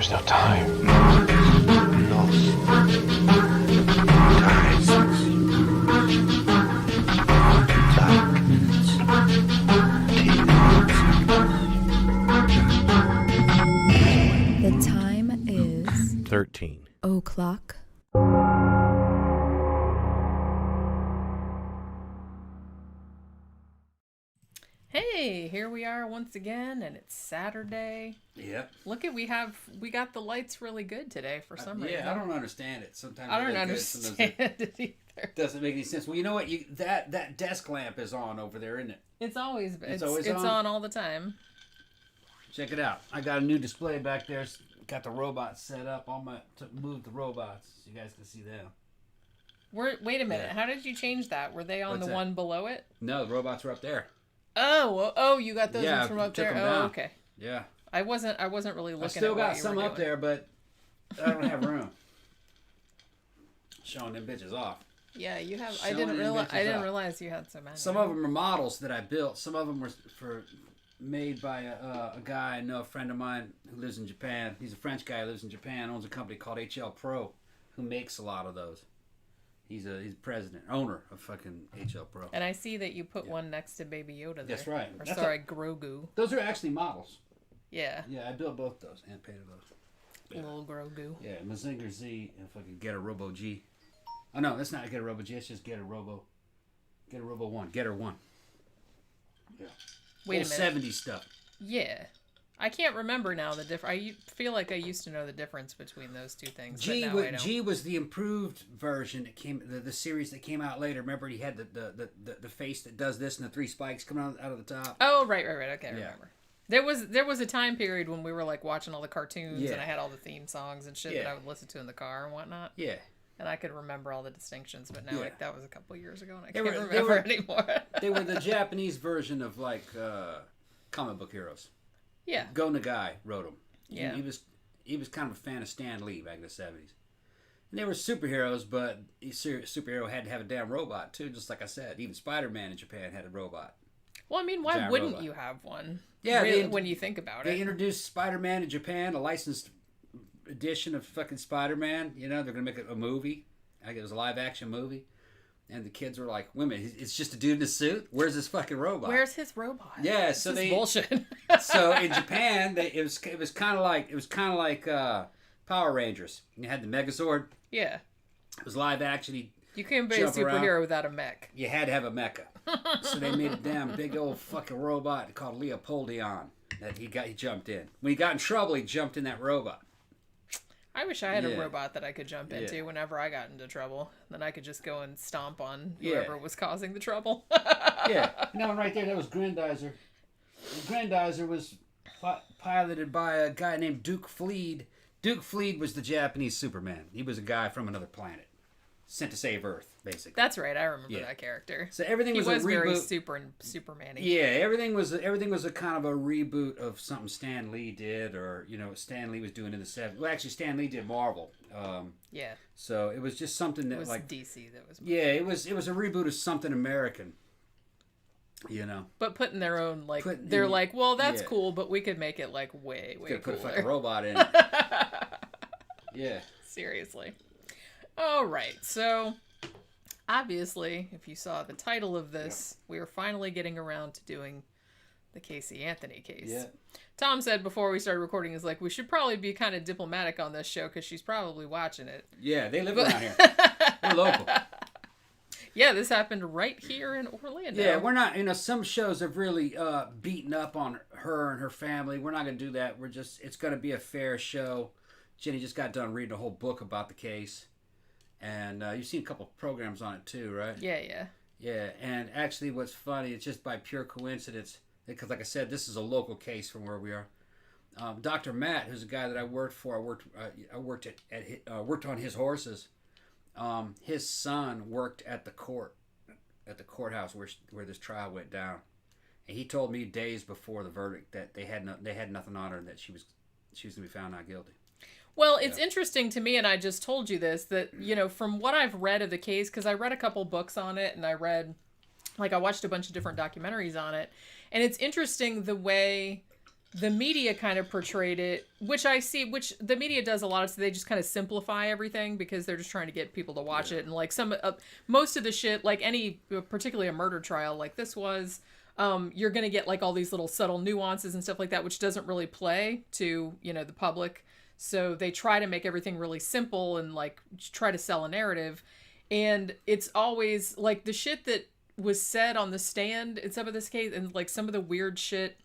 There's no time. Lost. Times. The time is 13 o'clock. Hey, here we are once again, and it's Saturday. Yep. Look at we got the lights really good today for some reason. Yeah, I don't understand it. Sometimes I don't they're understand it either. Doesn't make any sense. Well, you know what? That desk lamp is on over there, isn't it? It's always It's always on? on all the time. Check it out. I got a new display back there. Got the robots set up. Move the robots so you guys can see them. Wait a minute. Yeah. How did you change that? Were they on What's the that? one below it? No, the robots were up there. Oh, you got those ones from up took there. them Oh, down. okay. Yeah. I wasn't really looking. I still at got what you some were up doing. there, but I don't have room. Showing them bitches off. Yeah, you have. I Showing didn't them bitches realize. off. Realize you had so many. Some of them are models that I built. Some of them were made by a guy I know, a friend of mine who lives in Japan. He's a French guy who lives in Japan, owns a company called HL Pro, who makes a lot of those. He's president, owner of fucking HL Pro. And I see that you put one next to Baby Yoda there. That's right. Or That's sorry, Grogu. Those are actually models. Yeah. Yeah, I built both those and painted those. Little Grogu. Yeah, Mazinger Z and fucking Get a Robo G. Oh no, that's not Get a Robo G. It's just Get a Robo 1. Get her 1. Yeah. Wait a minute. 70s stuff. Yeah. I can't remember now the difference. I feel like I used to know the difference between those two things. But now I don't. G was the improved version that came, the series that came out later. Remember, he had the face that does this and the 3 spikes coming out of the top. Oh, right. Okay, I remember. There was a time period when we were like watching all the cartoons and I had all the theme songs and shit that I would listen to in the car and whatnot. Yeah. And I could remember all the distinctions, but now like that was a couple years ago and I They can't were- remember anymore. They were the Japanese version of like comic book heroes. Yeah. Go Nagai wrote them. Yeah. He was kind of a fan of Stan Lee back in the 70s. And they were superheroes, but each superhero had to have a damn robot too, just like I said. Even Spider-Man in Japan had a robot. Well, I mean, why Giant wouldn't robot. you have one? Yeah, really, when you think about They it. introduced Spider-Man in Japan, a licensed edition of fucking Spider-Man. You know, they're going to make a movie. I think it was a live-action movie. And the kids were like, wait a minute, it's just a dude in a suit? Where's this fucking robot? Where's his robot? Yeah, this so is they bullshit. So in Japan, it was kind of like Power Rangers. You had the Megazord. Yeah. It was live action. You couldn't be a jump superhero around. without a mech. You had to have a mecha. So they made a damn big old fucking robot called Leopoldion that he jumped in. When he got in trouble, he jumped in that robot. I wish I had a Yeah. robot that I could jump into Yeah. whenever I got into trouble. Then I could just go and stomp on whoever was causing the trouble. Yeah. No, right there, that was Grandizer. Grandizer was piloted by a guy named Duke Fleed. Duke Fleed was the Japanese Superman. He was a guy from another planet, sent to save Earth, basically. That's right. I remember that character. So everything was a reboot. Very Superman-y. Yeah, everything was a kind of a reboot of something Stan Lee did, or Stan Lee was doing in the 70s. Well, actually, Stan Lee did Marvel. Yeah. So it was just something that It was like DC that was. Yeah, it was a reboot of something American. But putting their own well, that's cool, but we could make it like way Could cooler. put a fucking robot in it. Yeah. Seriously. All right, so obviously, if you saw the title of this, we are finally getting around to doing the Caylee Anthony case. Yeah. Tom said before we started recording, is like, we should probably be kind of diplomatic on this show because she's probably watching it. Yeah, they live around here. We're local. Yeah, this happened right here in Orlando. Yeah, we're not, some shows have really beaten up on her and her family. We're not going to do that. It's going to be a fair show. Jenny just got done reading a whole book about the case. And you've seen a couple programs on it too, right? Yeah. Yeah, and actually what's funny, it's just by pure coincidence, because like I said, this is a local case from where we are. Dr. Matt, who's a guy that I worked for, I worked on his horses. His son worked at the courthouse where this trial went down, and he told me days before the verdict that they had nothing on her and that she was gonna be found not guilty. Well, it's interesting to me, and I just told you this, that, from what I've read of the case, because I read a couple books on it, and I watched a bunch of different documentaries on it, and it's interesting the way the media kind of portrayed it, which the media does a lot of, so they just kind of simplify everything because they're just trying to get people to watch it. And like most of the shit, like any, particularly a murder trial like this was, you're going to get like all these little subtle nuances and stuff like that, which doesn't really play to, the public. So they try to make everything really simple and like try to sell a narrative. And it's always like the shit that was said on the stand in some of this case, and like some of the weird shit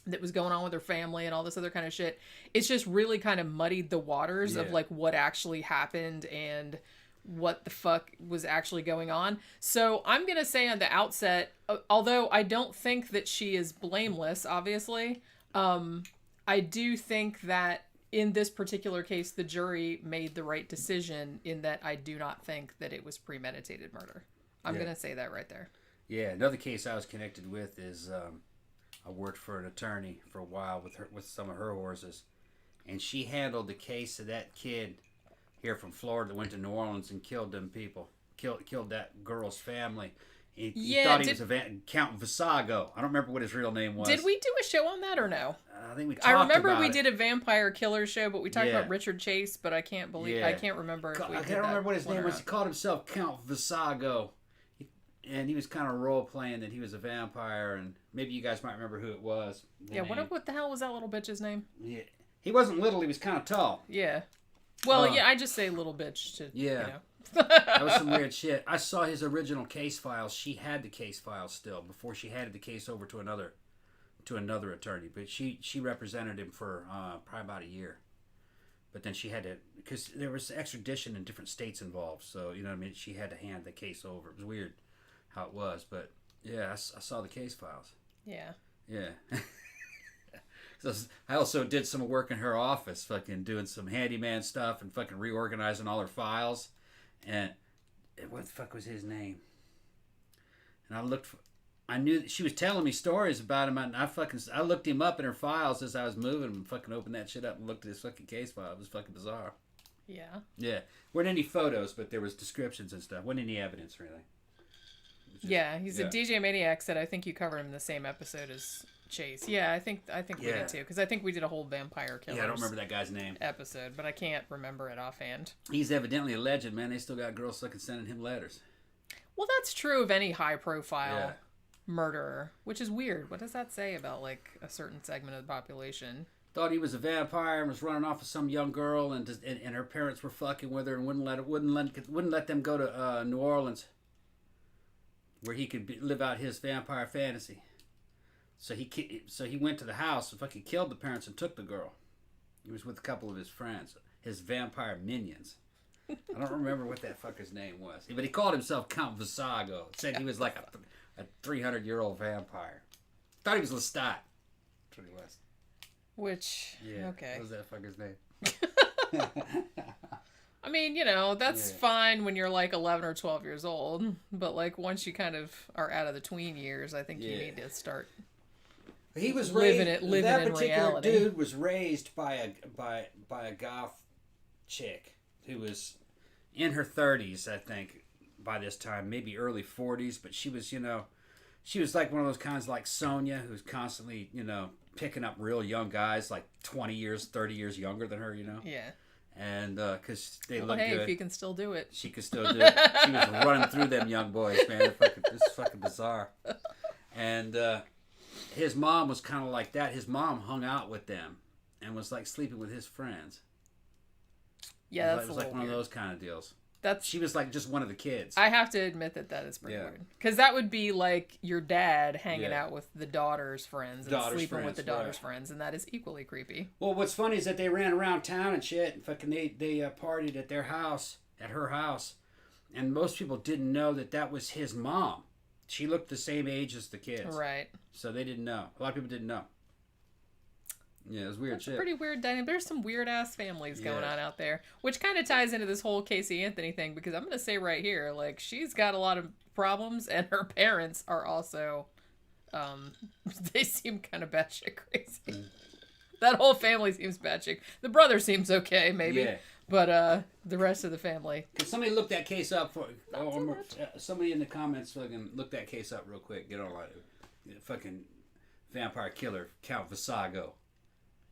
that was going on with her family and all this other kind of shit, it's just really kind of muddied the waters of like what actually happened and what the fuck was actually going on. So I'm gonna say on the outset, although I don't think that she is blameless, obviously, I do think that in this particular case the jury made the right decision in that I do not think that it was premeditated murder. I'm gonna say that right there. Yeah, another case I was connected with is I worked for an attorney for a while with some of her horses, and she handled the case of that kid here from Florida that went to New Orleans and killed them people, killed that girl's family. He thought he was Count Visago. I don't remember what his real name was. Did we do a show on that or no? I think we talked about it. I remember we did a vampire killer show, but we talked about Richard Chase, but I can't remember if we did I can't remember what his name was. He called himself Count Visago. And he was kind of role-playing that he was a vampire, and maybe you guys might remember who it was. Yeah, what the hell was that little bitch's name? Yeah. He wasn't little, he was kind of tall. Yeah. Well, I just say little bitch to, That was some weird shit. I saw his original case files. She had the case files still, before she handed the case over to another attorney. But she represented him for probably about a year. But then she had to, because there was extradition in different states involved, so, she had to hand the case over. It was weird how it was, but I saw the case files. Yeah. I also did some work in her office, fucking doing some handyman stuff and fucking reorganizing all her files. And what the fuck was his name? And I knew she was telling me stories about him, and I looked him up in her files as I was moving and fucking opened that shit up and looked at his fucking case file. It was fucking bizarre. Yeah. Yeah. Weren't any photos, but there was descriptions and stuff. Wasn't any evidence really. He's a DJ Maniac said I think you covered him in the same episode as Chase. Yeah, I think we did too, because I think we did a whole vampire killer. Yeah, I don't remember that guy's name. Episode, but I can't remember it offhand. He's evidently a legend, man. They still got girls fucking sending him letters. Well, that's true of any high profile murderer, which is weird. What does that say about like a certain segment of the population? Thought he was a vampire and was running off with some young girl, and her parents were fucking with her and wouldn't let them go to New Orleans, where he could live out his vampire fantasy. So he went to the house and fucking killed the parents and took the girl. He was with a couple of his friends, his vampire minions. I don't remember what that fucker's name was, but he called himself Count Visago. Said he was like a 300-year-old vampire. Thought he was Lestat. That's what he was. Which, okay. What was that fucker's name? I mean, that's fine when you're like 11 or 12 years old, but like once you kind of are out of the tween years, I think you need to start. He was living that in particular reality. Dude was raised by a goth chick who was in her 30s, I think, by this time, maybe early 40s, but she was like one of those kinds like Sonia, who's constantly, picking up real young guys, like 20 years, 30 years younger than her, Yeah. And because they look good. If you can still do it. She could still do it. She was running through them young boys, man. It's fucking bizarre. And his mom was kind of like that. His mom hung out with them and was like sleeping with his friends. Yeah, it was like one of those kind of deals. She was like just one of the kids. I have to admit that is pretty weird. Because that would be like your dad hanging out with the daughter's friends and sleeping with the daughter's friends, and that is equally creepy. Well, what's funny is that they ran around town and shit, and fucking they partied at her house, and most people didn't know that was his mom. She looked the same age as the kids. Right. So they didn't know. A lot of people didn't know. Yeah, it was weird shit. Pretty weird dynamic. There's some weird ass families going on out there, which kind of ties into this whole Caylee Anthony thing, because I'm gonna say right here, like, she's got a lot of problems, and her parents are also, they seem kind of batshit crazy. That whole family seems batshit. The brother seems okay, maybe, but the rest of the family. Can somebody look that case up for? Somebody in the comments fucking look that case up real quick. Get online. Fucking vampire killer Count Visago.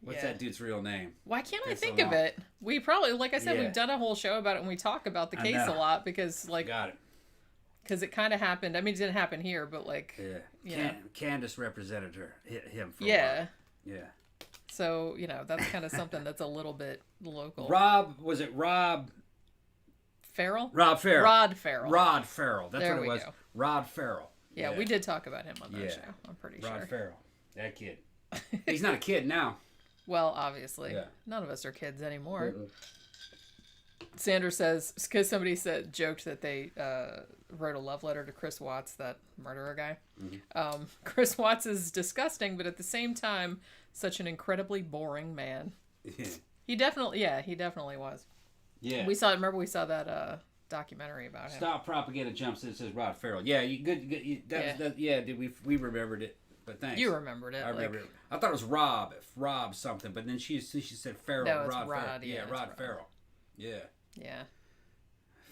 What's that dude's real name? Why can't I It's think so of long. it? We probably, like I said, Yeah. we've done a whole show about it and we talk about the I case know. a lot because, like, Got it. because it kind of happened. I mean, it didn't happen here, but, like, Yeah. Candace represented him for a yeah. while. Yeah. So, you know, that's kind of something that's a little bit local. Was it Rob? Farrell? Rob Farrell. Rod Farrell. Rod Farrell. That's There what it we was. go. Rod Farrell. Yeah, we did talk about him on that Yeah. show. I'm pretty sure. Rod Farrell. That kid. He's not a kid now. Well, obviously. Yeah. None of us are kids anymore. Sandra says, because somebody joked that they wrote a love letter to Chris Watts, that murderer guy. Mm-hmm. Chris Watts is disgusting, but at the same time, such an incredibly boring man. He definitely was. Yeah. We saw that documentary about him. Stop propaganda jumps. It says Rod Farrell. Yeah, you good. We remembered it. But thanks. You remembered it. I remember it. I thought it was Rob something, but then she said Farrell. No, it's Rod. Rod. Yeah, It's Rod Rod. Farrell. Yeah. Yeah.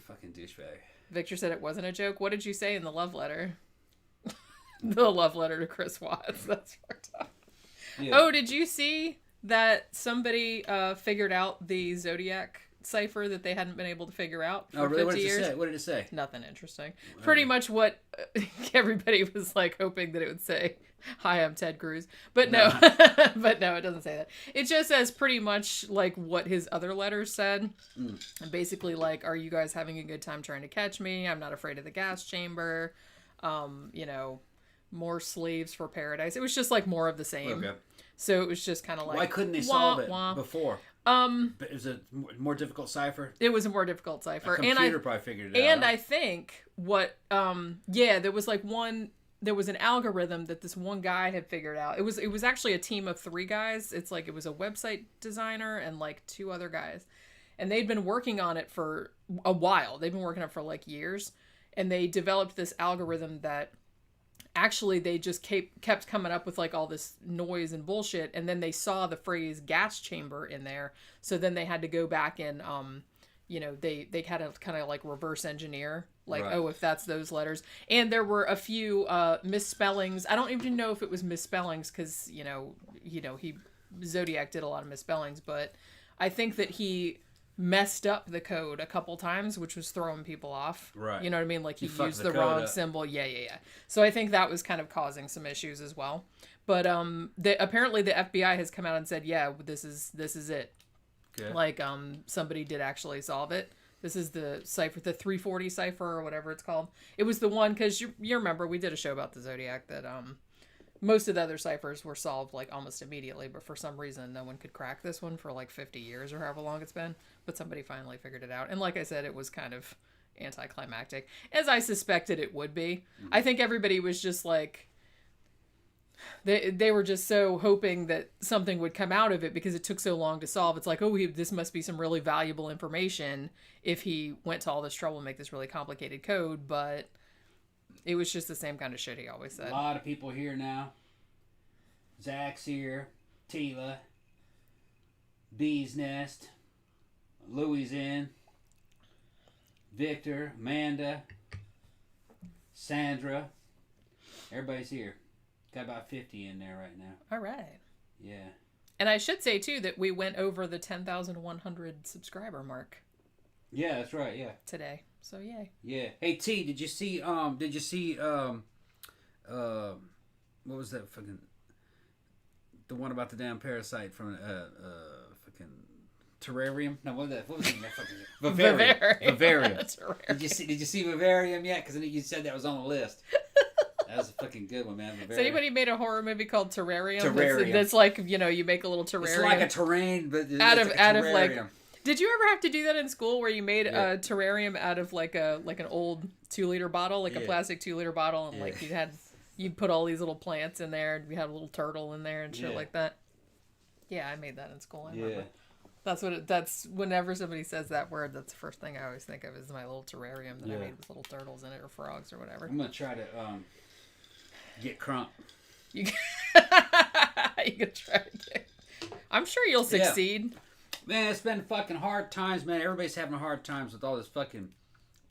Fucking douchebag. Victor said it wasn't a joke. What did you say in the love letter? The love letter to Chris Watts. That's fucked up. Yeah. Oh, did you see that somebody figured out the Zodiac cipher that they hadn't been able to figure out for 50 What did years? it say? What did it say? Nothing interesting. Pretty much what everybody was like hoping that it would say. Hi, I'm Ted Cruz. But no, but no, it doesn't say that. It just says pretty much like what his other letters said. And basically like, are you guys having a good time trying to catch me? I'm not afraid of the gas chamber. You know, more slaves for paradise. It was just like more of the same. Okay. So it was just kind of like, Why couldn't they solve it wah. before? But it was a more difficult cipher. It was a more difficult cipher. A computer probably figured it out. And I think there was like there was an algorithm that this one guy had figured out. It was actually a team of 3 guys. It's like, it was a website designer and like 2 other guys. And they'd been working on it for a while. They've been working on it for like years. And they developed this algorithm that actually they just kept coming up with like all this noise and bullshit. And then they saw the phrase gas chamber in there. So then they had to go back and, they had to kind of like reverse engineer, like, Right. oh, if that's those letters. And there were a few misspellings. I don't even know if it was misspellings because, Zodiac did a lot of misspellings, but I think that he messed up the code a couple times, which was throwing people off. Right. You know what I mean? Like he used the code wrong up. symbol. Yeah. So I think that was kind of causing some issues as well. But apparently the FBI has come out and said, yeah, this is it. Okay. Like somebody did actually solve it. This is the cipher, the 340 cipher or whatever it's called. It was the one, because you remember we did a show about the Zodiac that most of the other ciphers were solved like almost immediately, but for some reason no one could crack this one for like 50 years or however long it's been. But somebody finally figured it out. And like I said, it was kind of anticlimactic, as I suspected it would be. I think everybody was just like, they were just so hoping that something would come out of it because it took so long to solve. It's like, oh, this must be some really valuable information if he went to all this trouble and make this really complicated code. But it was just the same kind of shit he always said. A lot of people here now. Zach's here. Tila. Bee's Nest. Louie's in. Victor. Amanda. Sandra. Everybody's here. Got about 50 in there right now. All right. Yeah. And I should say, too, that we went over the 10,100 subscriber mark Yeah, that's right. Yeah. today. So, yay. Yeah. Hey T, did you see what was that fucking, the one about the damn parasite from fucking Terrarium? No, what was that? What was that fucking Vivarium. Terrarium. Did you see Vivarium yet? Because you said that was on the list. That was a fucking good one, man. Has anybody made a horror movie called Terrarium? Terrarium. That's like, you make a little terrarium. It's like a terrain, but it's out of terrarium. like. Did you ever have to do that in school where you made a terrarium out of like an old 2-liter bottle, like a plastic 2-liter bottle, and like you put all these little plants in there, and we had a little turtle in there and shit like that. Yeah, I made that in school. I remember. That's whenever somebody says that word, that's the first thing I always think of is my little terrarium that I made with little turtles in it or frogs or whatever. I'm gonna try to get crump. You can try to get. I'm sure you'll succeed. Yeah. Man, it's been fucking hard times, man. Everybody's having hard times with all this fucking.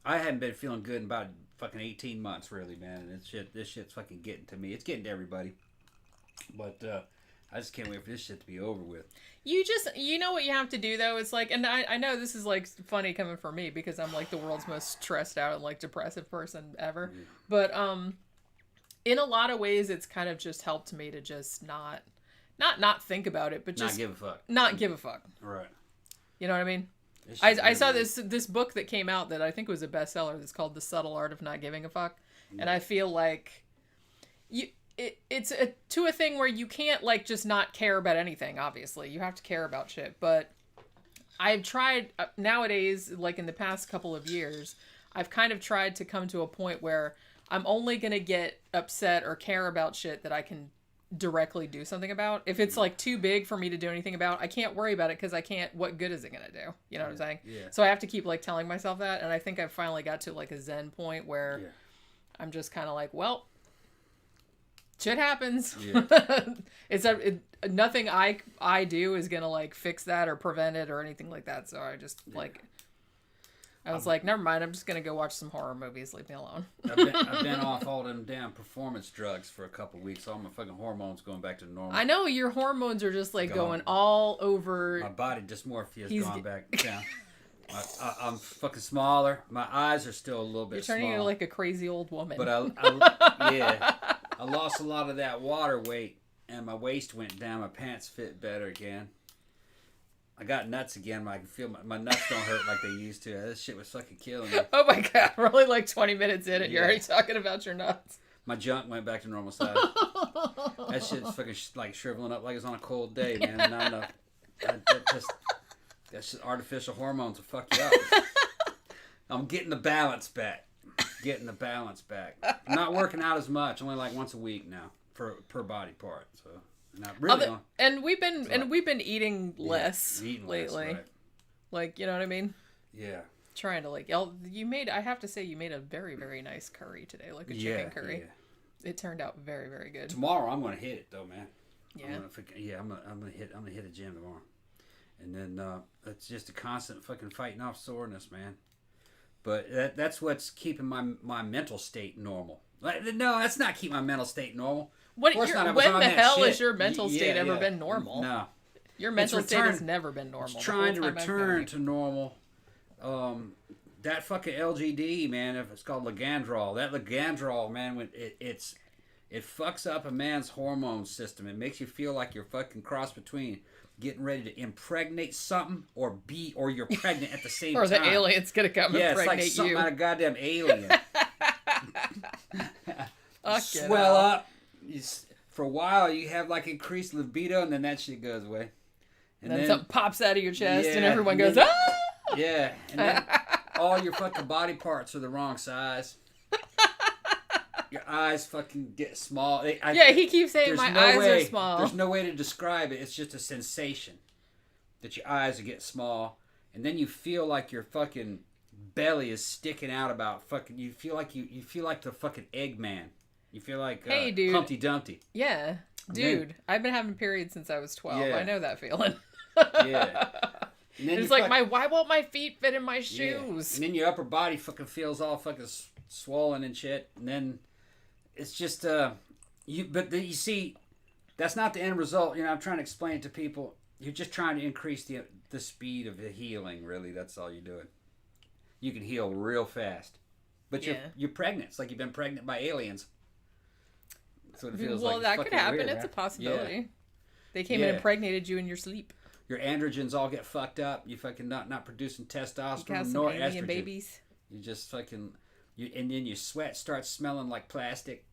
I hadn't been feeling good in about fucking 18 months, really, man. And this shit's fucking getting to me. It's getting to everybody. But I just can't wait for this shit to be over with. You know what you have to do though? It's like, and I know this is like funny coming from me because I'm like the world's most stressed out and like depressive person ever. Yeah. But in a lot of ways, it's kind of just helped me to just not think about it, but just not give a fuck. Not give a fuck. Right. You know what I mean? I saw this book that came out that I think was a bestseller that's called The Subtle Art of Not Giving a Fuck. Yeah. And I feel like it's to a thing where you can't like just not care about anything, obviously. You have to care about shit. But I've tried nowadays, like in the past couple of years, I've kind of tried to come to a point where I'm only going to get upset or care about shit that I can directly do something about. If it's like too big for me to do anything about, I can't worry about it because I can't, what good is it going to do? You know what I'm saying? Yeah. So I have to keep like telling myself that. And I think I've finally got to like a zen point where I'm just kind of like, well, shit happens. Yeah. Nothing I do is going to like fix that or prevent it or anything like that. So I just like, I was like, never mind. I'm just going to go watch some horror movies. Leave me alone. I've been off all them damn performance drugs for a couple weeks. All my fucking hormones going back to normal. I know your hormones are just like going all over. My body dysmorphia has gone back down. I'm fucking smaller. My eyes are still a little bit small. You're turning into like a crazy old woman. But I lost a lot of that water weight and my waist went down. My pants fit better again. I got nuts again. I can feel my nuts don't hurt like they used to. This shit was fucking killing me. Oh my god, we're only like 20 minutes in and you're already talking about your nuts. My junk went back to normal size. That shit's fucking like shriveling up like it's on a cold day, man. Not enough. That's just artificial hormones will fuck you up. I'm getting the balance back. I'm not working out as much. Only like once a week now per body part. So. Not really and we've been eating less lately. Less, right. Like, you know what I mean? Yeah. Trying to like I have to say you made a very, very nice curry today, like a chicken curry. Yeah. It turned out very, very good. Tomorrow I'm gonna hit it though, man. Yeah. I'm gonna hit the gym tomorrow. And then it's just a constant fucking fighting off soreness, man. But that's what's keeping my mental state normal. No, that's not keeping my mental state normal. When the hell has your mental state ever been normal? No. Your mental state has never been normal. It's trying to return to normal. That fucking LGD, man, if it's called Ligandrol. That Ligandrol, man, when it fucks up a man's hormone system. It makes you feel like you're fucking cross between getting ready to impregnate something or you're pregnant at the same time. Or the alien's gonna come and impregnate you. Yeah, it's like something out of goddamn Alien. Swell up. For a while, you have like increased libido, and then that shit goes away. And then something pops out of your chest, and everyone goes, ah! Yeah, and then all your fucking body parts are the wrong size. Your eyes fucking get small. He keeps saying my eyes are small. There's no way to describe it. It's just a sensation that your eyes get small, and then you feel like your fucking belly is sticking out about fucking. You feel like you feel like the fucking Eggman. You feel like hey, dude. Humpty Dumpty. Yeah, dude. I've been having periods since I was 12. Yeah. I know that feeling. Yeah. And then it's like why won't my feet fit in my shoes? Yeah. And then your upper body fucking feels all fucking swollen and shit. And then it's just you see, that's not the end result. You know, I'm trying to explain it to people. You're just trying to increase the speed of the healing. Really, that's all you're doing. You can heal real fast, but you're pregnant. It's like you've been pregnant by aliens. That's what it feels like. Well, that could happen. Weird, it's a possibility. Yeah. They came and impregnated you in your sleep. Your androgens all get fucked up. You fucking not producing testosterone nor estrogen. Babies. You just fucking and then your sweat starts smelling like plastic,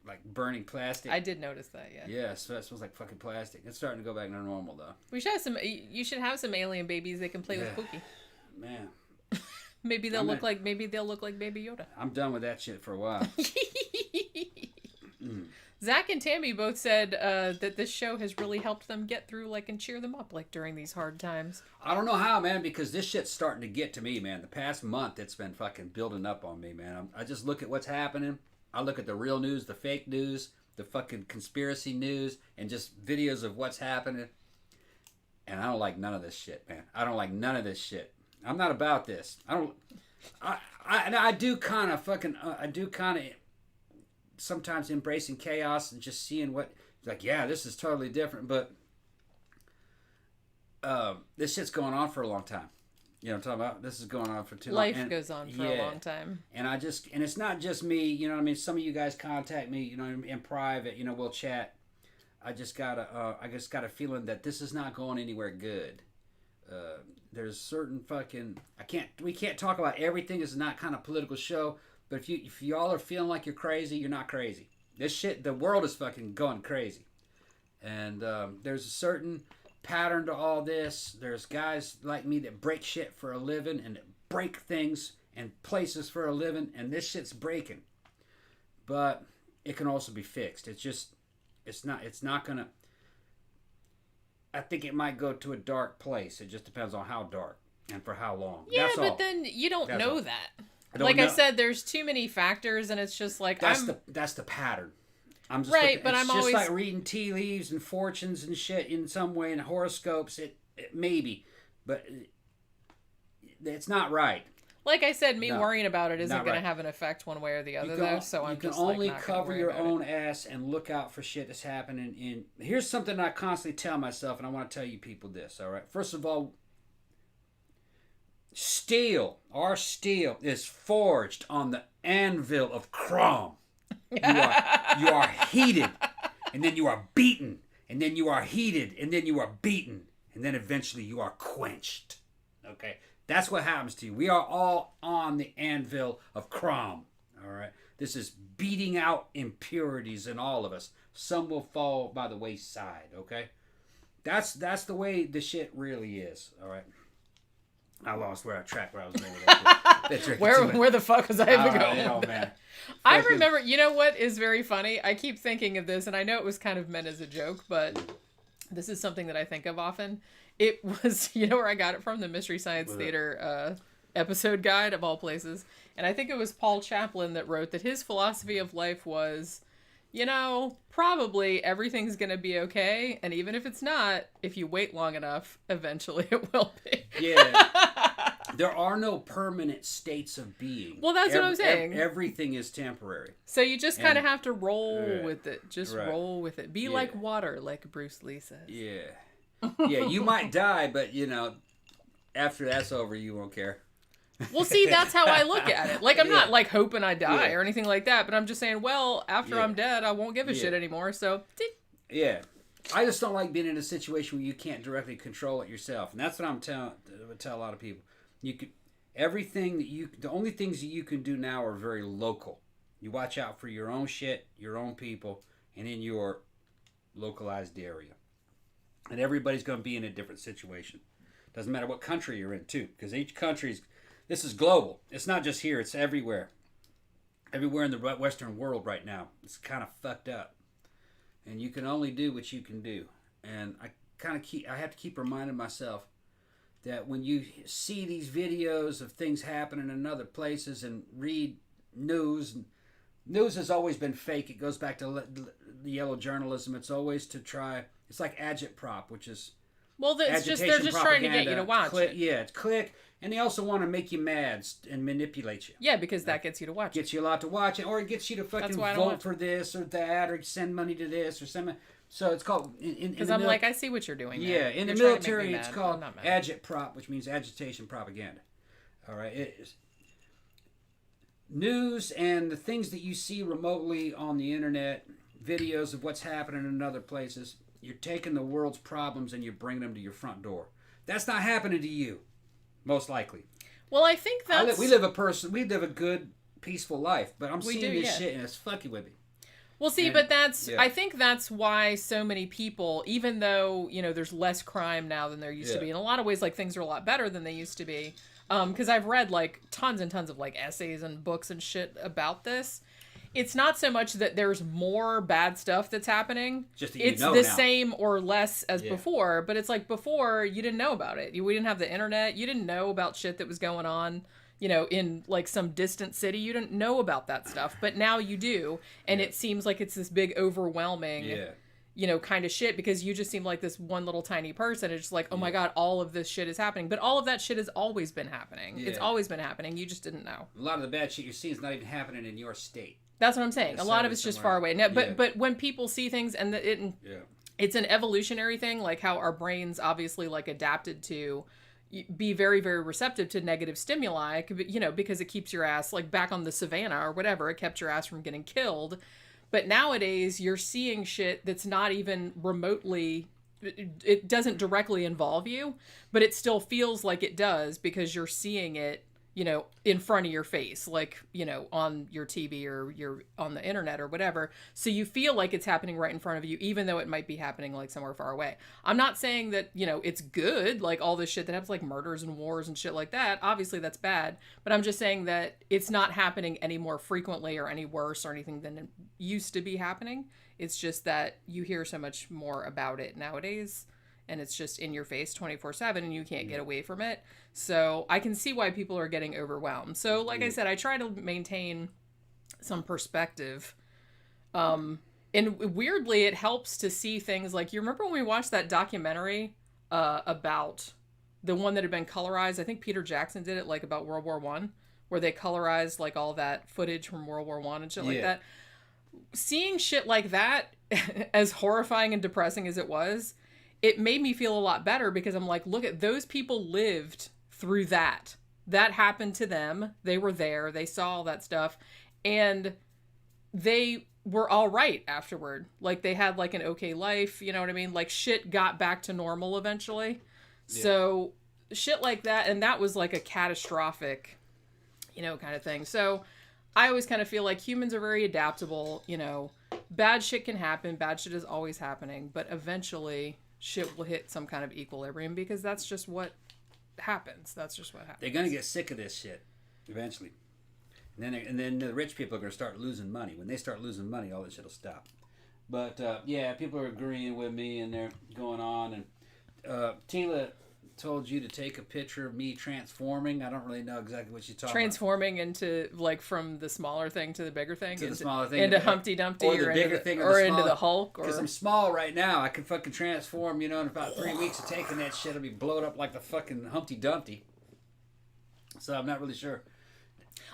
like burning plastic. I did notice that. Yeah. Yeah, so it smells like fucking plastic. It's starting to go back to normal though. We should have some. You should have some alien babies that can play with Feeky. Man. Maybe they'll look like Baby Yoda. I'm done with that shit for a while. Zach and Tammy both said that this show has really helped them get through, and cheer them up, during these hard times. I don't know how, man, because this shit's starting to get to me, man. The past month, it's been fucking building up on me, man. I just look at what's happening. I look at the real news, the fake news, the fucking conspiracy news, and just videos of what's happening. And I don't like none of this shit, man. I don't like none of this shit. I'm not about this. I do kind of sometimes embracing chaos and just seeing what It's like, yeah, this is totally different, but this shit's going on for a long time. You know what I'm talking about? This is going on for too long. Life goes on for a long time. And it's not just me, you know what I mean? Some of you guys contact me, you know, in private, you know, we'll chat. I just got a feeling that this is not going anywhere good. There's certain fucking, we can't talk about everything. This is not kind of political show, but if y'all are feeling like you're crazy, you're not crazy. This shit, the world is fucking going crazy. And there's a certain pattern to all this. There's guys like me that break shit for a living and break things and places for a living, and this shit's breaking. But it can also be fixed. It's not gonna, I think it might go to a dark place. It just depends on how dark and for how long. Yeah, That's but all. then you don't know that. I said, there's too many factors, and it's just like that's the pattern. I'm just right, looking, but it's I'm just always like reading tea leaves and fortunes and shit in some way and horoscopes. It maybe, but it's not right. Like I said, me worrying about it isn't not going right. to have an effect one way or the other, though. So I'm just you can only not cover worry your about own it. ass and look out for shit that's happening. Here's something I constantly tell myself, and I want to tell you people this. All right, first of all, our steel is forged on the anvil of chrome. You are heated, and then you are beaten, and then you are heated, and then you are beaten, and then eventually you are quenched. Okay? That's what happens to you. We are all on the anvil of chrome. All right? This is beating out impurities in all of us. Some will fall by the wayside. Okay? That's the way the shit really is. All right? I lost where I was going with that. Where the fuck was I even going? Oh, man. I remember, you know what is very funny? I keep thinking of this, and I know it was kind of meant as a joke, but this is something that I think of often. It was, you know where I got it from? The Mystery Science Theater episode guide, of all places. And I think it was Paul Chaplin that wrote that his philosophy of life was, you know, probably everything's going to be okay. And even if it's not, if you wait long enough, eventually it will be. Yeah. There are no permanent states of being. Well, that's what I'm saying. Everything is temporary. So you just kind of have to roll with it. Just right. roll with it. Be like water, like Bruce Lee says. Yeah. Yeah, you might die, but, you know, after that's over, you won't care. Well, see, that's how I look at it. Like, I'm not, like, hoping I die or anything like that, but I'm just saying, well, after I'm dead, I won't give a shit anymore, so... Yeah. I just don't like being in a situation where you can't directly control it yourself, and that's what I'm tell a lot of people. The only things that you can do now are very local. You watch out for your own shit, your own people, and in your localized area. And everybody's going to be in a different situation. Doesn't matter what country you're in, too, because each country's... This is global. It's not just here. It's everywhere. Everywhere in the Western world right now. It's kind of fucked up. And you can only do what you can do. And I have to keep reminding myself that when you see these videos of things happening in other places and read news has always been fake. It goes back to the yellow journalism. It's always to try... It's like agitprop, which is... Well, they're just trying to get you to watch it. Yeah, it's click. And they also want to make you mad and manipulate you. Yeah, because that gets you to watch it. Gets you a lot to watch it, or it gets you to fucking vote for this or that, or send money to this or something. So it's called... Because I'm like, I see what you're doing there. Yeah, in the military, it's called agitprop, which means agitation propaganda. All right? It is. News and the things that you see remotely on the internet, videos of what's happening in other places, you're taking the world's problems and you're bringing them to your front door. That's not happening to you. Most likely. Well, I think that's... We live a good, peaceful life, but I'm seeing this shit and it's fucking with me. Well, see, but that's... I think that's why so many people, even though, you know, there's less crime now than there used to be, in a lot of ways, like, things are a lot better than they used to be. Because I've read, like, tons and tons of, like, essays and books and shit about this. It's not so much that there's more bad stuff that's happening. Just that it's the same or less as before, but it's like before you didn't know about it. We didn't have the internet. You didn't know about shit that was going on, you know, in like some distant city. You didn't know about that stuff, but now you do, and it seems like it's this big overwhelming, you know, kind of shit because you just seem like this one little tiny person. It's just like, oh my God, all of this shit is happening, but all of that shit has always been happening. It's always been happening. You just didn't know. A lot of the bad shit you're seeing is not even happening in your state. That's what I'm saying. A lot of it's just far away. Now, Yeah. but when people see things and it's an evolutionary thing, like how our brains obviously like adapted to be very, very receptive to negative stimuli, you know, because it keeps your ass like back on the savannah or whatever. It kept your ass from getting killed. But nowadays you're seeing shit that's not even remotely, it doesn't directly involve you, but it still feels like it does because you're seeing it, you know, in front of your face, like, you know, on your TV or you're on the internet or whatever. So you feel like it's happening right in front of you, even though it might be happening like somewhere far away. I'm not saying that, you know, it's good, like all this shit that happens, like murders and wars and shit like that. Obviously that's bad, but I'm just saying that it's not happening any more frequently or any worse or anything than it used to be happening. It's just that you hear so much more about it nowadays. And it's just in your face 24/7 and you can't get away from it. So I can see why people are getting overwhelmed. So like I said, I try to maintain some perspective. And weirdly, it helps to see things like, you remember when we watched that documentary about the one that had been colorized? I think Peter Jackson did it, like about World War One, where they colorized like all that footage from World War One and shit like that. Seeing shit like that, as horrifying and depressing as it was, it made me feel a lot better because I'm like, look at those people lived through that. That happened to them. They were there. They saw all that stuff. And they were all right afterward. Like they had like an okay life. You know what I mean? Like shit got back to normal eventually. Yeah. So shit like that. And that was like a catastrophic, you know, kind of thing. So I always kind of feel like humans are very adaptable. You know, bad shit can happen. Bad shit is always happening. But eventually shit will hit some kind of equilibrium because that's just what happens. That's just what happens. They're gonna get sick of this shit eventually, and then the rich people are gonna start losing money. When they start losing money, all this shit will stop. But yeah, people are agreeing with me, and they're going on. And Tila told you to take a picture of me transforming. I don't really know exactly what she's talking transforming about. Into like from the smaller thing to the bigger thing, to the smaller thing, into Humpty Dumpty, or the bigger thing, or into the Hulk. Because I'm small right now, I can fucking transform. You know, in about 3 weeks of taking that shit, I'll be blowed up like the fucking Humpty Dumpty. So I'm not really sure.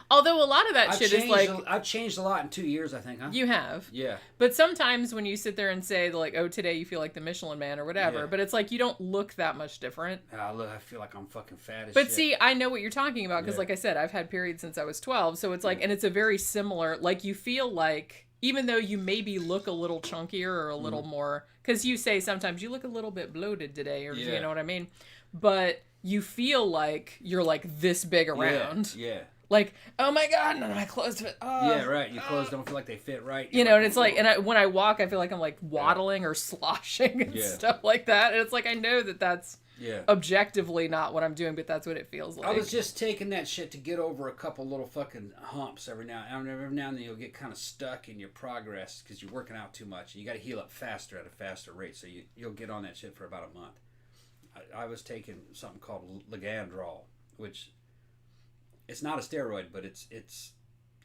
Although a lot of that shit is like... I've changed a lot in 2 years, I think, huh? You have. Yeah. But sometimes when you sit there and say, like, oh, today you feel like the Michelin Man or whatever, yeah. But it's like you don't look that much different. I feel like I'm fucking fat as but shit. see, I know what you're talking about because, yeah. like I said, I've had periods since I was 12. So it's like, and it's a very similar, like you feel like, even though you maybe look a little chunkier or a little more, because you say sometimes you look a little bit bloated today or you know what I mean? But you feel like you're like this big around. Yeah. Like, oh my God, none of my clothes fit. Oh, yeah, right. Your clothes don't feel like they fit right. You know, and it's like, and when I walk, I feel like I'm like waddling or sloshing and stuff like that. And it's like, I know that that's objectively not what I'm doing, but that's what it feels like. I was just taking that shit to get over a couple little fucking humps every now and then you'll get kind of stuck in your progress because you're working out too much. And you got to heal up faster at a faster rate. So you'll get on that shit for about a month. I was taking something called Ligandrol, which... It's not a steroid, but it's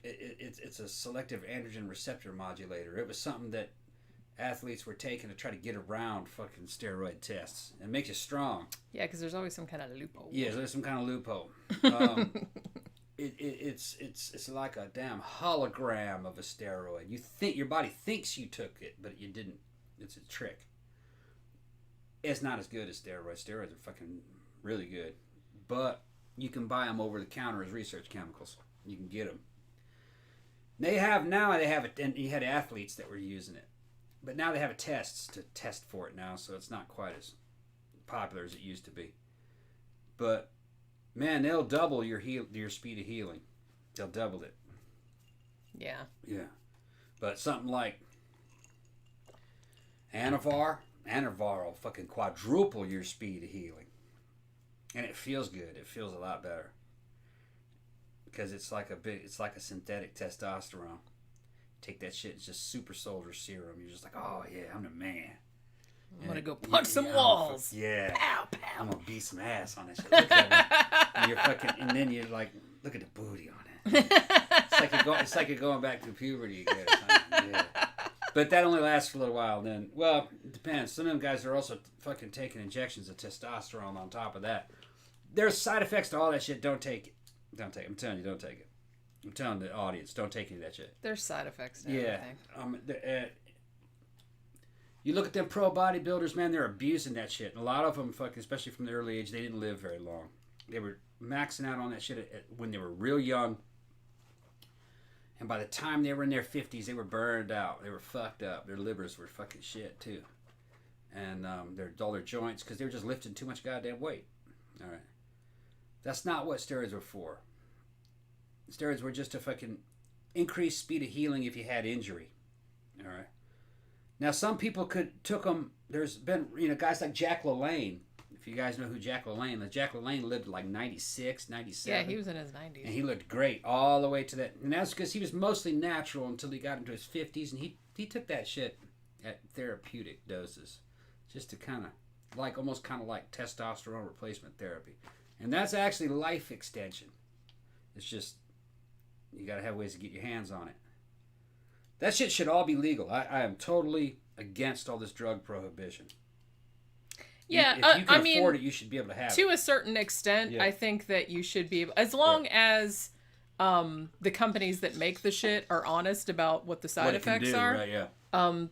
a selective androgen receptor modulator. It was something that athletes were taking to try to get around fucking steroid tests. It makes you strong. Yeah, because there's always some kind of loophole. Yeah, there's some kind of loophole. It's like a damn hologram of a steroid. You think your body thinks you took it, but you didn't. It's a trick. It's not as good as steroids. Steroids are fucking really good, but you can buy them over the counter as research chemicals. You can get them. They have it, and you had athletes that were using it, but now they have tests to test for it now, so it's not quite as popular as it used to be. But man, they'll double your speed of healing. They'll double it. Yeah. Yeah, but something like Anavar will fucking quadruple your speed of healing. And it feels good. It feels a lot better because it's like a synthetic testosterone. Take that shit. It's just super soldier serum. You're just like, oh yeah, I'm the man. I'm gonna go punch some walls. Yeah. Pow, pow. I'm gonna beat some ass on that shit. Look at me. And you're fucking, and then you're like, look at the booty on it. It's like you're going back to puberty again. Yeah. But that only lasts for a little while. Then, well, it depends. Some of them guys are also fucking taking injections of testosterone on top of that. There's side effects to all that shit. Don't take it. Don't take it. I'm telling you, don't take it. I'm telling the audience, don't take any of that shit. There's side effects to Yeah. everything. You look at them pro bodybuilders, man, they're abusing that shit. And a lot of them, especially from the early age, they didn't live very long. They were maxing out on that shit when they were real young. And by the time they were in their 50s, they were burned out. They were fucked up. Their livers were fucking shit, too. And all their joints, because they were just lifting too much goddamn weight. All right. That's not what steroids were for. Steroids were just to fucking increase speed of healing if you had injury. All right. Now, some people took them. There's been, guys like Jack LaLanne. If you guys know who Jack LaLanne is, Jack LaLanne lived like 96, 97. Yeah, he was in his 90s. And he looked great all the way to that. And that's because he was mostly natural until he got into his 50s. And he took that shit at therapeutic doses just to kind of, almost kind of like testosterone replacement therapy. And that's actually life extension. It's just, you got to have ways to get your hands on it. That shit should all be legal. I am totally against all this drug prohibition. Yeah, if you can afford it, you should be able to have it. To a certain extent, Yeah. I think that you should be able, as long as the companies that make the shit are honest about what the side effects are. Right, yeah.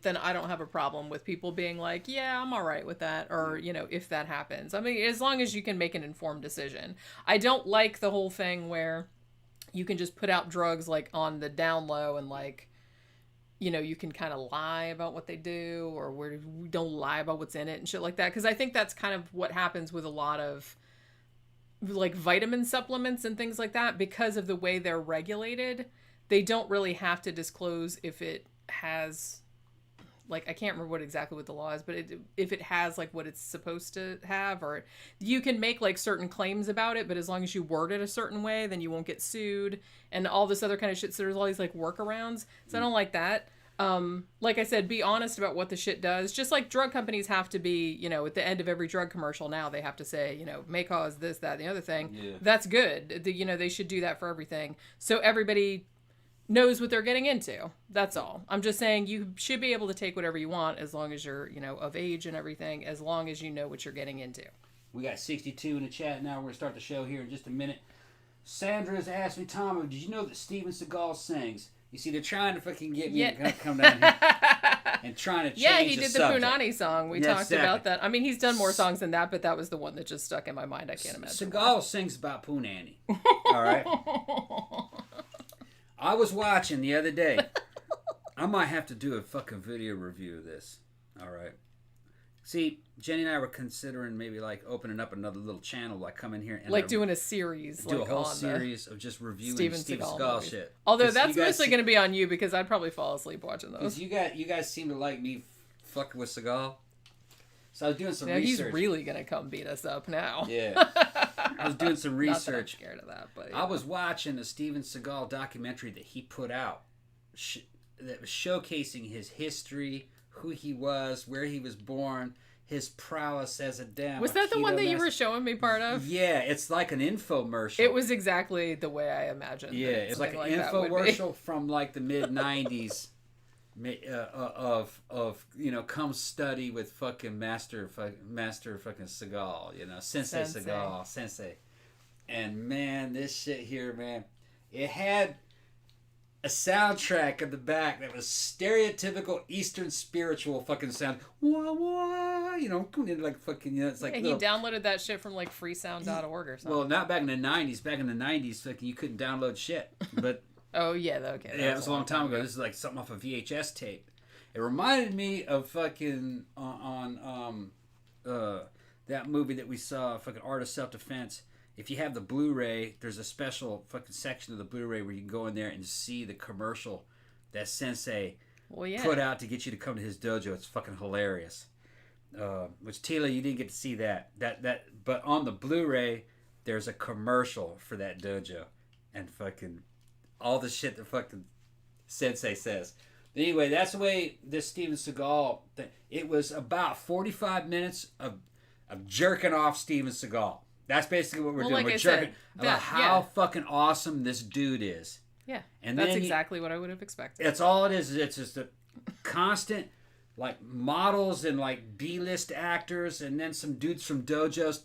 Then I don't have a problem with people being like, yeah, I'm all right with that. Or, if that happens. I mean, as long as you can make an informed decision. I don't like the whole thing where you can just put out drugs on the down low and you can kind of lie about what they do, or where we don't lie about what's in it and shit like that. Because I think that's kind of what happens with a lot of vitamin supplements and things like that. Because of the way they're regulated, they don't really have to disclose if it has, I can't remember what the law is, but if it has what it's supposed to have, or you can make certain claims about it, but as long as you word it a certain way, then you won't get sued and all this other kind of shit. So there's all these workarounds. So I don't like that. Like I said, be honest about what the shit does. Just like drug companies have to be, at the end of every drug commercial now, they have to say, may cause this, that, and the other thing. Yeah. That's good. They should do that for everything. So everybody knows what they're getting into. That's all. I'm just saying you should be able to take whatever you want as long as you're, of age and everything, as long as you know what you're getting into. We got 62 in the chat now. We're going to start the show here in just a minute. Sandra's asked me, Tom, did you know that Steven Seagal sings? You see, they're trying to fucking get me to come down here and trying to change Yeah, he did the subject. Punani song. We talked about that. I mean, he's done more songs than that, but that was the one that just stuck in my mind. I can't imagine. Seagal sings about Punani. All right? I was watching the other day. I might have to do a fucking video review of this. All right? See, Jenny and I were considering maybe opening up another little channel, coming here and doing a series, do a whole series of just reviewing Steven Seagal shit. Although that's mostly going to be on you because I'd probably fall asleep watching those. You guys seem to like me fucking with Seagal. So I was doing some research. He's really going to come beat us up now. Yeah. I was doing some research. Not that I'm scared of that, but I was watching a Steven Seagal documentary that he put out that was showcasing his history, who he was, where he was born, his prowess as a damn. Was that the one that you were showing me part of? Yeah, it's like an infomercial. It was exactly the way I imagined. Yeah, it's like an infomercial from the mid '90s. Of come study with fucking master fucking Seagal, Sensei Seagal, Sensei. And man, this shit here, man, it had a soundtrack in the back that was stereotypical Eastern spiritual fucking sound. Wah wah, coming in fucking, it's like. Yeah, he downloaded that shit from freesound.org or something. Well, not back in the '90s. Back in the '90s, you couldn't download shit, but. Oh, yeah, okay. Yeah, it was a long time ago. This is something off a VHS tape. It reminded me of fucking that movie that we saw, fucking Art of Self-Defense. If you have the Blu-ray, there's a special fucking section of the Blu-ray where you can go in there and see the commercial that Sensei put out to get you to come to his dojo. It's fucking hilarious. Which, Tila, you didn't get to see that. But on the Blu-ray, there's a commercial for that dojo. And fucking... all the shit that fucking Sensei says. Anyway, that's the way this Steven Seagal thing. It was about 45 minutes of jerking off Steven Seagal. That's basically what we're doing. We're jerking about how fucking awesome this dude is. Yeah, and that's exactly what I would have expected. That's all it is. It's just a constant models and B-list actors and then some dudes from dojos.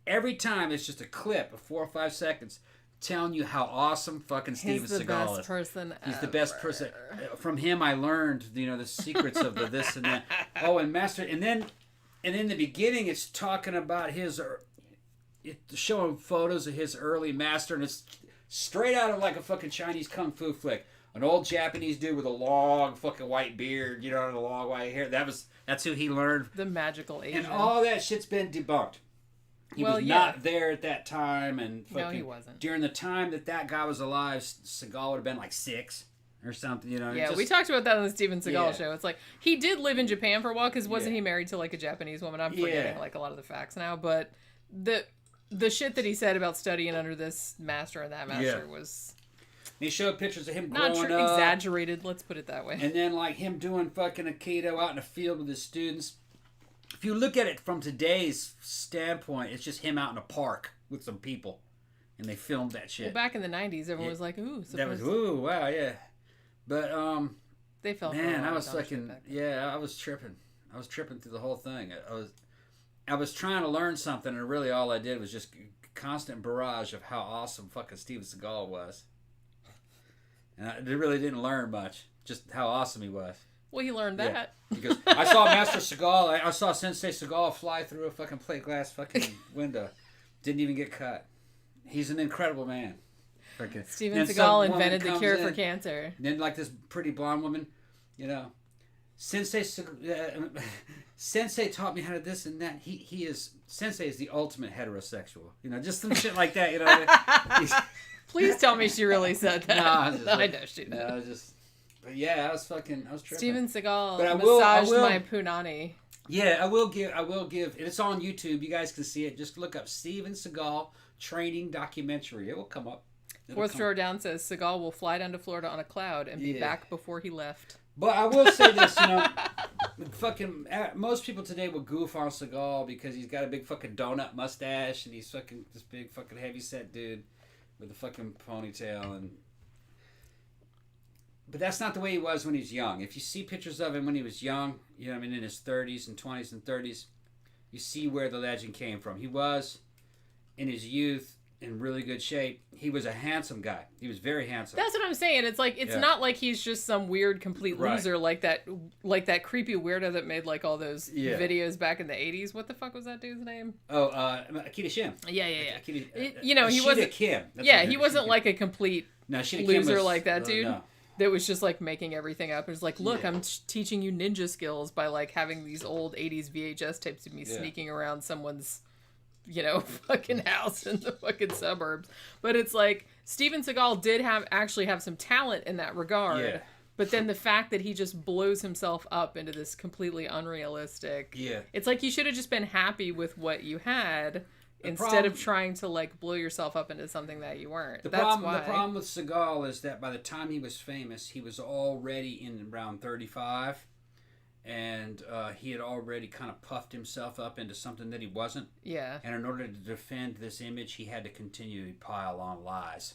Every time it's just a clip of 4 or 5 seconds telling you how awesome fucking Steven Seagal is. Person He's the best person. From him, I learned, the secrets of the this and that. Oh, and then in the beginning, it's talking about it's showing photos of his early master, and it's straight out of like a fucking Chinese kung fu flick. An old Japanese dude with a long fucking white beard, and a long white hair. That's who he learned. The magical Asian. And all that shit's been debunked. He was not there at that time, and fucking, no, he wasn't. During the time that guy was alive, Seagal would have been like 6 or something. Yeah, we talked about that on the Steven Seagal show. It's like he did live in Japan for a while because wasn't he married to like a Japanese woman? I'm forgetting like a lot of the facts now, but the shit that he said about studying under this master and that master was. He showed pictures of him not growing up. Exaggerated, let's put it that way. And then like him doing fucking aikido out in the field with his students. If you look at it from today's standpoint, it's just him out in a park with some people, and they filmed that shit. Well, back in the '90s, everyone was like, "Ooh, that was ooh, wow, yeah." But they felt man, I was fucking I was tripping. I was tripping through the whole thing. I was trying to learn something, and really all I did was just constant barrage of how awesome fucking Steven Seagal was. And I really didn't learn much, just how awesome he was. Well, you learned that. Because I saw Master Seagal, I saw Sensei Seagal fly through a fucking plate glass fucking window. Didn't even get cut. He's an incredible man. Steven Seagal invented the cure for cancer. And then like this pretty blonde woman, Sensei taught me how to this and that. Sensei is the ultimate heterosexual. Just some shit like that. Please tell me she really said that. No, I know she did. No, but yeah, I was tripping. Steven Seagal massaged my punani. Yeah, I will give, it's on YouTube. You guys can see it. Just look up Steven Seagal training documentary. It will come up. Fourth drawer down says Seagal will fly down to Florida on a cloud and be back before he left. But I will say this, fucking most people today will goof on Seagal because he's got a big fucking donut mustache and he's fucking this big fucking heavyset dude with a fucking ponytail but that's not the way he was when he was young. If you see pictures of him when he was young, in his 30s and 20s and 30s, you see where the legend came from. He was, in his youth, in really good shape. He was a handsome guy. He was very handsome. That's what I'm saying. It's like not like he's just some weird complete loser like that creepy weirdo that made like all those videos back in the 80s. What the fuck was that dude's name? Oh, Akita Shim. Yeah. He wasn't Kim. He wasn't like a complete loser like that dude. No. That was just like making everything up. It was like, look, I'm teaching you ninja skills by like having these old 80s VHS tapes of me sneaking around someone's fucking house in the fucking suburbs. But it's like Steven Seagal did actually have some talent in that regard. Yeah. But then the fact that he just blows himself up into this completely unrealistic. Yeah. It's like you should have just been happy with what you had instead of trying to like blow yourself up into something that you weren't. The problem with Seagal is that by the time he was famous, he was already in around 35. And he had already kind of puffed himself up into something that he wasn't. Yeah. And in order to defend this image, he had to continue to pile on lies.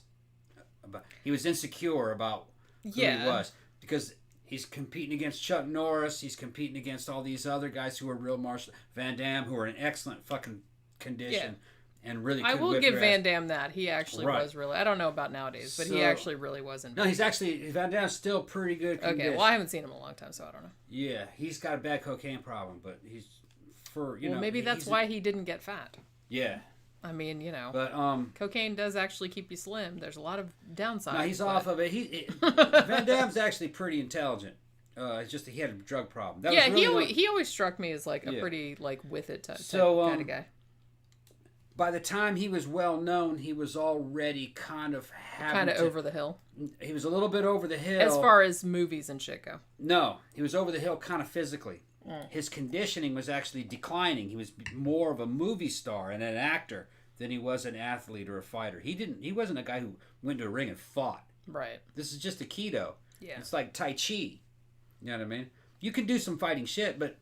But he was insecure about who he was. Because he's competing against Chuck Norris. He's competing against all these other guys who are real martial. Van Damme, who are in excellent fucking condition. And really I will give Van Damme that. He actually was really... I don't know about nowadays, but he actually really wasn't. No, Van Damme's still pretty good condition. Okay, well, I haven't seen him in a long time, so I don't know. Yeah, he's got a bad cocaine problem, but he's... maybe that's why he didn't get fat. Yeah. I mean, But, cocaine does actually keep you slim. There's a lot of downsides. No, he's off of it. Van Damme's actually pretty intelligent. It's just that he had a drug problem. That was he always struck me as like a pretty like with it type kind of guy. By the time he was well known, he was already kind of over the hill. He was a little bit over the hill as far as movies and shit go. No, he was over the hill kind of physically. His conditioning was actually declining. He was more of a movie star and an actor than he was an athlete or a fighter. He wasn't a guy who went to a ring and fought. Right. This is just Aikido. Yeah. It's like Tai Chi. You know what I mean? You can do some fighting shit, but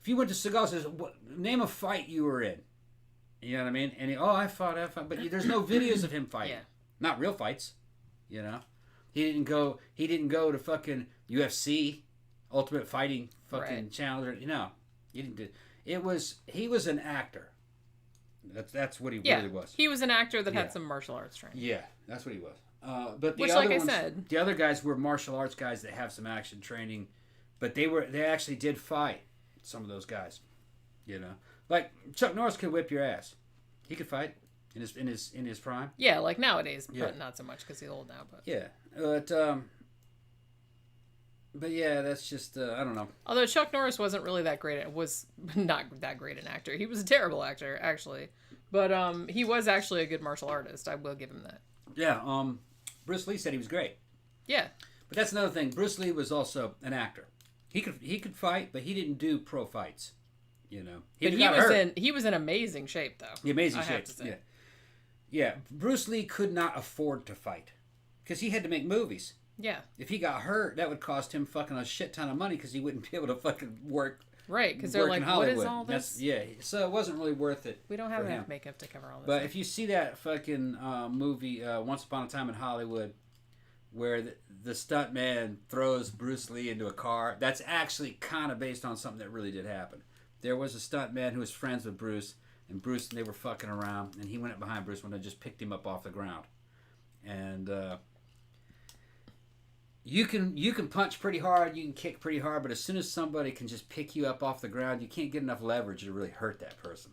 if you went to Seagal and says, name a fight you were in. You know what I mean? And I fought. But there's no videos of him fighting. Yeah. Not real fights. He didn't go to fucking UFC, Ultimate Fighting fucking Challenger. He didn't do. He was an actor. That's what he Yeah, really was. he was an actor that Yeah. had some martial arts training. Yeah, that's what he was. But the Which, other like I ones, said- the other guys were martial arts guys that have some action training, but they actually did fight. Some of those guys, you know, like Chuck Norris could whip your ass. He could fight in his prime. Yeah, like nowadays, Yeah. but not so much because he's old now. But Yeah, but yeah, that's just I don't know. although Chuck Norris wasn't really that great, was not that great an actor. He was a terrible actor, actually. But he was actually a good martial artist. I will give him that. Yeah, Bruce Lee said he was great. Yeah. But that's another thing. Bruce Lee was also an actor. He could fight, but he didn't do pro fights. You know, But he was in amazing shape though. Amazing I shape. have to say. Yeah, yeah. Bruce Lee could not afford to fight because he had to make movies. Yeah. If he got hurt, that would cost him fucking a shit ton of money because he wouldn't be able to fucking work. Right, because they're work in like, what is Hollywood. all this? Yeah, so it wasn't really worth it. We don't have for enough him. makeup to cover all this. But if you see that fucking movie, Once Upon a Time in Hollywood, where the stuntman throws Bruce Lee into a car, that's actually kind of based on something that really did happen. There was a stuntman who was friends with Bruce, and they were fucking around, and he went up behind Bruce when they just picked him up off the ground. And you can punch pretty hard, you can kick pretty hard, but as soon as somebody can just pick you up off the ground, you can't get enough leverage to really hurt that person.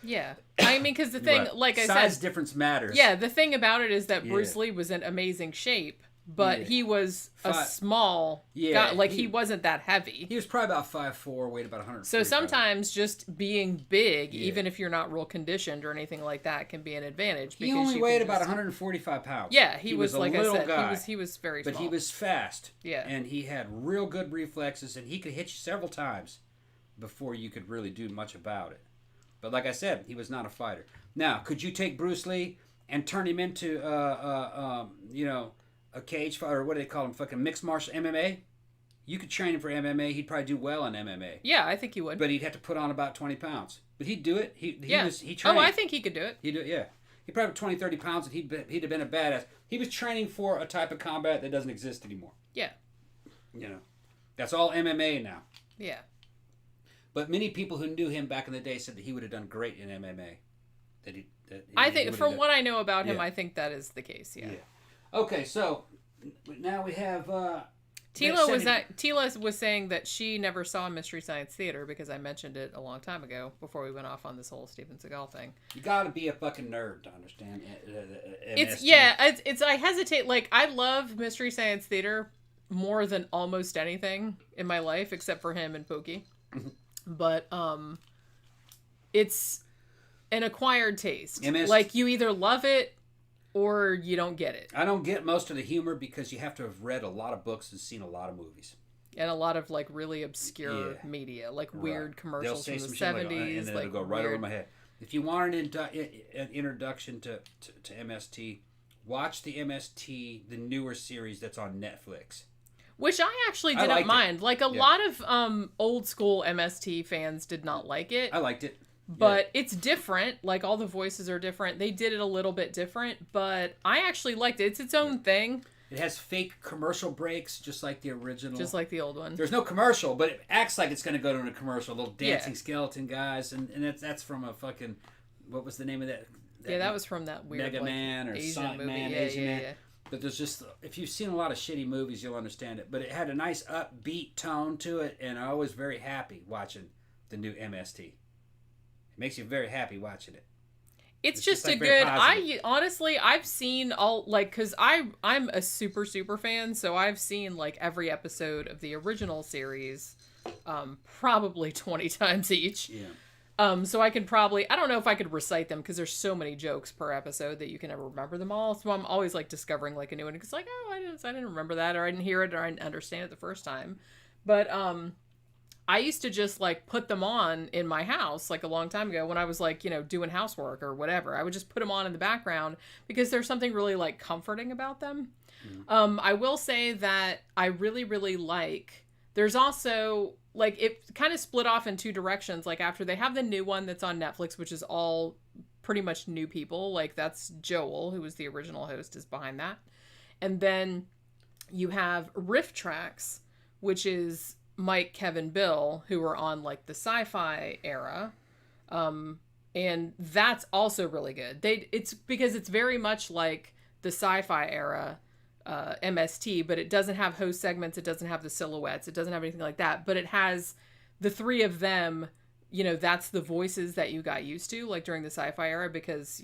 Yeah. I mean, because the thing, Right. like I Size said, difference matters. yeah, the thing about it is that Yeah. Bruce Lee was in amazing shape, but Yeah. he was a Fi- small Yeah, guy. Like, he- he wasn't that heavy. He was probably about 5'4", weighed about 100. So sometimes just being big, Yeah. even if you're not real conditioned or anything like that, can be an advantage. he because only you weighed can about just- 145 pounds. Yeah, he was a like I little said, guy, he was very but small. he was fast. Yeah. And he had real good reflexes, and he could hit you several times before you could really do much about it. But like I said, he was not a fighter. Now, could you take Bruce Lee and turn him into, you know, a cage fighter, or what do they call him, fucking mixed martial MMA? You could train him for MMA. He'd probably do well in MMA. Yeah, I think he would. But he'd have to put on about 20 pounds. But he'd do it. He yeah. trained. Oh, I think he could do it. He'd do it, yeah. He'd probably 20, 30 pounds, and he'd have been a badass. He was training for a type of combat that doesn't exist anymore. Yeah. You know, that's all MMA now. Yeah. But many people who knew him back in the day said that he would have done great in MMA. I think, from what I know about him, Yeah. I think that is the case. Yeah. Okay, so now we have. Tila was saying that she never saw Mystery Science Theater because I mentioned it a long time ago before we went off on this whole Steven Seagal thing. You got to be a fucking nerd to understand. It's I hesitate. Like, I love Mystery Science Theater more than almost anything in my life except for him and Pokey. But it's an acquired taste. Like, you either love it or you don't get it. I don't get most of the humor because you have to have read a lot of books and seen a lot of movies. And a lot of, like, really obscure media, like weird commercials from the 70s. And then like, it'll go right over my head. If you want an introduction to MST, watch the MST, the newer series that's on Netflix. Which I actually didn't mind. Like, a Yeah. lot of old school MST fans did not like it. I liked it. But it's different. Like, all the voices are different. They did it a little bit different, but I actually liked it. It's its own thing. It has fake commercial breaks, just like the original. Just like the old one. There's no commercial, but it acts like it's going to go to a commercial. Little dancing skeleton guys, and that's from a fucking, what was the name of that? That was from that weird Mega Man or Asian Sonic movie. Man, Yeah, Asian yeah, Man. yeah. But there's just, if you've seen a lot of shitty movies, you'll understand it. But it had a nice upbeat tone to it, and I was very happy watching the new MST. It makes you very happy watching it. It's just, just like, a very good. positive. Honestly, I've seen all, like, because I'm a super fan, so I've seen like every episode of the original series, probably 20 times each. Yeah. So I could probably, I don't know if I could recite them because there's so many jokes per episode that you can never remember them all. So I'm always like discovering like a new one because like, oh, I didn't remember that, or I didn't hear it, or I didn't understand it the first time. But I used to just like put them on in my house like a long time ago when I was like, doing housework or whatever. I would just put them on in the background because there's something really like comforting about them. Mm-hmm. I will say that I really, really like, there's also like, it kind of split off in two directions. Like, after they have the new one that's on Netflix, which is all pretty much new people. Like, that's Joel, who was the original host, is behind that. And then you have Riff Tracks, which is Mike, Kevin, Bill, who were on like the sci-fi era. And that's also really good. It's because it's very much like the sci-fi era MST, but it doesn't have host segments, it doesn't have the silhouettes, it doesn't have anything like that, but it has the three of them. That's the voices that you got used to, like during the sci-fi era, because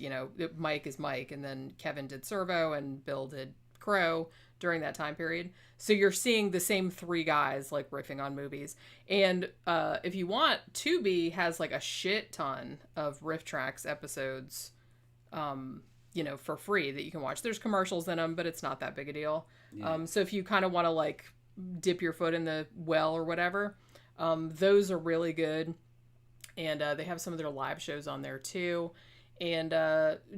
Mike is Mike, and then Kevin did Servo and Bill did Crow during that time period. So you're seeing the same three guys like riffing on movies. And if you want, Tubi has like a shit ton of riff tracks episodes for free that you can watch. There's commercials in them, but it's not that big a deal. Yeah. So if you kind of want to like dip your foot in the well or whatever, those are really good. And they have some of their live shows on there too. And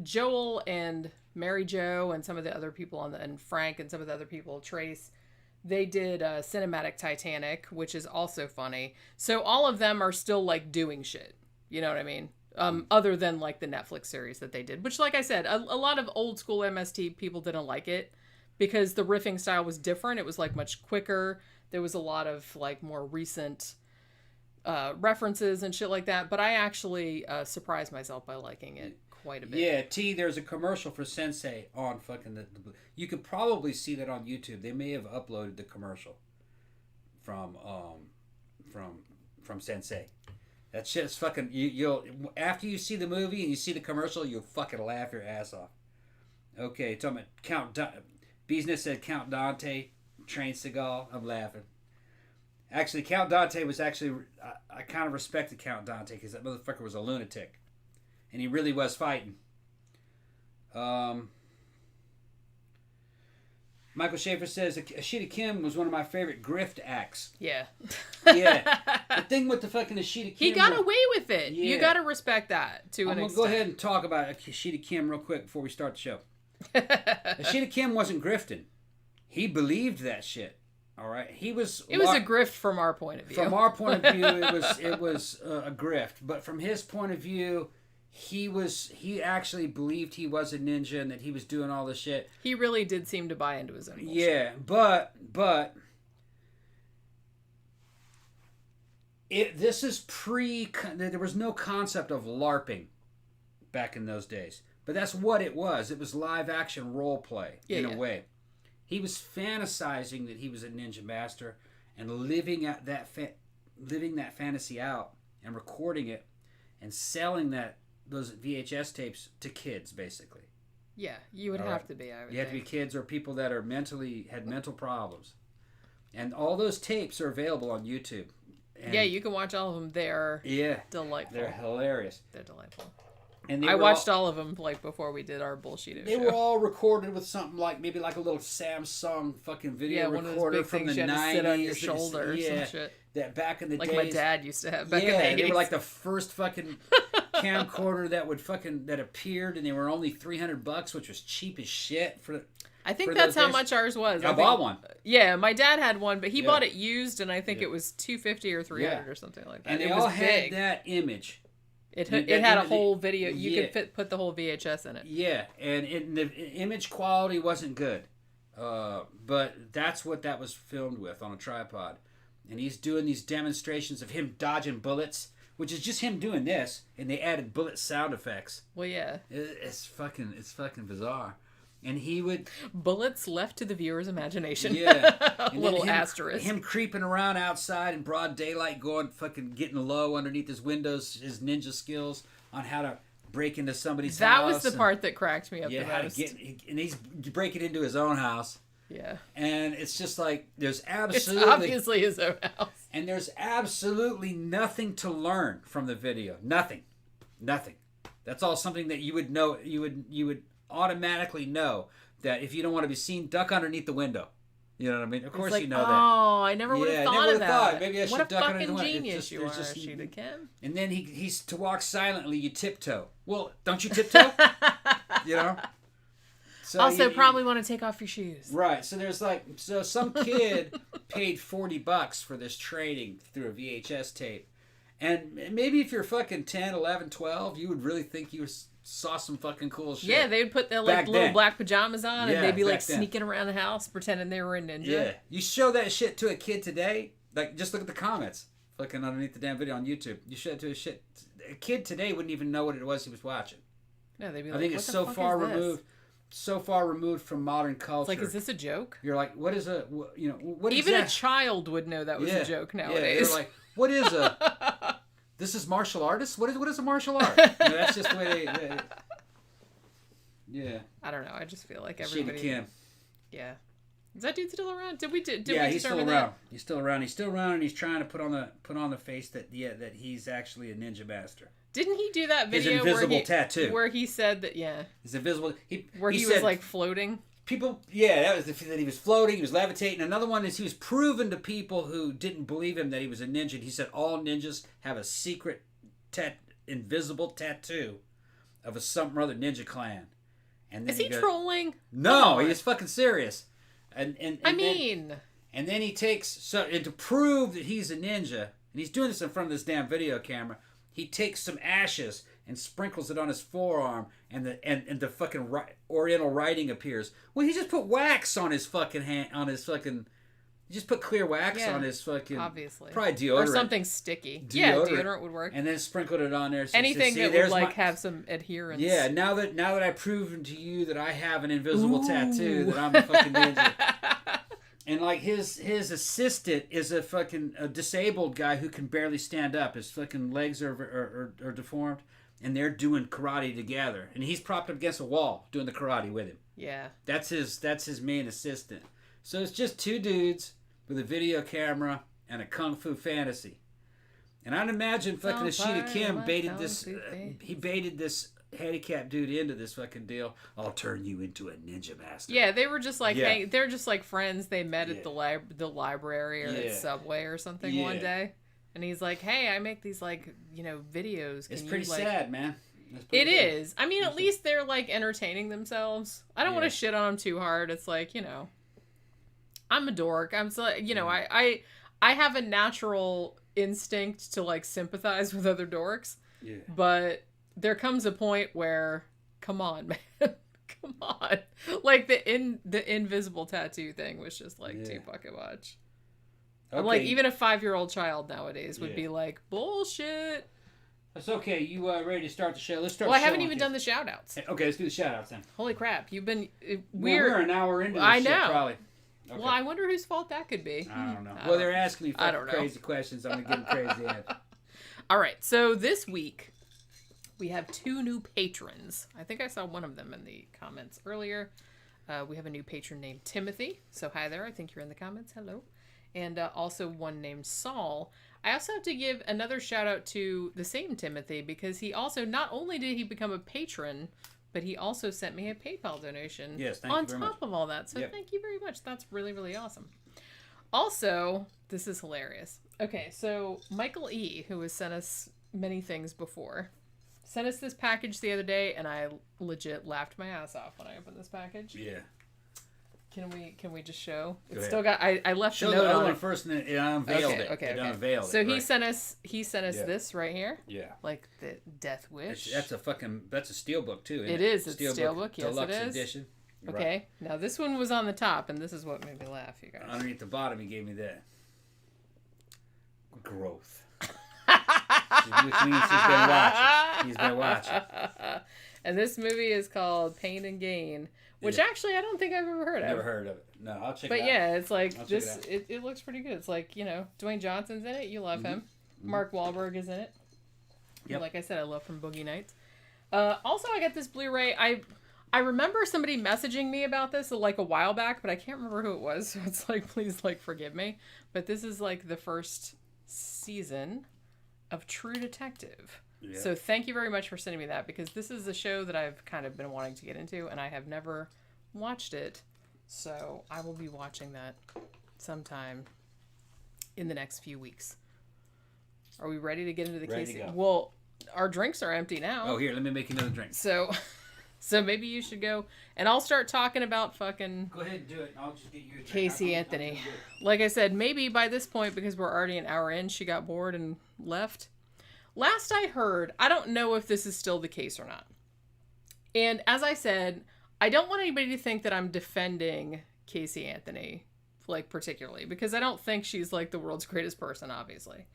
Joel and Mary Jo and some of the other people and Frank and some of the other people, Trace, they did Cinematic Titanic, which is also funny. So all of them are still like doing shit. You know what I mean? Other than like the Netflix series that they did, which, like I said, a lot of old school MST people didn't like it because the riffing style was different. It was like much quicker. There was a lot of like more recent references and shit like that. But I actually surprised myself by liking it quite a bit. Yeah, there's a commercial for Sensei on fucking the you could probably see that on YouTube. They may have uploaded the commercial from Sensei. That shit's fucking you'll after you see the movie and you see the commercial, you'll fucking laugh your ass off. Okay, talking about Business said Count Dante trained Seagal. I'm laughing. Actually, Count Dante was actually I kind of respected Count Dante because that motherfucker was a lunatic. And he really was fighting. Michael Schaefer says, Ashita Kim was one of my favorite grift acts. Yeah. Yeah. The thing with the fucking Ashita Kim... He got away with it. Yeah. You got to respect that to an extent. I'm going to go ahead and talk about Ashita Kim real quick before we start the show. Ashita Kim wasn't grifting. He believed that shit. All right? It was a grift from our point of view. From our point of view, it was a grift. But from his point of view... He actually believed he was a ninja and that he was doing all this shit. He really did seem to buy into his own bullshit. Yeah, but this is there was no concept of LARPing back in those days. But that's what it was. It was live action role play in a way. He was fantasizing that he was a ninja master and living that fantasy out and recording it and selling those VHS tapes to kids, basically. Yeah, you would have to be, I would You have to be kids or people that are had mental problems. And all those tapes are available on YouTube. And yeah, you can watch all of them. They're delightful. They're hilarious. They're delightful. And I watched all of them like before we did our bullshit show. They were all recorded with something like maybe like a little Samsung fucking video recorder from the 90s. You had to sit on your shoulder or some shit. That back in the days. Like my dad used to have back in the 80s. They were like the first fucking camcorder that appeared, and they were only $300, which was cheap as shit for. I think that's how much ours was. I bought one. Yeah, my dad had one, but he bought it used, and I think it was $250 or $300 or something like that. And they all had that image. It had a whole video. You could put the whole VHS in it. Yeah, and the image quality wasn't good, but that's what that was filmed with on a tripod. And he's doing these demonstrations of him dodging bullets, which is just him doing this, and they added bullet sound effects. Well, yeah. It's fucking bizarre. And he would... Bullets left to the viewer's imagination. Yeah. Little asterisk. Him creeping around outside in broad daylight, getting low underneath his windows, his ninja skills on how to break into somebody's house. That was the part that cracked me up the most. And he's breaking into his own house. Yeah. And it's just like, there's absolutely... It's obviously his own house. And there's absolutely nothing to learn from the video. Nothing. That's all something that you would know, you would automatically know that if you don't want to be seen, duck underneath the window. You know what I mean? Of course you know that. Oh, I never would have thought of that. Maybe I should duck underneath the window. What a fucking genius you are, Ashita Kim. And then he's to walk silently, you tiptoe. Well, don't you tiptoe? You know? So also, probably want to take off your shoes. Right. So there's some kid paid $40 for this training through a VHS tape. And maybe if you're fucking 10, 11, 12, you would really think you saw some fucking cool shit. Yeah, they would put their little black pajamas on and they'd be like sneaking around the house pretending they were a ninja. Yeah. You show that shit to a kid today, like just look at the comments fucking underneath the damn video on YouTube. You show it to a kid today wouldn't even know what it was he was watching. No, they'd be I like, think what it's the so fuck far is this? removed, so far removed from modern culture. It's like, is this a joke? You're like, what is a, what Even exact- a child would know that was a joke nowadays. Yeah, they're like, what is a, this is martial artist? What is a martial art? That's just the way they yeah. I don't know. I just feel like Sheena everybody. Kim. Yeah. Is that dude still around? Did we Yeah, we he's still determine around. that? He's still around. He's still around, and he's trying to put on the face that he's actually a ninja master. Didn't he do that His video invisible tattoo. where he said that He's invisible. where he said, was like floating? people, that was that he was floating, he was levitating. Another one is he was proven to people who didn't believe him that he was a ninja. He said all ninjas have a secret invisible tattoo of a something or other ninja clan. And then Is he trolling? No, he is fucking serious. And then he takes and to prove that he's a ninja, and he's doing this in front of this damn video camera. He takes some ashes and sprinkles it on his forearm, and the fucking Oriental writing appears. Well, he just put wax on his fucking hand, he just put clear wax on his fucking, obviously, probably deodorant or something sticky. Yeah, deodorant would work. And then sprinkled it on there. So anything that would like have some adherence. Yeah, now that I've proven to you that I have an invisible tattoo, that I'm a fucking ninja. And like his assistant is a fucking disabled guy who can barely stand up. His fucking legs are deformed, and they're doing karate together. And he's propped up against a wall doing the karate with him. Yeah, that's his main assistant. So it's just two dudes with a video camera and a kung fu fantasy. And I'd imagine fucking Ashita Kim baited this. He baited this handicapped dude into this fucking deal. I'll turn you into a ninja master. Yeah, they were just like they're just like friends. They met at the library or at Subway or something one day, and he's like, "Hey, I make these like videos." It's pretty sad, man. It is. I mean, at least they're like entertaining themselves. I don't want to shit on them too hard. It's like I'm a dork. I'm so I have a natural instinct to like sympathize with other dorks. Yeah. But there comes a point where, come on, man. Come on. Like the invisible tattoo thing was just like too fucking much. Okay. Like even a 5-year-old child nowadays would be like, bullshit. That's okay. You ready to start the show? Let's start. Well, I haven't even done the shout outs. Okay, let's do the shout outs then. Holy crap. You've been we're an hour into this I shit, know. Probably. Okay. Well, I wonder whose fault that could be. I don't know. Well, they're asking me crazy questions. I'm going to give them crazy answers. All right. So this week, we have 2 new patrons. I think I saw one of them in the comments earlier. We have a new patron named Timothy. So hi there. I think you're in the comments. Hello. And also one named Saul. I also have to give another shout out to the same Timothy because he also, not only did he become a patron, but he also sent me a PayPal donation on top of all that. So thank you very much. That's really, really awesome. Also, this is hilarious. Okay, so Michael E., who has sent us many things before, sent us this package the other day, and I legit laughed my ass off when I opened this package. Yeah. Can we just show? It's still got. I left show a note the on one it first, and it unveiled it. Okay. Unveiled so it. he sent us this right here. Yeah. Like the Death Wish. That's a steelbook too. Isn't it is. It's steelbook. Yes, Deluxe it is. Edition. Okay. Right. Now this one was on the top, and this is what made me laugh, you guys. Underneath the bottom, he gave me that growth. Which means he's been watching. And this movie is called Pain and Gain, which actually I don't think I've ever heard of. Never heard of it. No, I'll check it out. But yeah, it's like this. It looks pretty good. It's like Dwayne Johnson's in it. You love him. Mm-hmm. Mark Wahlberg is in it. Yep. Like I said, I love from Boogie Nights. Also, I got this Blu-ray. I remember somebody messaging me about this like a while back, but I can't remember who it was. So it's like, please, like, forgive me. But this is like the first season of True Detective. Yeah. So thank you very much for sending me that, because this is a show that I've kind of been wanting to get into, and I have never watched it. So I will be watching that sometime in the next few weeks. Are we ready to get into the case? Well, our drinks are empty now. Oh, here, let me make another drink. So maybe you should go, and I'll start talking about fucking... Go ahead and do it. I'll just get you a drink. Caylee Anthony. Like I said, maybe by this point, because we're already an hour in, she got bored and left. Last I heard, I don't know if this is still the case or not. And as I said, I don't want anybody to think that I'm defending Caylee Anthony, like, particularly, because I don't think she's, like, the world's greatest person, obviously.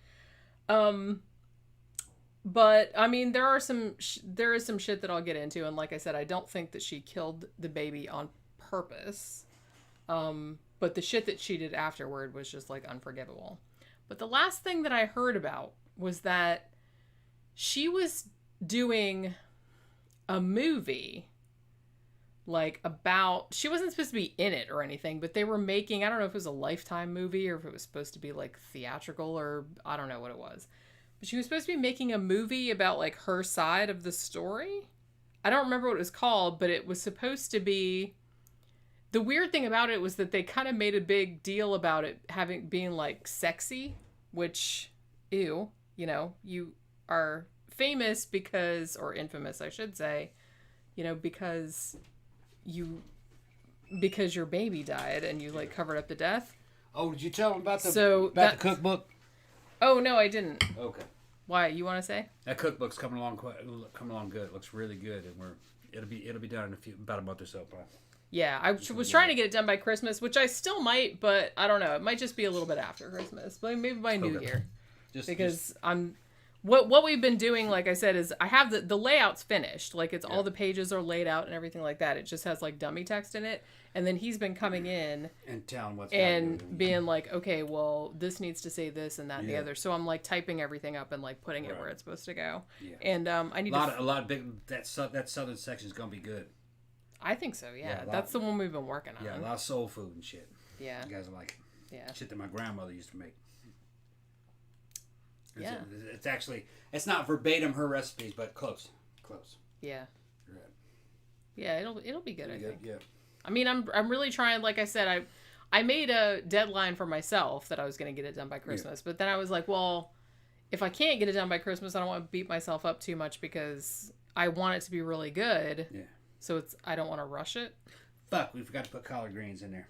But I mean, there is some shit that I'll get into, and like I said, I don't think that she killed the baby on purpose. But the shit that she did afterward was just like unforgivable. But the last thing that I heard about was that she was doing a movie like about, she wasn't supposed to be in it or anything, but they were making, I don't know if it was a Lifetime movie or if it was supposed to be like theatrical, or I don't know what it was. But she was supposed to be making a movie about like her side of the story. I don't remember what it was called, but it was supposed to be, the weird thing about it was that they kind of made a big deal about it being like sexy, which, ew, you know, you are famous because, or infamous, I should say, you know, because your baby died and you like covered up the death. Oh, did you tell them about the cookbook? Oh no, I didn't. Okay. Why, you want to say? That cookbook's coming along good. It looks really good, and it'll be done in about a month or so. Probably. Yeah, I was trying to get it done by Christmas, which I still might, but I don't know. It might just be a little bit after Christmas, but maybe by New Year. What we've been doing, like I said, is I have the layout's finished. Like it's all the pages are laid out and everything like that. It just has like dummy text in it. And then he's been coming in and telling what's and being like, okay, well, this needs to say this and that and the other. So I'm like typing everything up and like putting it where it's supposed to go. Yeah. And I need a lot of big that southern section is gonna be good. I think so. Yeah, that's the one we've been working on. Yeah, a lot of soul food and shit. Yeah, you guys are like yeah, shit that my grandmother used to make. It's not verbatim her recipes, but close. Yeah. Right. Yeah, it'll be good. I think. Yeah. I mean, I'm really trying. Like I said, I made a deadline for myself that I was going to get it done by Christmas. But then I was like, well, if I can't get it done by Christmas, I don't want to beat myself up too much because I want it to be really good. Yeah. So I don't want to rush it. Fuck, we forgot to put collard greens in there.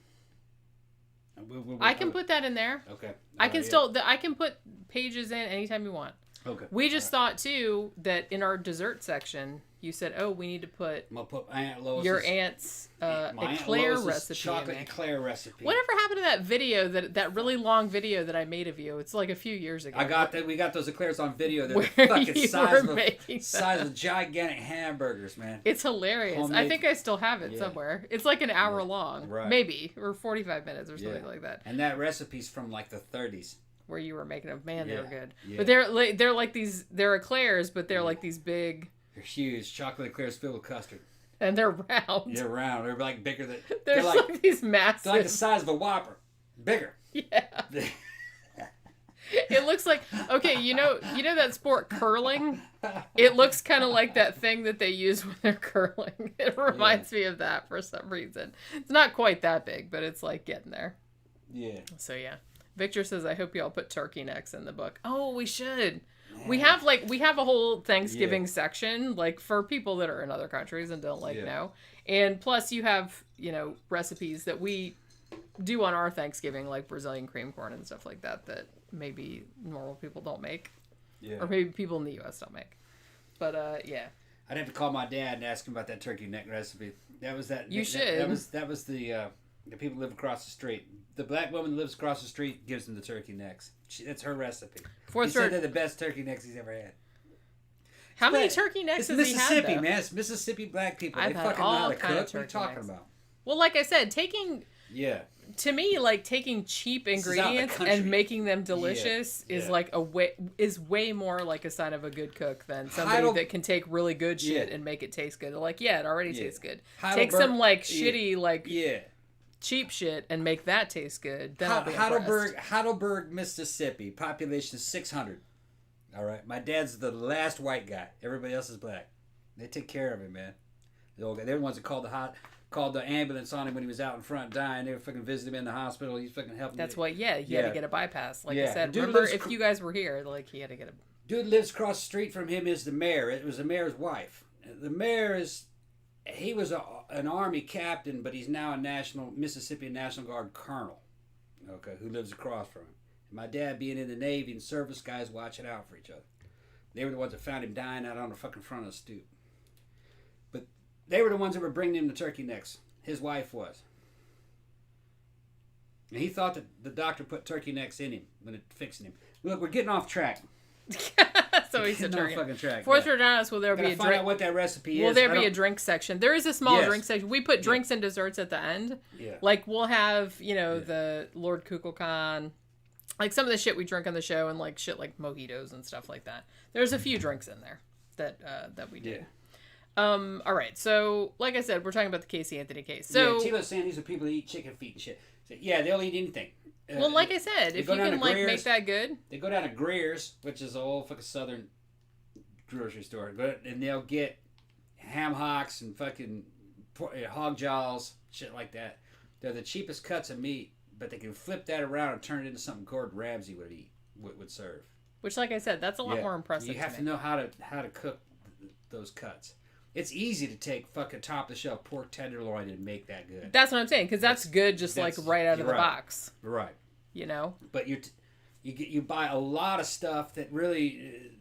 I can put that in there. Okay. I can put pages in anytime you want. Okay. We just thought too that in our dessert section, you said, "Oh, we need to put Aunt Lois's, your aunt's eclair recipe, chocolate eclair recipe." Whatever happened to that video, that really long video that I made of you? It's like a few years ago. I got that. We got those eclairs on video. They're the fucking size of gigantic hamburgers, man. It's hilarious. Homemade. I think I still have it somewhere. It's like an hour long, maybe, or 45 minutes or something like that. And that recipe's from like the 30s. Where you were making them, man, they were good. Yeah. But they're like they're eclairs, but they're like these big. They're huge chocolate eclairs filled with custard. And they're round. They're round. They're like bigger than. They're like these massive. They're like the size of a Whopper. Bigger. Yeah. It looks like, okay, you know that sport curling? It looks kind of like that thing that they use when they're curling. It reminds me of that for some reason. It's not quite that big, but it's like getting there. Yeah. So yeah. Victor says, I hope y'all put turkey necks in the book. Oh, we should. Yeah. We have a whole Thanksgiving section, like for people that are in other countries and don't know. And plus you have, recipes that we do on our Thanksgiving, like Brazilian cream corn and stuff like that maybe normal people don't make. Yeah. Or maybe people in the U.S. don't make. But, yeah. I'd have to call my dad and ask him about that turkey neck recipe. That was that. You should. That was the people who live across the street. The black woman that lives across the street gives them the turkey necks. That's her recipe. He said they're the best turkey necks he's ever had. How many turkey necks has he had, Mississippi, man. It's Mississippi black people. They fucking know how to cook. What are you talking about? Well, like I said, to me, like taking cheap ingredients and making them delicious is like way more like a sign of a good cook than somebody that can take really good shit and make it taste good. They're like, it already tastes good. Take some like shitty cheap shit and make that taste good. Then I'll be impressed. Heidelberg, Mississippi. Population 600. All right, my dad's the last white guy. Everybody else is black. They take care of him, man. The old guy. They're the ones that called the ambulance on him when he was out in front dying. They were fucking visiting him in the hospital. He's fucking helping. That's what. He had to get a bypass. Like I said, remember if you guys were here, like he had to get a. Dude lives across the street from him is the mayor. It was the mayor's wife. The mayor he was an Army captain, but he's now a Mississippi National Guard colonel. Okay, who lives across from him. And my dad being in the Navy and service guys watching out for each other. They were the ones that found him dying out on the fucking front of the stoop. But they were the ones that were bringing him the turkey necks. His wife was. And he thought that the doctor put turkey necks in him when it fixing him. Look, we're getting off track. So he said, No fucking track. Fourth order honest, will there be a find drink? out what that recipe is. Will there be a drink section? There is a small Yes. drink section. We put drinks and desserts at the end. Yeah. Like we'll have, the Lord Kukulkan, like some of the shit we drink on the show, and like shit like mojitos and stuff like that. There's a few drinks in there that we do. Yeah. All right. So, like I said, we're talking about the Caylee Anthony case. So, Tilo's saying these are people that eat chicken feet and shit. So, yeah, they'll eat anything. well, like I said, if you can like make that good, they go down to Greer's, which is a old fucking southern grocery store, and they'll get ham hocks and fucking hog jaws, shit like that. They're the cheapest cuts of meat, but they can flip that around and turn it into something Gordon Ramsay would serve. which, like I said, that's a lot more impressive. You have to know how to cook those cuts. It's easy to take fucking top of the shelf pork tenderloin and make that good. That's what I'm saying, because that's good, just like right out of the box. Right. You know. But you buy a lot of stuff that really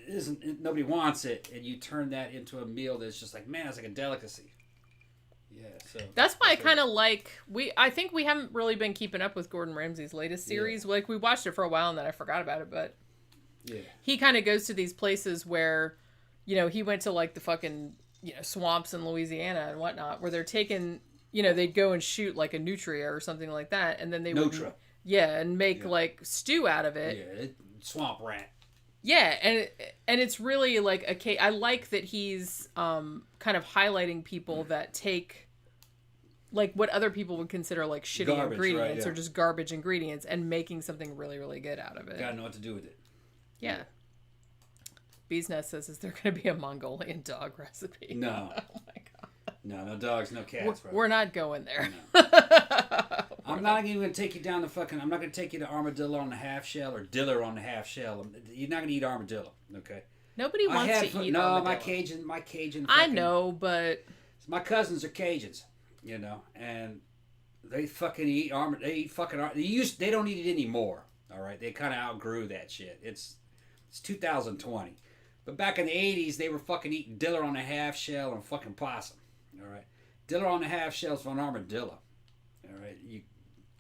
isn't, nobody wants it, and you turn that into a meal that's just like, man, it's like a delicacy. Yeah. So that's why I kind of like I think we haven't really been keeping up with Gordon Ramsay's latest series. Yeah. Like we watched it for a while and then I forgot about it, but yeah, he kind of goes to these places where, he went to like the fucking swamps in Louisiana and whatnot, where they're taking, they'd go and shoot like a nutria or something like that, and then they would, and make like stew out of it. Yeah, swamp rat. Yeah, and it's really like a case. I like that he's kind of highlighting people that take like what other people would consider like shitty ingredients or just garbage ingredients and making something really, really good out of it. Gotta know what to do with it. Yeah. Bee's Nest says, is there going to be a Mongolian dog recipe? No. Oh my god. No dogs, no cats. We're not going there. No. I'm not even going to take you down the fucking... I'm not going to take you to armadillo on the half shell or diller on the half shell. You're not going to eat armadillo, okay? Nobody wants to eat armadillo. No, my Cajun... I know, but... My cousins are Cajuns, and they fucking eat armadillo. They eat fucking... They don't eat it anymore, all right? They kind of outgrew that shit. It's 2020. But back in the 80s, they were fucking eating diller on the half shell and fucking possum, all right? Diller on the half shell is for an armadillo, all right? You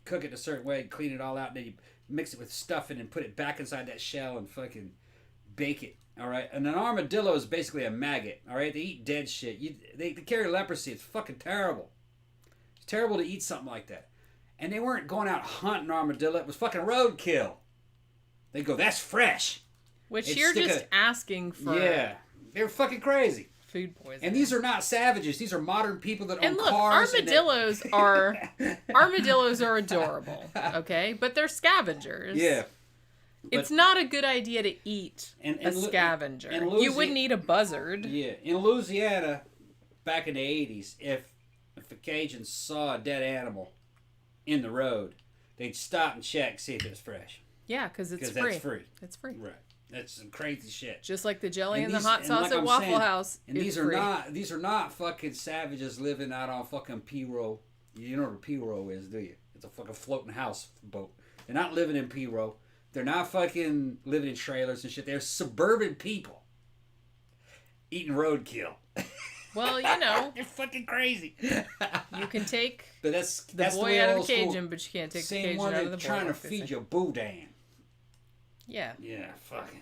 cook it a certain way, clean it all out, and then you mix it with stuffing and put it back inside that shell and fucking bake it, all right? And an armadillo is basically a maggot, all right? They eat dead shit. They carry leprosy. It's fucking terrible. It's terrible to eat something like that. And they weren't going out hunting armadillo. It was fucking roadkill. They go, that's fresh. Which you're just asking for. Yeah. They're fucking crazy. Food poisoning. And these are not savages. These are modern people that own look, cars. Armadillos are adorable, okay? But they're scavengers. Yeah. It's not a good idea to eat a scavenger. You wouldn't eat a buzzard. Yeah. In Louisiana, back in the 80s, if the Cajuns saw a dead animal in the road, they'd stop and check, see if it was fresh. Yeah, because it's free. That's free. It's free. Right. That's some crazy shit. Just like the jelly and the hot sauce at Waffle House. And these are not fucking savages living out on fucking P-row. You know what a P-row is, do you? It's a fucking floating house boat. They're not living in P-row. They're not fucking living in trailers and shit. They're suburban people eating roadkill. Well, They're fucking crazy. You can take that's the boy out of the Cajun, but you can't take the Cajun out of the boy. Trying to feed you boudin. Yeah. Yeah, fucking.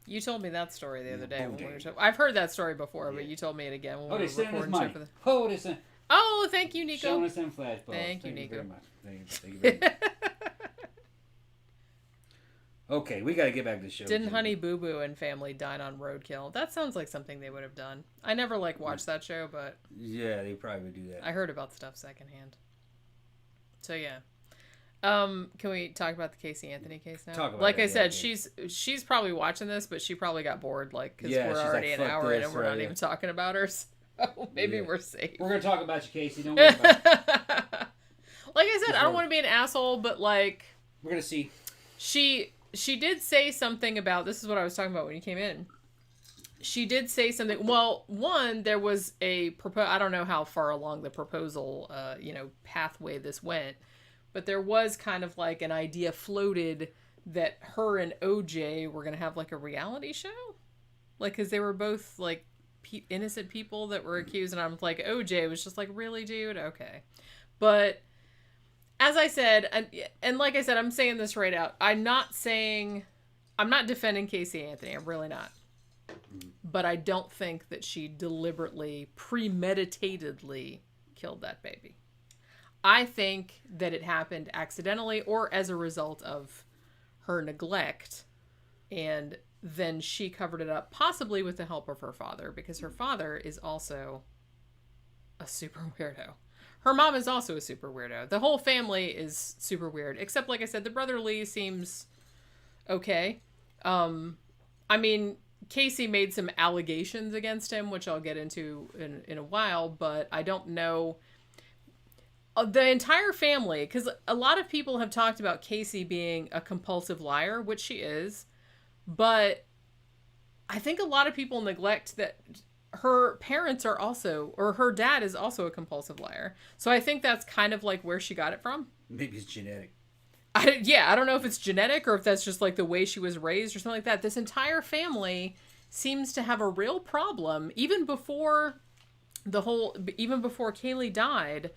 You told me that story the other day. When we were I've heard that story before, but you told me it again when we were recording show for the... Oh, thank you, Nico. Showing us them flashballs. Thank you, Nico. Very much. Thank you very much. Okay, we got to get back to the show. Didn't Honey Boo Boo and family dine on roadkill? That sounds like something they would have done. I never watched that show, but yeah, they probably would do that. I heard about stuff secondhand. So yeah. Can we talk about the Caylee Anthony case now? Talk about like I said, she's probably watching this, but she probably got bored, because we're already an hour in and we're not even talking about her. So maybe we're safe. We're gonna talk about you, Caylee. Don't worry about it. Like I said, I don't want to be an asshole, but we're gonna see. She did say something about, this is what I was talking about when you came in. She did say something. Well, one, there was I don't know how far along the proposal, pathway this went, but there was kind of like an idea floated that her and OJ were going to have like a reality show. Like, because they were both like innocent people that were accused. And I'm like, OJ was just like, really, dude? Okay. But as I said, and like I said, I'm saying this right out. I'm not defending Caylee Anthony. I'm really not. but I don't think that she deliberately, premeditatedly killed that baby. I think that it happened accidentally or as a result of her neglect, and then she covered it up, possibly with the help of her father, because her father is also a super weirdo. Her mom is also a super weirdo. The whole family is super weird, except, like I said, the brother Lee seems okay. I mean, Casey made some allegations against him, which I'll get into in a while, but I don't know. The entire family, because a lot of people have talked about Casey being a compulsive liar, which she is, but I think a lot of people neglect that her parents are also, or her dad is also a compulsive liar. So I think that's kind of like where she got it from. Maybe it's genetic. I don't know if it's genetic or if that's just like the way she was raised or something like that. This entire family seems to have a real problem. Even before Caylee died,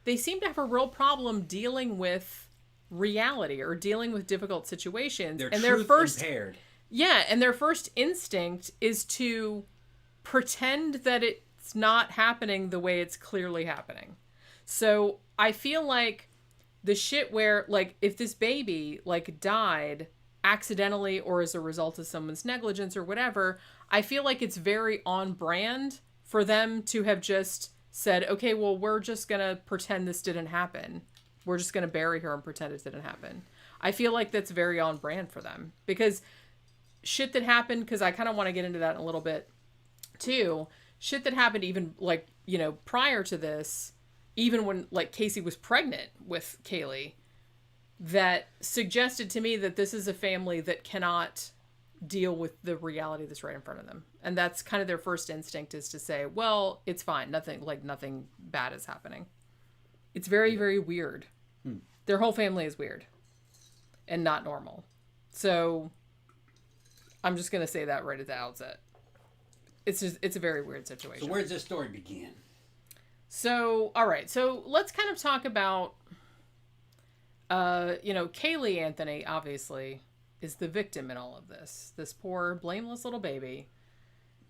they seem to have a real problem dealing with reality or dealing with difficult situations. Their truth impaired. Yeah, and their first instinct is to pretend that it's not happening the way it's clearly happening. So I feel like the shit where, like, if this baby, like, died accidentally or as a result of someone's negligence or whatever, I feel like it's very on brand for them to have just said, okay, well, we're just gonna pretend this didn't happen. We're just gonna bury her and pretend it didn't happen. I feel like that's very on brand for them, because shit that happened, because I kind of want to get into that in a little bit too, shit that happened even, like, you know, prior to this, even when, like, Casey was pregnant with Caylee, that suggested to me that this is a family that cannot deal with the reality that's right in front of them. And that's kind of their first instinct, is to say, well, it's fine. Nothing bad is happening. It's very, very weird. Their whole family is weird and not normal. So I'm just going to say that right at the outset. It's a very weird situation. So where does this story begin? So, all right. So let's kind of talk about, Caylee Anthony, obviously, is the victim in all of this. This poor, blameless little baby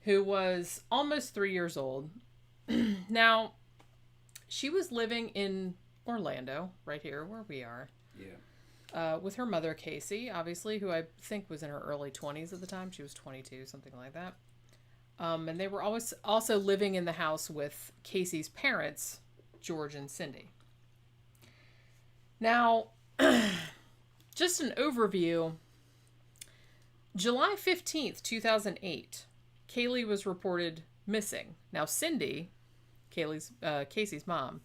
who was almost 3 years old. Now, she was living in Orlando, right here where we are. Yeah. With her mother, Casey, obviously, who I think was in her early 20s at the time. She was 22, something like that. And they were always also living in the house with Casey's parents, George and Cindy. Now, just an overview. July 15th, 2008, Caylee was reported missing. Now, Cindy, Casey's mom,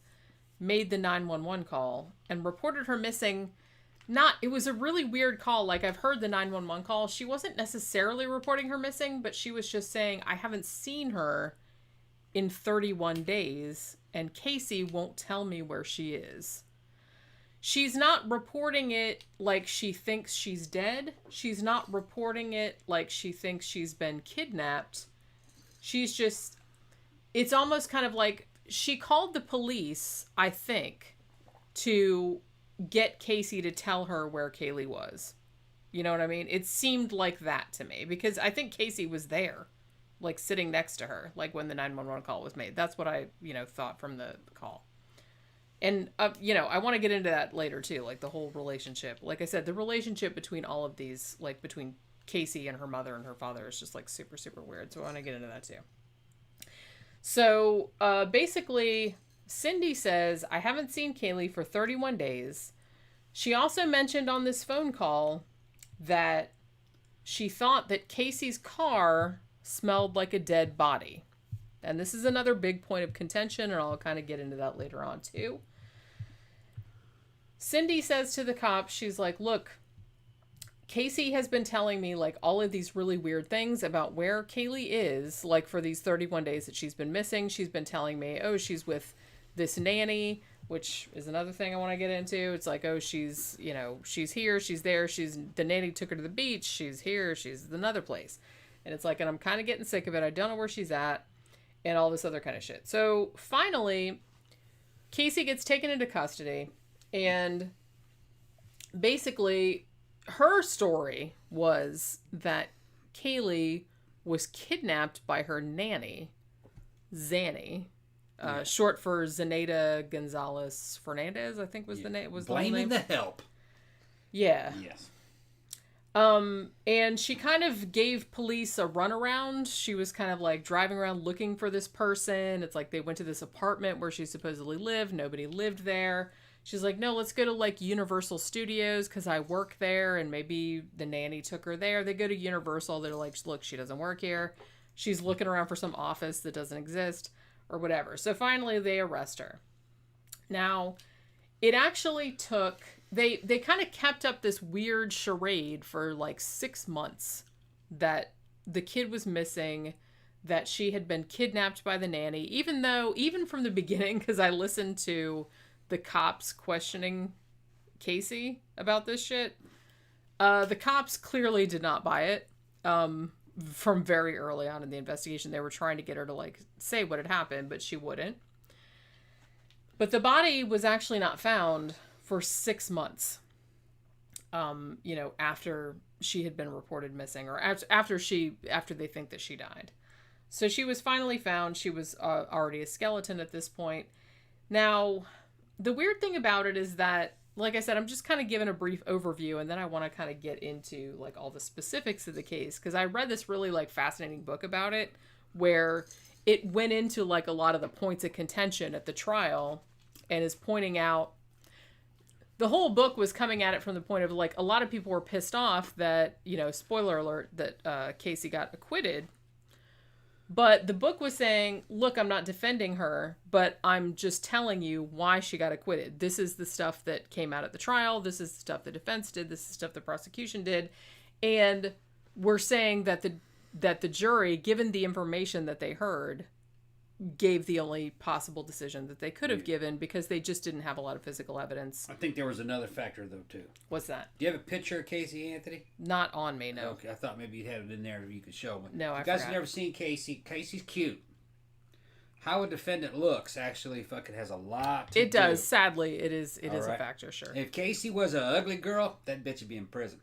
made the 911 call and reported her missing. It was a really weird call. Like, I've heard the 911 call. She wasn't necessarily reporting her missing, but she was just saying, I haven't seen her in 31 days, and Casey won't tell me where she is. She's not reporting it like she thinks she's dead. She's not reporting it like she thinks she's been kidnapped. She's just, it's almost kind of like she called the police, I think, to get Casey to tell her where Caylee was. You know what I mean? It seemed like that to me, because I think Casey was there, like sitting next to her, like when the 911 call was made. That's what I, thought from the call. And, I want to get into that later too, like the whole relationship. Like I said, the relationship between all of these, like between Casey and her mother and her father, is just like super, super weird. So I want to get into that too. So, basically, Cindy says, I haven't seen Caylee for 31 days. She also mentioned on this phone call that she thought that Casey's car smelled like a dead body. And this is another big point of contention, and I'll kind of get into that later on too. Cindy says to the cops, she's like, look, Casey has been telling me like all of these really weird things about where Caylee is, like for these 31 days that she's been missing. She's been telling me, oh, she's with this nanny, which is another thing I want to get into. It's like, oh, she's here, she's there, the nanny took her to the beach, she's here, she's another place. And it's like, and I'm kind of getting sick of it. I don't know where she's at, and all this other kind of shit. So finally, Casey gets taken into custody, and basically her story was that Caylee was kidnapped by her nanny, Zanny, short for Zenaida Gonzalez Fernandez, I think was the name. Was the whole Blaming name? the help. Yeah. Yes. And she kind of gave police a runaround. She was kind of like driving around looking for this person. It's like they went to this apartment where she supposedly lived. Nobody lived there. She's like, no, let's go to like Universal Studios because I work there, and maybe the nanny took her there. They go to Universal. They're like, look, she doesn't work here. She's looking around for some office that doesn't exist or whatever. So finally they arrest her. Now, it actually took... They kind of kept up this weird charade for like 6 months that the kid was missing, that she had been kidnapped by the nanny, even from the beginning, because I listened to the cops questioning Casey about this shit. The cops clearly did not buy it. From very early on in the investigation, they were trying to get her to like say what had happened, but she wouldn't. But the body was actually not found for 6 months, after she had been reported missing, or after they think that she died. So she was finally found. She was already a skeleton at this point. Now, the weird thing about it is that, like I said, I'm just kind of giving a brief overview, and then I want to kind of get into like all the specifics of the case, because I read this really like fascinating book about it, where it went into like a lot of the points of contention at the trial, and is pointing out. The whole book was coming at it from the point of, like, a lot of people were pissed off that, spoiler alert, that Casey got acquitted. But the book was saying, look, I'm not defending her, but I'm just telling you why she got acquitted. This is the stuff that came out at the trial. This is the stuff the defense did. This is the stuff the prosecution did. And we're saying that the jury, given the information that they heard, gave the only possible decision that they could have given, because they just didn't have a lot of physical evidence. I think there was another factor, though, too. What's that? Do you have a picture of Caylee Anthony? Not on me, no. Okay, I thought maybe you had it in there you could show me. No, I forgot. You guys forgot. have never seen Caylee. Caylee's cute. How a defendant looks actually fucking has a lot to do. It does. Sadly, it is All a right. factor, sure. If Caylee was an ugly girl, that bitch would be in prison.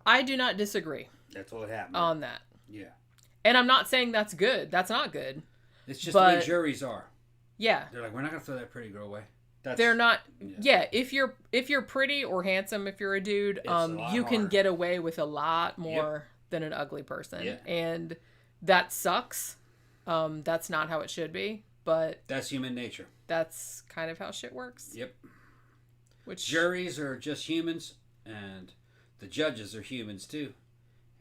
I do not disagree That's what happened. on that. Yeah. And I'm not saying that's good. That's not good. It's just the way juries are. Yeah. They're like, we're not going to throw that pretty girl away. They're not. Yeah. If you're pretty or handsome, if you're a dude, you can get away with a lot more than an ugly person. Yeah. And that sucks. That's not how it should be, but that's human nature. That's kind of how shit works. Yep. Which juries are just humans, and the judges are humans too.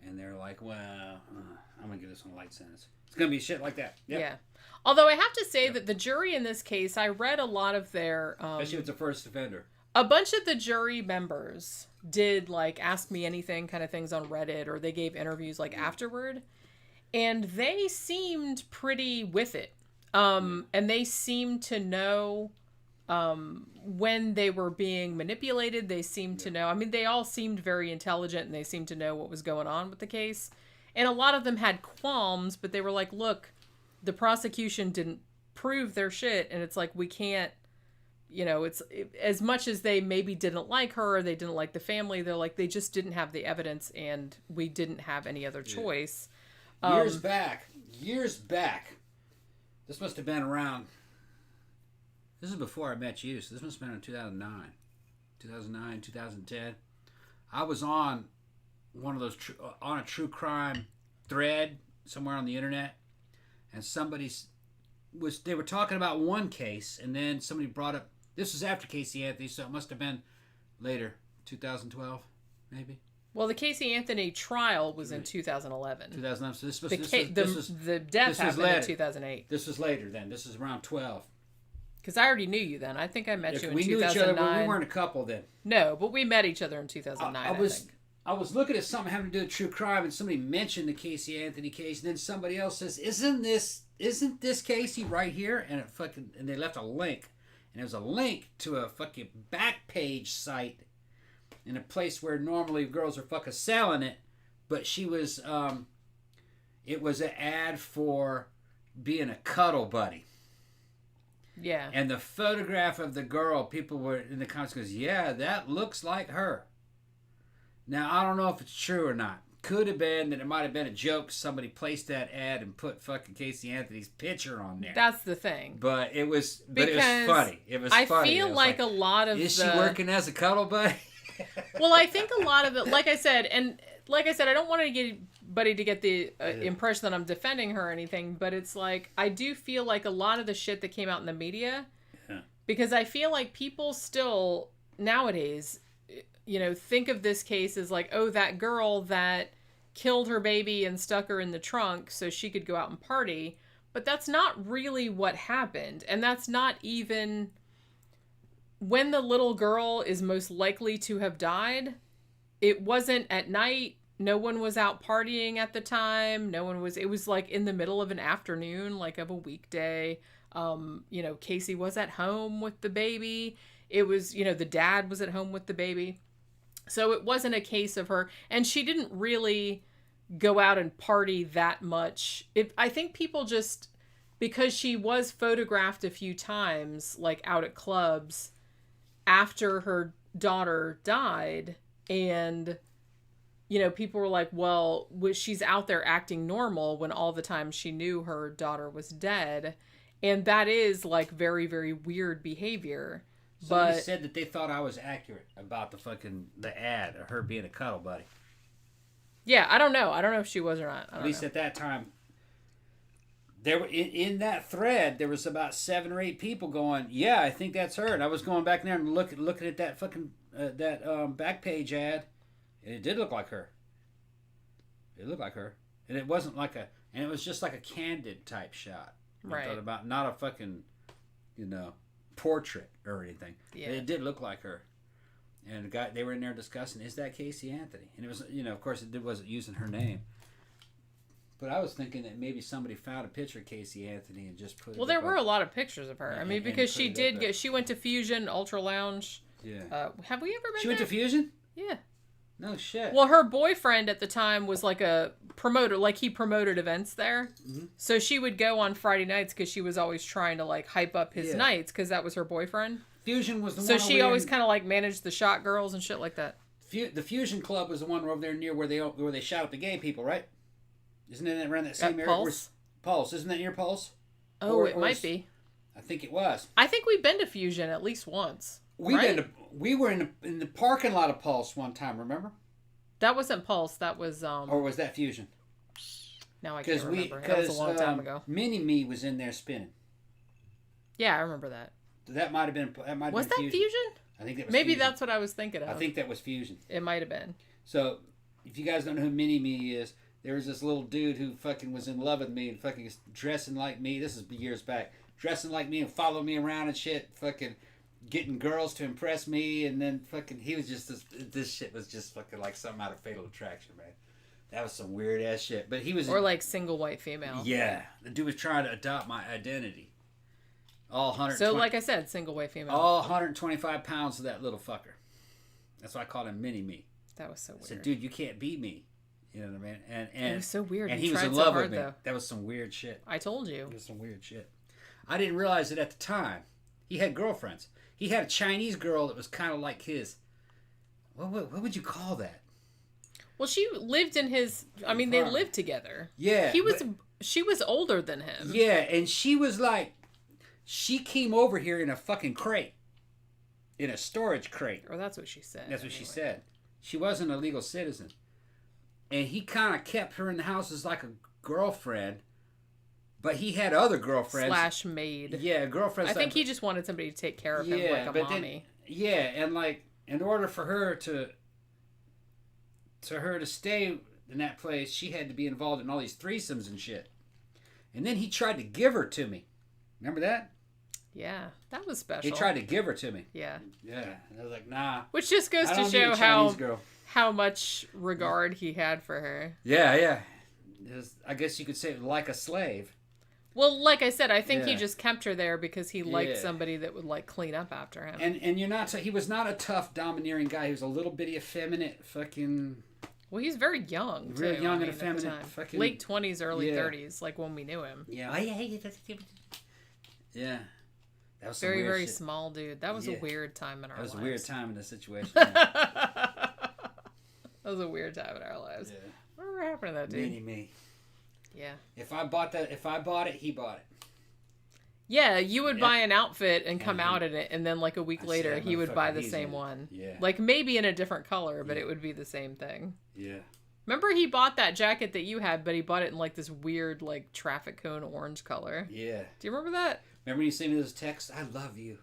And they're like, well, I'm going to give this one a light sentence. It's going to be shit like that. Yep. Yeah. Although I have to say that the jury in this case, I read a lot of their... especially if it's a first offender. A bunch of the jury members did, like, Ask Me Anything kind of things on Reddit, or they gave interviews, like, afterward. And they seemed pretty with it. And they seemed to know when they were being manipulated. They seemed to know... I mean, they all seemed very intelligent, and they seemed to know what was going on with the case. And a lot of them had qualms, but they were like, look, the prosecution didn't prove their shit, and it's like, we can't, as much as they maybe didn't like her, or they didn't like the family, they're like, they just didn't have the evidence, and we didn't have any other choice. Years back, this must have been around, this is before I met you, so this must have been in 2009, 2010. I was on one of those on a true crime thread somewhere on the internet, and they were talking about one case, and then somebody brought up, this was after Caylee Anthony, so it must have been later, 2012 maybe. Well, the Caylee Anthony trial was in 2011. 2011. So the death happened in 2008. This was later then. This is around 12. Because I already knew you then. I think I met you in 2009. We knew each other, but we weren't a couple then. No, but we met each other in 2009. I was looking at something having to do with true crime, and somebody mentioned the Caylee Anthony case, and then somebody else says, "Isn't this Caylee right here?" And and they left a link, and it was a link to a fucking back page site in a place where normally girls are fucking selling it, but she was it was an ad for being a cuddle buddy. Yeah. And the photograph of the girl, people were in the comments goes, "Yeah, that looks like her." Now, I don't know if it's true or not. could have been that it might have been a joke. Somebody placed that ad and put fucking Caylee Anthony's picture on there. That's the thing. But it was funny. It was I funny. feel like a lot of is she working as a cuddle buddy? Well, I think a lot of it, like I said, I don't want to get anybody to get the impression that I'm defending her or anything, but it's like, I do feel like a lot of the shit that came out in the media, because I feel like people still, nowadays, think of this case as like, oh, that girl that killed her baby and stuck her in the trunk so she could go out and party, but that's not really what happened, and that's not even... When the little girl is most likely to have died, it wasn't at night. No one was out partying at the time. It was like in the middle of an afternoon, like of a weekday. Casey was at home with the baby. It was, the dad was at home with the baby. So it wasn't a case of her. And she didn't really go out and party that much. I think people just, because she was photographed a few times, like out at clubs, after her daughter died, and people were like, well, she's out there acting normal when all the time she knew her daughter was dead, and that is like very, very weird behavior. Somebody said that they thought I was accurate about the ad of her being a cuddle buddy. Yeah, I don't know if she was or not. At least at that time. There were in that thread. There was about 7 or 8 people going, "Yeah, I think that's her." And I was going back there and looking at that fucking back page ad, and it did look like her. It looked like her, and it wasn't like and it was just like a candid type shot, right? About not a fucking, portrait or anything. Yeah, it did look like her. And they were in there discussing, is that Caylee Anthony? And it was, of course, it wasn't using her name. But I was thinking that maybe somebody found a picture of Caylee Anthony and just put it. Well, there were a lot of pictures of her. I mean, because she did she went to Fusion, Ultra Lounge. Yeah. Have we ever been She went to Fusion? Yeah. No shit. Well, her boyfriend at the time was like a promoter, like he promoted events there. Mm-hmm. So she would go on Friday nights because she was always trying to like hype up his nights because that was her boyfriend. Fusion was the one. So she always kind of like managed the shot girls and shit like that. The Fusion Club was the one over there near where they shot up the gay people, right? Isn't it around that same area? Pulse? Pulse. Isn't that near Pulse? Oh, it might be. I think it was. I think we've been to Fusion at least once. We were in the parking lot of Pulse one time, remember? That wasn't Pulse. That was Or was that Fusion? Now I can't remember. That was a long time ago. Mini-Me was in there spinning. Yeah, I remember that. That might have been. Was that Fusion? I think that was. Maybe Fusion. That's what I was thinking of. I think that was Fusion. It might have been. So, if you guys don't know who Mini-Me is, there was this little dude who fucking was in love with me and fucking dressing like me. This is years back. Dressing like me and following me around and shit. Fucking getting girls to impress me, and then fucking he was just this shit was just fucking like something out of Fatal Attraction, man. That was some weird ass shit. But he was like single white female. Yeah, the dude was trying to adopt my identity. All 100. So like I said, single white female. All 125 pounds of that little fucker. That's why I called him Mini-Me. That was so weird. I said, dude, you can't be me. You know what I mean? And it was so weird. And he was in love with me. Though. That was some weird shit. I told you. It was some weird shit. I didn't realize it at the time. He had girlfriends. He had a Chinese girl that was kind of like his. What would you call that? Well, she lived in his. I mean, they lived together. Yeah. She was older than him. Yeah, and she was like, she came over here in a fucking crate, in a storage crate. Or that's what she said. That's what she said. She wasn't a legal citizen, and he kind of kept her in the house as like a girlfriend. But he had other girlfriends. / maid. Yeah, girlfriends. I think he just wanted somebody to take care of him like a mommy. And like, in order for her to stay in that place, she had to be involved in all these threesomes and shit. And then he tried to give her to me. Remember that? Yeah, that was special. He tried to give her to me. Yeah. Yeah. And I was like, nah. Which just goes to show how much regard he had for her. Yeah, yeah. I guess you could say like a slave. Well, like I said, I think he just kept her there because he liked somebody that would like clean up after him. And you're not. He was not a tough, domineering guy. He was a little bitty, effeminate, fucking. Well, he's very young. Really young and effeminate. Fucking late 20s, early 30s, like when we knew him. Yeah. Yeah. That was very, very small dude. That was a weird time in our lives. That was a weird time in the situation. That was a weird time in our lives. Yeah. happened to that dude? Me. Yeah. If I bought it, he bought it. Yeah, you would buy an outfit and come out in it, and then like a week I later, said, he would buy the "He's same in it." one. Yeah. Like maybe in a different color, but it would be the same thing. Yeah. Remember he bought that jacket that you had, but he bought it in like this weird like traffic cone orange color. Yeah. Do you remember that? Remember you sent me those texts? I love you.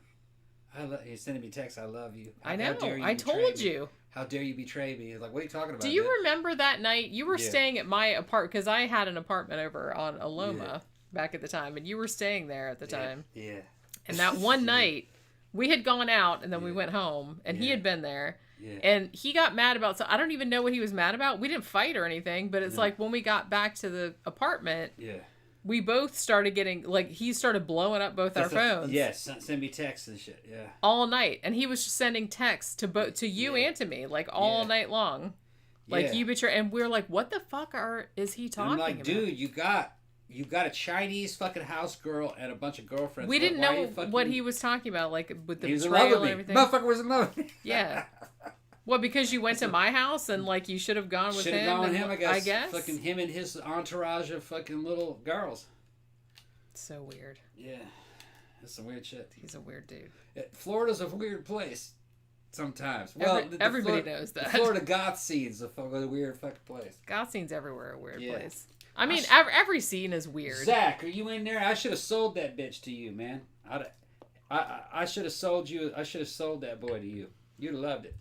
He's sending me texts. I love you. I know. dare you I betray told me? you. How dare you betray me? Like, what are you talking about? Do you dude? remember that night? You were Yeah. staying at my apartment because I had an apartment over on Aloma back at the time, and you were staying there at the time. Yeah. And that one night, we had gone out, and then we went home, and he Yeah. had been there. Yeah. And he got mad about, so I don't even know what he was mad about. We didn't fight or anything, but it's like when we got back to the apartment, we both started getting, like, he started blowing up both our phones. Yes, send me texts and shit. Yeah. All night. And he was just sending texts to you and to me, like, all night long. Like, you betray, and we were like, what the fuck is he talking about? I'm like, dude, you got a Chinese fucking house girl and a bunch of girlfriends. We didn't know what he was talking about, like, with the betrayal and everything. Motherfucker was in love with me. Yeah. Well, because you went to my house and like you should have gone with him. Should have gone with him, I guess. Fucking him and his entourage of fucking little girls. So weird. Yeah. That's some weird shit. He's a weird dude. Florida's a weird place. Sometimes. Well, everybody knows that. The Florida goth scene's a weird fucking place. Goth scene's everywhere a weird place. I mean, every scene is weird. Zach, are you in there? I should have sold that bitch to you, man. I should have sold you. I should have sold that boy to you. You'd have loved it.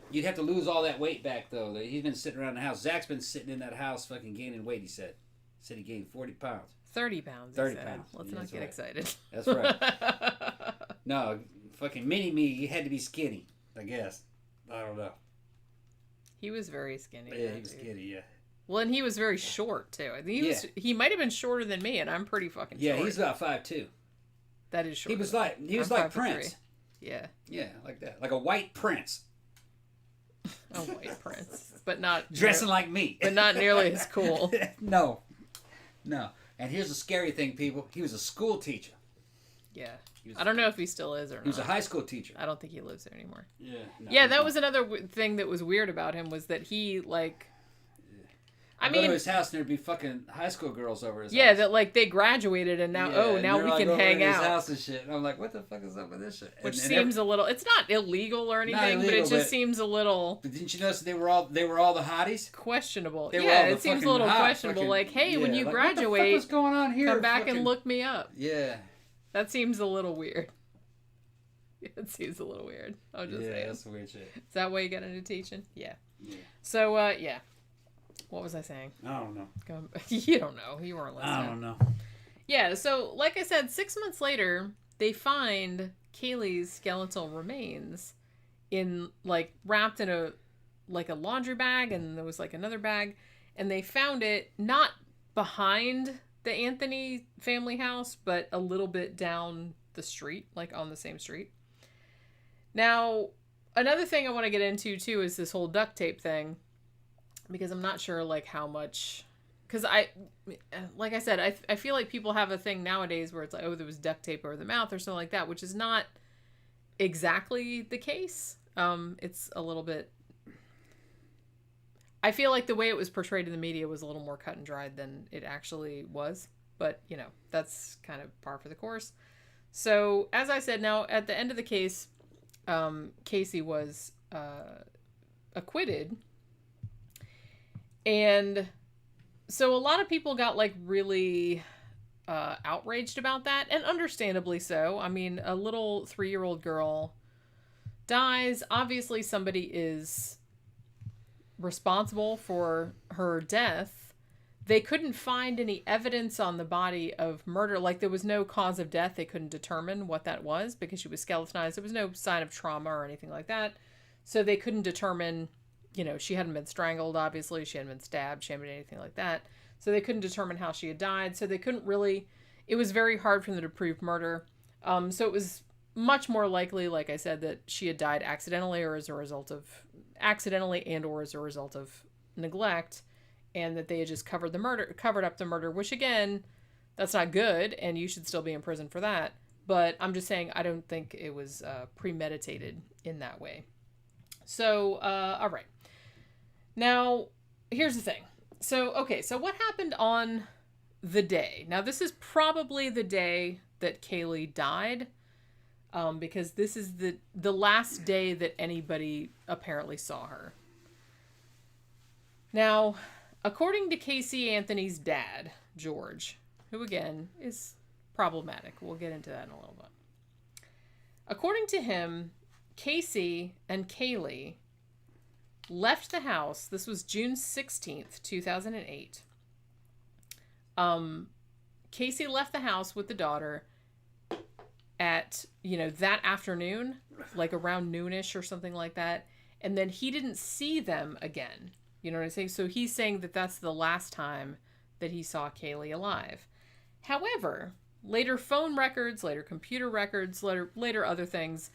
You'd have to lose all that weight back, though. He's been sitting around the house. Zach's been sitting in that house fucking gaining weight, he said. He said he gained 40 pounds. 30 pounds, 30 pounds. Let's not get excited. That's right. No, fucking mini-me, you had to be skinny, I guess. I don't know. He was very skinny. Yeah, he was skinny, yeah. Well, and he was very short, too. I think he might have been shorter than me, and I'm pretty fucking short. Yeah, he's about 5'2". That is short. He was like Prince. Yeah. Yeah, like that. Like a white prince. A white prince. But not... Dressing like me. But not nearly as cool. No. And here's the scary thing, people. He was a school teacher. Yeah. I don't know if he still is or not. He was a high school teacher. I don't think he lives there anymore. Yeah. No, yeah, that was another thing that was weird about him was that he, like... I mean, go to his house and there'd be fucking high school girls over his house. Yeah, that like they graduated and now now we can hang out. His house and shit. And I'm like, what the fuck is up with this shit? Which seems a little. It's not illegal or anything, but it just seems a little. But didn't you notice they were all the hotties? Questionable. Yeah, it seems a little questionable. Like, hey, when you graduate, what's going on here? Come back and look me up. Yeah. That seems a little weird. It seems a little weird. I'm just saying. Yeah, that's weird shit. Is that why you got into teaching? Yeah. Yeah. So, yeah. What was I saying? I don't know. You don't know. You weren't listening. I don't know. Yeah, so like I said, 6 months later, they find Caylee's skeletal remains wrapped in a laundry bag, and there was like another bag, and they found it not behind the Anthony family house, but a little bit down the street, like on the same street. Now, another thing I want to get into too is this whole duct tape thing. Because I'm not sure, like, how much... Because like I said, I feel like people have a thing nowadays where it's like, oh, there was duct tape over the mouth or something like that, which is not exactly the case. It's a little bit... I feel like the way it was portrayed in the media was a little more cut and dried than it actually was. But, you know, that's kind of par for the course. So, as I said, now, at the end of the case, Casey was acquitted. And so a lot of people got like really outraged about that, and understandably so. I mean, a little 3-year-old girl dies. Obviously somebody is responsible for her death. They couldn't find any evidence on the body of murder. Like, there was no cause of death. They couldn't determine what that was because she was skeletonized. There was no sign of trauma or anything like that. So they couldn't determine... You know, she hadn't been strangled, obviously. She hadn't been stabbed. She hadn't been anything like that. So they couldn't determine how she had died. So they couldn't really... It was very hard for them to prove murder. So it was much more likely, like I said, that she had died accidentally or as a result of... Accidentally and or as a result of neglect. And that they had just covered up the murder. Which, again, that's not good. And you should still be in prison for that. But I'm just saying, I don't think it was premeditated in that way. So, all right. Now, here's the thing. So what happened on the day? Now, this is probably the day that Caylee died, because this is the last day that anybody apparently saw her. Now, according to Caylee Anthony's dad, George, who again is problematic. We'll get into that in a little bit. According to him, Caylee and Caylee left the house. This was June 16th, 2008. Caylee left the house with the daughter at, that afternoon, like around noonish or something like that. And then he didn't see them again. You know what I'm saying? So he's saying that that's the last time that he saw Caylee alive. However, later phone records, later computer records, later other things,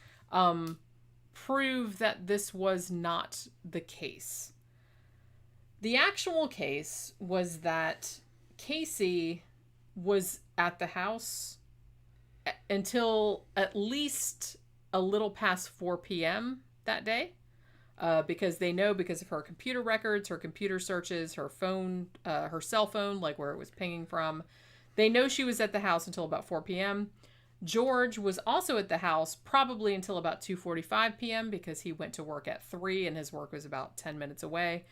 prove that this was not the case. The actual case was that Caylee was at the house until at least a little past 4 p.m. that day, because they know, because of her computer records, her computer searches, her phone, her cell phone, like where it was pinging from. They know she was at the house until about 4 p.m. George was also at the house probably until about 2:45 p.m. because he went to work at 3 and his work was about 10 minutes away.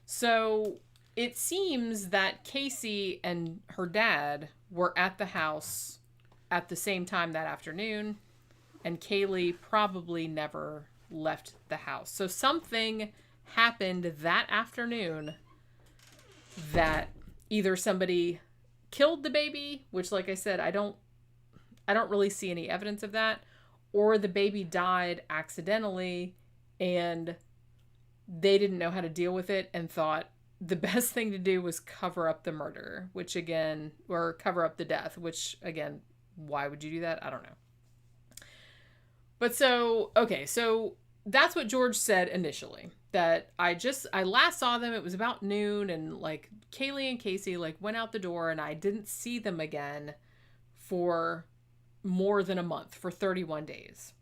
So it seems that Caylee and her dad were at the house at the same time that afternoon, and Caylee probably never left the house. So something happened that afternoon that either somebody killed the baby, which, like I said, I don't really see any evidence of that, or the baby died accidentally and they didn't know how to deal with it and thought the best thing to do was cover up the murder, or cover up the death, which again, why would you do that? I don't know. But so that's what George said initially, that I last saw them, it was about noon, and like Caylee and Caylee like went out the door and I didn't see them again for more than a month, for 31 days.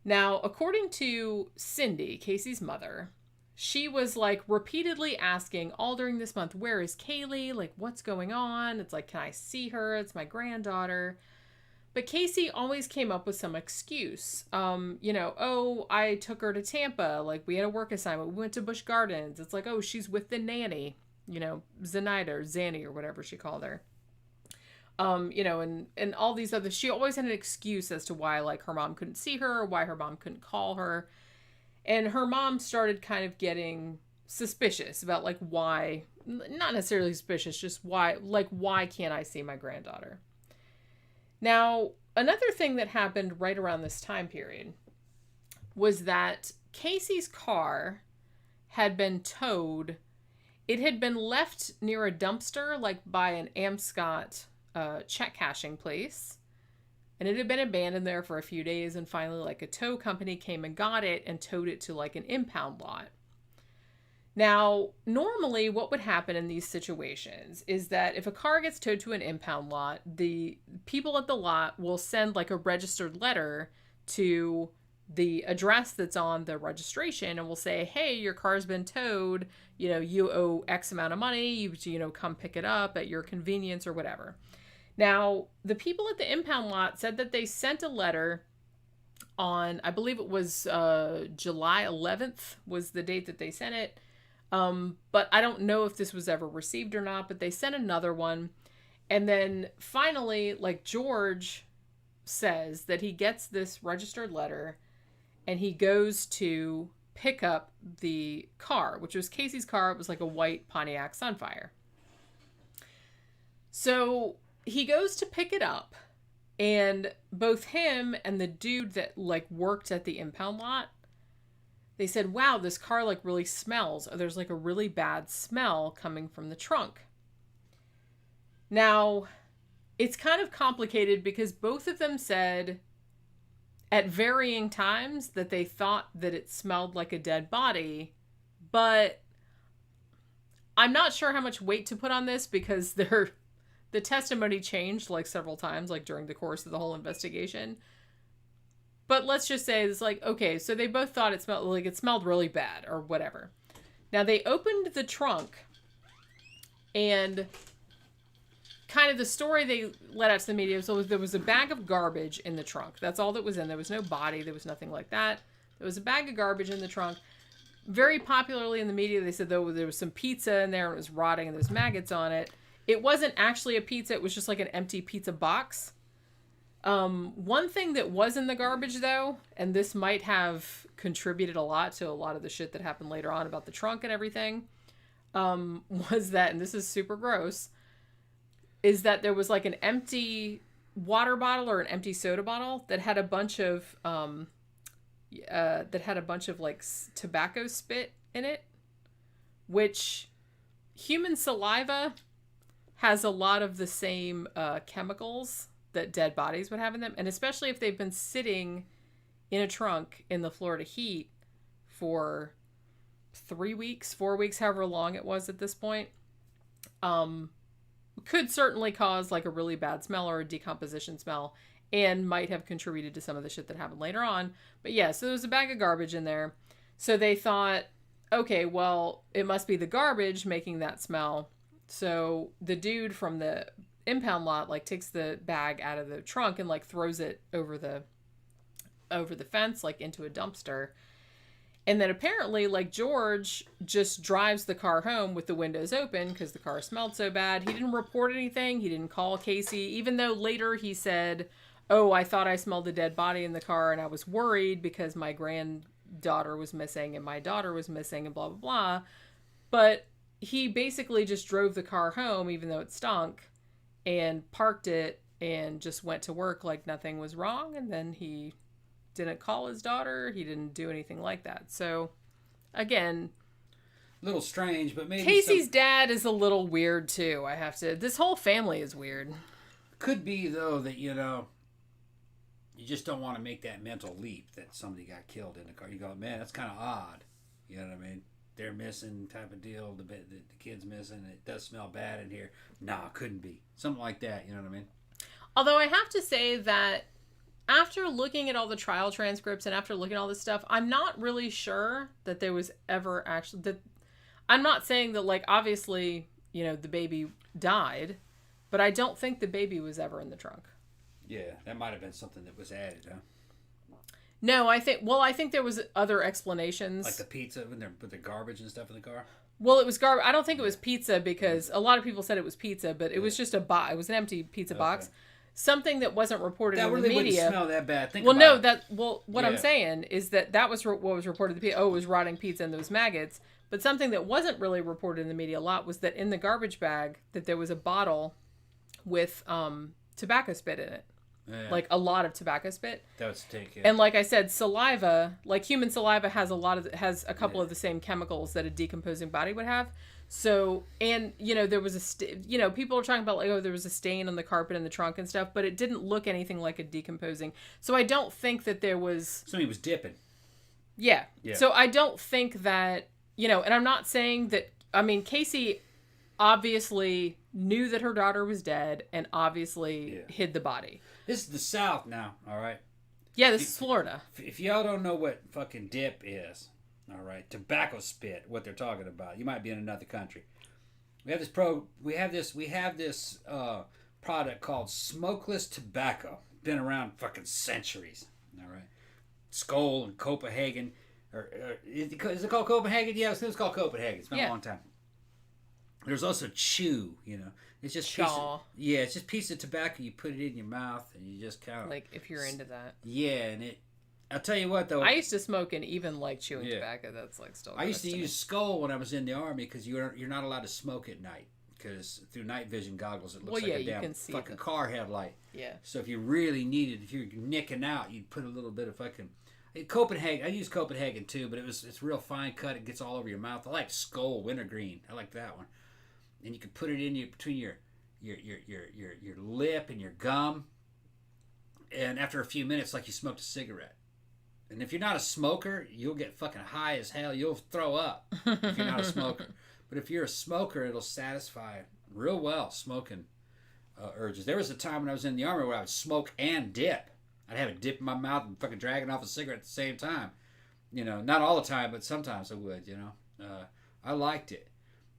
Now, according to Cindy, Casey's mother, she was like repeatedly asking all during this month, where is Caylee? Like, what's going on? It's like, can I see her? It's my granddaughter. But Caylee always came up with some excuse. I took her to Tampa. Like, we had a work assignment. We went to Busch Gardens. It's like, oh, she's with the nanny, Zenaida or Zanny or whatever she called her. And all these other, she always had an excuse as to why, like, her mom couldn't see her or why her mom couldn't call her. And her mom started kind of getting suspicious about, like, why, not necessarily suspicious, just why can't I see my granddaughter? Now, another thing that happened right around this time period was that Casey's car had been towed. It had been left near a dumpster, like by an Amscot check cashing place. And it had been abandoned there for a few days, and finally, like, a tow company came and got it and towed it to, like, an impound lot. Now, normally what would happen in these situations is that if a car gets towed to an impound lot, the people at the lot will send, like, a registered letter to the address that's on the registration and will say, hey, your car's been towed, you owe X amount of money, you come pick it up at your convenience or whatever. Now, the people at the impound lot said that they sent a letter on, I believe it was July 11th was the date that they sent it. But I don't know if this was ever received or not, but they sent another one. And then finally, like, George says that he gets this registered letter and he goes to pick up the car, which was Casey's car. It was like a white Pontiac Sunfire. So he goes to pick it up, and both him and the dude that, like, worked at the impound lot, they said, wow, this car, like, really smells. Or there's, like, a really bad smell coming from the trunk. Now, it's kind of complicated because both of them said at varying times that they thought that it smelled like a dead body, but I'm not sure how much weight to put on this because the testimony changed, like, several times, like, during the course of the whole investigation. But let's just say it's like, okay, so they both thought it smelled really bad or whatever. Now, they opened the trunk, and kind of the story they let out to the media was there was a bag of garbage in the trunk. That's all that was in. There was no body. There was nothing like that. There was a bag of garbage in the trunk. Very popularly in the media, they said, though, there was some pizza in there and it was rotting and there's maggots on it. It wasn't actually a pizza. It was just like an empty pizza box. One thing that was in the garbage, though, and this might have contributed a lot to a lot of the shit that happened later on about the trunk and everything, was that, and this is super gross, is that there was like an empty water bottle or an empty soda bottle that had a bunch of like tobacco spit in it, which human saliva has a lot of the same chemicals that dead bodies would have in them, and especially if they've been sitting in a trunk in the Florida heat for 3 weeks, 4 weeks, however long it was at this point, could certainly cause like a really bad smell or a decomposition smell, and might have contributed to some of the shit that happened later on. But yeah, so there was a bag of garbage in there. So they thought, okay, well, it must be the garbage making that smell. So the dude from the impound lot like takes the bag out of the trunk and like throws it over the fence, like into a dumpster. And then apparently, like, George just drives the car home with the windows open because the car smelled so bad. He didn't report anything. He didn't call Casey, even though later he said, oh, I thought I smelled a dead body in the car and I was worried because my granddaughter was missing and my daughter was missing and blah, blah, blah. But he basically just drove the car home, even though it stunk, and parked it and just went to work like nothing was wrong. And then he didn't call his daughter. He didn't do anything like that. So, again, a little strange, but maybe Casey's dad is a little weird too. This whole family is weird. Could be though that you just don't want to make that mental leap that somebody got killed in the car. You go, man, that's kind of odd. You know what I mean? They're missing type of deal. The kid's missing. It does smell bad in here. Nah, couldn't be something like that. You know what I mean? Although I have to say that after looking at all the trial transcripts and after looking at all this stuff, I'm not really sure that there was ever actually that. I'm not saying that, like, obviously, the baby died, but I don't think the baby was ever in the trunk. Yeah, that might have been something that was added, huh? No, I think there was other explanations. Like the pizza with the garbage and stuff in the car? Well, it was garbage. I don't think it was pizza because a lot of people said it was pizza, but it was just it was an empty pizza box. Something that wasn't reported in the media. That really wouldn't smell that bad. What I'm saying is that was what was reported to the it was rotting pizza and those maggots. But something that wasn't really reported in the media a lot was that in the garbage bag that there was a bottle with tobacco spit in it. Yeah. Like a lot of tobacco spit. That was take it. And like I said, saliva, like human saliva has a couple of the same chemicals that a decomposing body would have. So, and there was people are talking about like, oh, there was a stain on the carpet in the trunk and stuff, but it didn't look anything like a decomposing. So I don't think that there was somebody was dipping. Yeah. So I don't think that, and I'm not saying that, I mean, Casey obviously knew that her daughter was dead and obviously hid the body. This is the South now, all right? Yeah, this is Florida. If y'all don't know what fucking dip is, all right, tobacco spit, what they're talking about, you might be in another country. We have this product called smokeless tobacco. Been around fucking centuries, all right? Skoal and Copenhagen, is it called Copenhagen? Yeah, it's called Copenhagen. It's been a long time. There's also chew, It's just it's just piece of tobacco. You put it in your mouth and you just kind of like if you're into that. Yeah, and I'll tell you what though. I used to smoke and even like chewing tobacco. That's like still. I used to use Skoal when I was in the Army because you're not allowed to smoke at night because through night vision goggles it looks like a damn fucking car headlight. Yeah. So if you really needed, if you're nicking out, you'd put a little bit of fucking. Copenhagen. I use Copenhagen too, but it's real fine cut. It gets all over your mouth. I like Skoal wintergreen. I like that one. And you can put it in between your lip and your gum. And after a few minutes, like you smoked a cigarette. And if you're not a smoker, you'll get fucking high as hell. You'll throw up if you're not a smoker. But if you're a smoker, it'll satisfy real well smoking urges. There was a time when I was in the Army where I would smoke and dip. I'd have a dip in my mouth and fucking dragging off a cigarette at the same time. Not all the time, but sometimes I would, I liked it.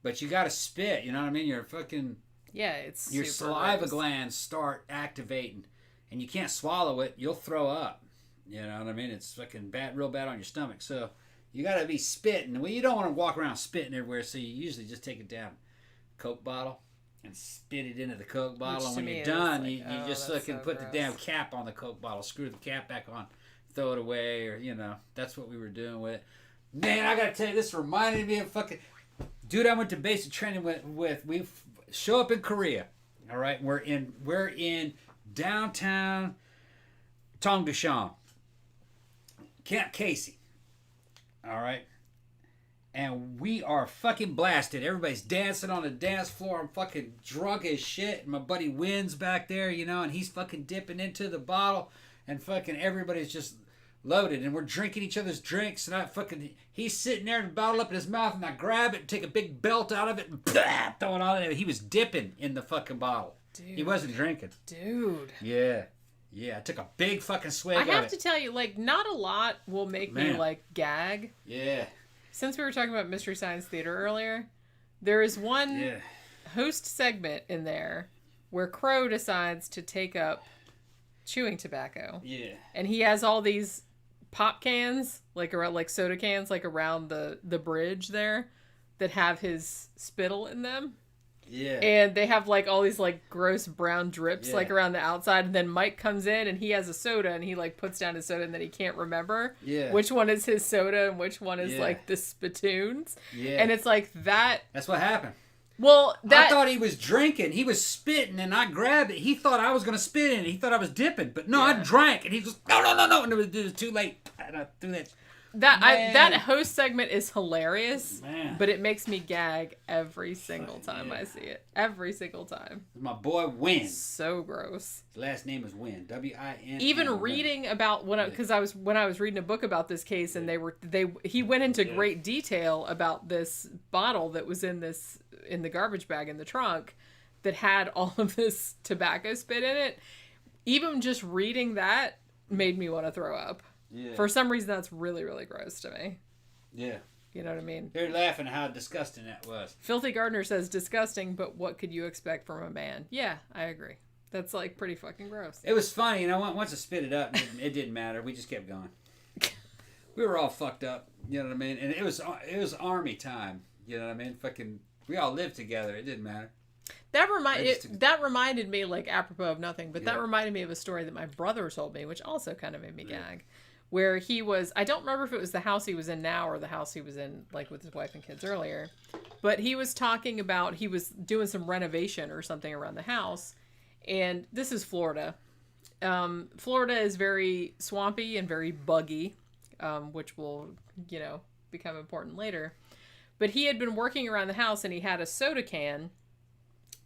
But you got to spit, you know what I mean? Your fucking... Yeah, it's your super saliva gross. glands start activating. And you can't swallow it. You'll throw up. You know what I mean? It's fucking bad, real bad on your stomach. So you got to be spitting. Well, you don't want to walk around spitting everywhere. So you usually just take it down Coke bottle and spit it into the Coke bottle. And when you're done, you just fucking put the damn cap on the Coke bottle. Screw the cap back on. Throw it away. Or, you know, that's what we were doing with it. Man, I got to tell you, this reminded me of fucking... Dude, I went to basic training with. We show up in Korea. All right? We're in downtown Tongdushan. Camp Casey. All right? And we are fucking blasted. Everybody's dancing on the dance floor. I'm fucking drunk as shit. And my buddy Wynn's back there, you know, and he's fucking dipping into the bottle. And fucking everybody's just loaded. And we're drinking each other's drinks. And he's sitting there and the bottle up in his mouth. And I grab it and take a big belt out of it and throw it on it. He was dipping in the fucking bottle. Dude. He wasn't drinking. Dude. Yeah. Yeah, I took a big fucking swig of it. I have to tell you, like, not a lot will make me, like, gag. Yeah. Since we were talking about Mystery Science Theater earlier, there is one host segment in there where Crow decides to take up chewing tobacco. Yeah. And he has all these pop cans, like around, like soda cans, like around the bridge there that have his spittle in them. Yeah. And they have like all these like gross brown drips like around the outside, and then Mike comes in and he has a soda and he like puts down his soda and then he can't remember which one is his soda and which one is like the spittoons. Yeah. And it's like that. That's what happened. Well, I thought he was drinking. He was spitting and I grabbed it. He thought I was going to spit in it. He thought I was dipping. But no, I drank. And he just, no. And it was too late. And I threw that. That host segment is hilarious, but it makes me gag every single time I see it. Every single time. My boy Wynn. So gross. His last name is Wynn. W-I-N. Even reading about when I was reading a book about this case, and he went into great detail about this bottle that was in the garbage bag in the trunk that had all of this tobacco spit in it. Even just reading that made me want to throw up. Yeah. For some reason, that's really, really gross to me. Yeah. You know what I mean? They're laughing how disgusting that was. Filthy Gardener says, disgusting, but what could you expect from a man? Yeah, I agree. That's, like, pretty fucking gross. It was funny, you know, once I spit it up, it didn't matter. We just kept going. We were all fucked up, you know what I mean? And it was army time, you know what I mean? Fucking, we all lived together. It didn't matter. That reminded me, like, apropos of nothing, but that reminded me of a story that my brother told me, which also kind of made me gag. Where he was, I don't remember if it was the house he was in now or the house he was in, like, with his wife and kids earlier. But he was talking about, he was doing some renovation or something around the house. And this is Florida. Florida is very swampy and very buggy, which will, you know, become important later. But he had been working around the house and he had a soda can.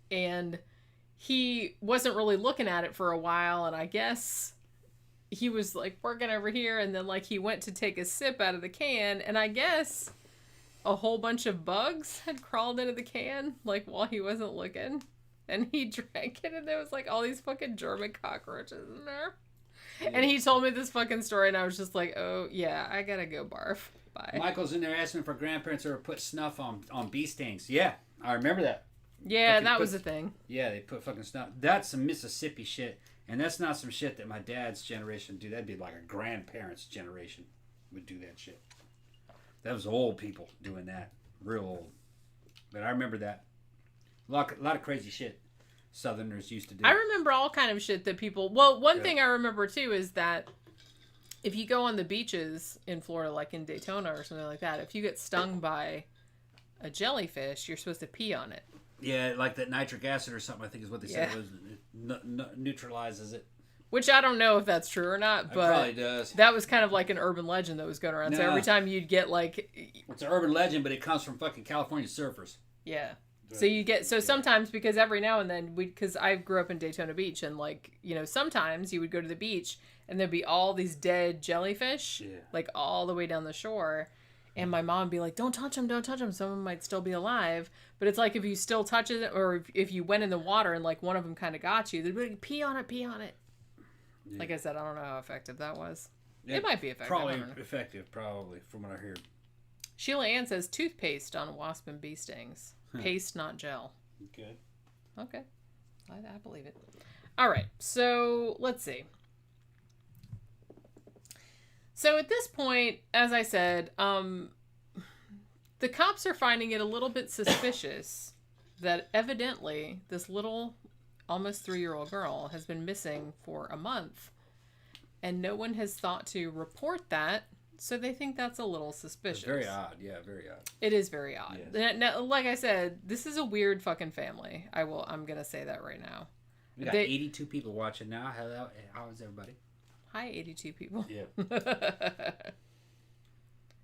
And he wasn't really looking at it for a while. And I guess he was like working over here, and then like he went to take a sip out of the can, and I guess a whole bunch of bugs had crawled into the can like while he wasn't looking, and he drank it, and there was like all these fucking German cockroaches in there. Yeah. And he told me this fucking story, and I was just like, oh yeah, I gotta go barf. Bye. Michael's in there asking for grandparents ever put snuff on bee stings. Yeah, I remember that. Yeah, that was a thing. Yeah, they put fucking snuff. That's some Mississippi shit. And that's not some shit that my dad's generation would do. That'd be like a grandparents' generation would do that shit. That was old people doing that. Real old. But I remember that. A lot of crazy shit Southerners used to do. I remember all kind of shit that people... Well, one thing I remember, too, is that if you go on the beaches in Florida, like in Daytona or something like that, if you get stung by a jellyfish, you're supposed to pee on it. Yeah, like that nitric acid or something, I think is what they said. It neutralizes it. Which I don't know if that's true or not, but it probably does. That was kind of like an urban legend that was going around. No. So every time you'd get like... It's an urban legend, but it comes from fucking California surfers. Yeah. So you get... So sometimes, because every now and then, because I grew up in Daytona Beach, and like, you know, sometimes you would go to the beach and there'd be all these dead jellyfish, like all the way down the shore. And my mom would be like, don't touch them. Some of them might still be alive. But it's like if you still touch it, or if you went in the water and like one of them kind of got you, they'd be like, pee on it. Yeah. Like I said, I don't know how effective that was. Yeah, it might be effective. Probably effective, from what I heard. Sheila Ann says toothpaste on wasp and bee stings. Paste, not gel. Good. Okay. I believe it. All right. So let's see. So at this point, as I said, the cops are finding it a little bit suspicious that evidently this little, almost 3-year-old girl has been missing for a month, and no one has thought to report that. So they think that's a little suspicious. Very odd. Yeah, very odd. It is very odd. Yes. Now, like I said, this is a weird fucking family. I'm gonna say that right now. We got 82 people watching now. Hello, how is everybody? Hi, 82 people. Yeah.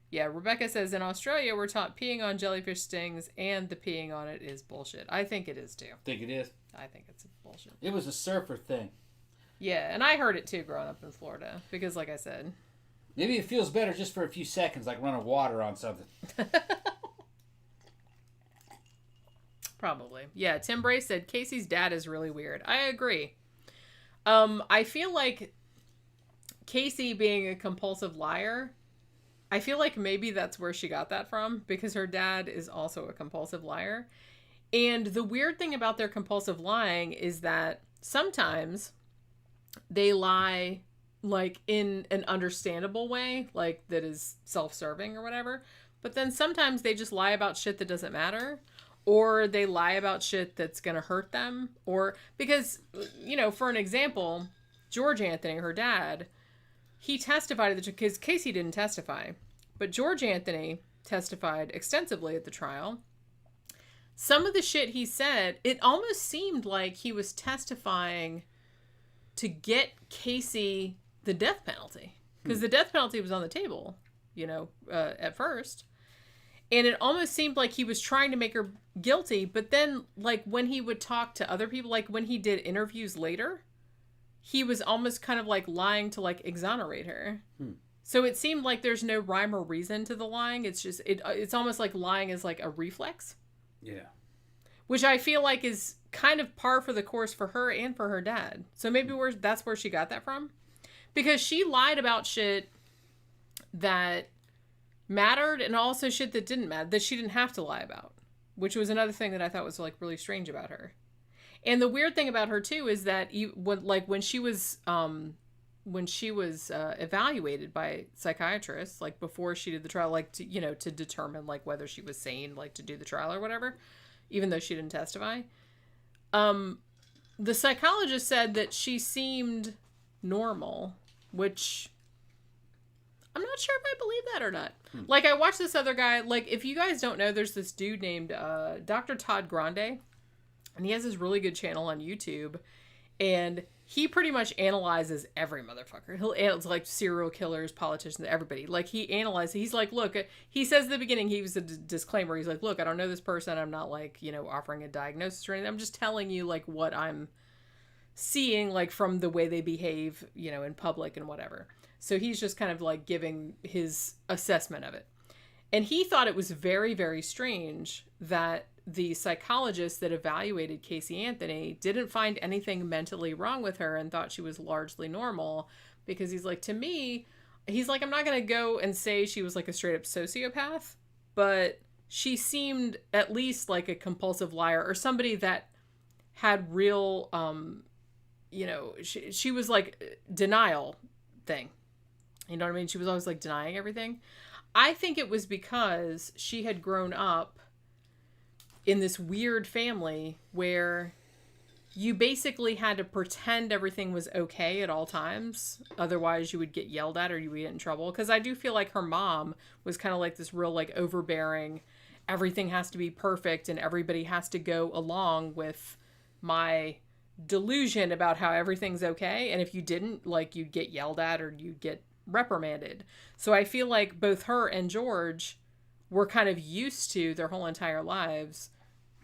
Yeah, Rebecca says in Australia we're taught peeing on jellyfish stings, and the peeing on it is bullshit. I think it is too. Think it is? I think it's bullshit. It was a surfer thing. Yeah, and I heard it too growing up in Florida because, like I said. Maybe it feels better just for a few seconds, like running water on something. Probably. Yeah, Tim Bray said Casey's dad is really weird. I agree. I feel like Casey being a compulsive liar, I feel like maybe that's where she got that from, because her dad is also a compulsive liar. And the weird thing about their compulsive lying is that sometimes they lie like in an understandable way, like that is self-serving or whatever. But then sometimes they just lie about shit that doesn't matter, or they lie about shit that's going to hurt them. Or because, you know, for an example, George Anthony, her dad, he testified because Casey didn't testify, but George Anthony testified extensively at the trial. Some of the shit he said, it almost seemed like he was testifying to get Casey the death penalty, because the death penalty was on the table, you know, at first. And it almost seemed like he was trying to make her guilty. But then, like, when he would talk to other people, like when he did interviews later, he was almost kind of like lying to like exonerate her. So it seemed like there's no rhyme or reason to the lying. It's just, it's almost like lying is like a reflex. Yeah. Which I feel like is kind of par for the course for her and for her dad. So maybe that's where she got that from. Because she lied about shit that mattered, and also shit that didn't matter, that she didn't have to lie about. Which was another thing that I thought was like really strange about her. And the weird thing about her too is that when she was evaluated by psychiatrists, like before she did the trial, like to, you know, to determine like whether she was sane, like to do the trial or whatever, even though she didn't testify, the psychologist said that she seemed normal, which I'm not sure if I believe that or not. Like, I watched this other guy, like, if you guys don't know, there's this dude named Dr. Todd Grande, and he has this really good channel on YouTube, and he pretty much analyzes every motherfucker. He'll analyze, like, serial killers, politicians, everybody. Like, he analyzes, he's like, look, he says at the beginning, he was a disclaimer, he's like, look, I don't know this person, I'm not, like, you know, offering a diagnosis or anything, I'm just telling you, like, what I'm seeing, like, from the way they behave, you know, in public and whatever. So he's just kind of like giving his assessment of it. And he thought it was very, very strange that the psychologist that evaluated Caylee Anthony didn't find anything mentally wrong with her and thought she was largely normal, because he's like, to me, he's like, I'm not going to go and say she was like a straight up sociopath, but she seemed at least like a compulsive liar, or somebody that had real, you know, she was like denial thing. You know what I mean? She was always like denying everything. I think it was because she had grown up in this weird family where you basically had to pretend everything was okay at all times. Otherwise you would get yelled at or you would get in trouble. Because I do feel like her mom was kind of like this real like overbearing, everything has to be perfect and everybody has to go along with my delusion about how everything's okay. And if you didn't, like, you'd get yelled at or you'd get reprimanded. So I feel like both her and George were kind of used to their whole entire lives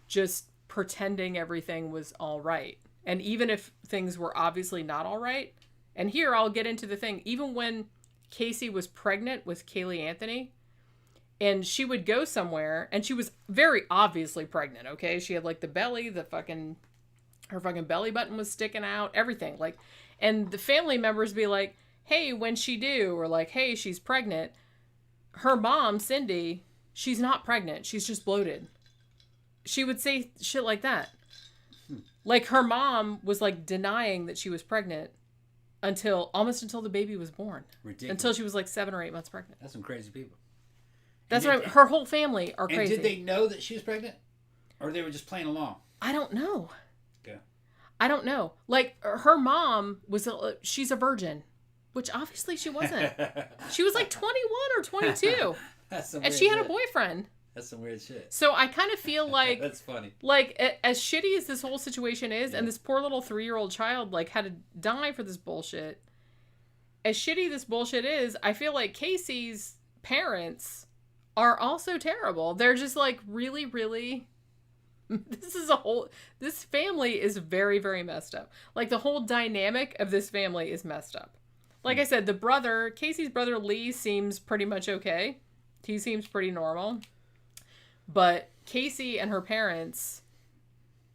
just pretending everything was all right. And even if things were obviously not all right, and here I'll get into the thing, even when Casey was pregnant with Caylee Anthony and she would go somewhere and she was very obviously pregnant, okay? She had like the belly, her fucking belly button was sticking out, everything. Like, and the family members be like, hey, when'd she do? Or like, hey, she's pregnant. Her mom, Cindy, she's not pregnant. She's just bloated. She would say shit like that. Like, her mom was, like, denying that she was pregnant almost until the baby was born. Ridiculous. Until she was, like, 7 or 8 months pregnant. That's some crazy people. That's right. Her whole family are crazy. And did they know that she was pregnant? Or they were just playing along? I don't know. Okay. I don't know. Like, her mom she's a virgin, which obviously she wasn't. She was, like, 21 or 22. And she had a boyfriend. That's some weird shit. So I kind of feel like... That's funny. Like, as shitty as this whole situation is, and this poor little 3-year-old child, like, had to die for this bullshit. As shitty this bullshit is, I feel like Casey's parents are also terrible. They're just, like, really, really... This family is very, very messed up. Like, the whole dynamic of this family is messed up. Like I said, Casey's brother Lee seems pretty much okay. He seems pretty normal. But Casey and her parents,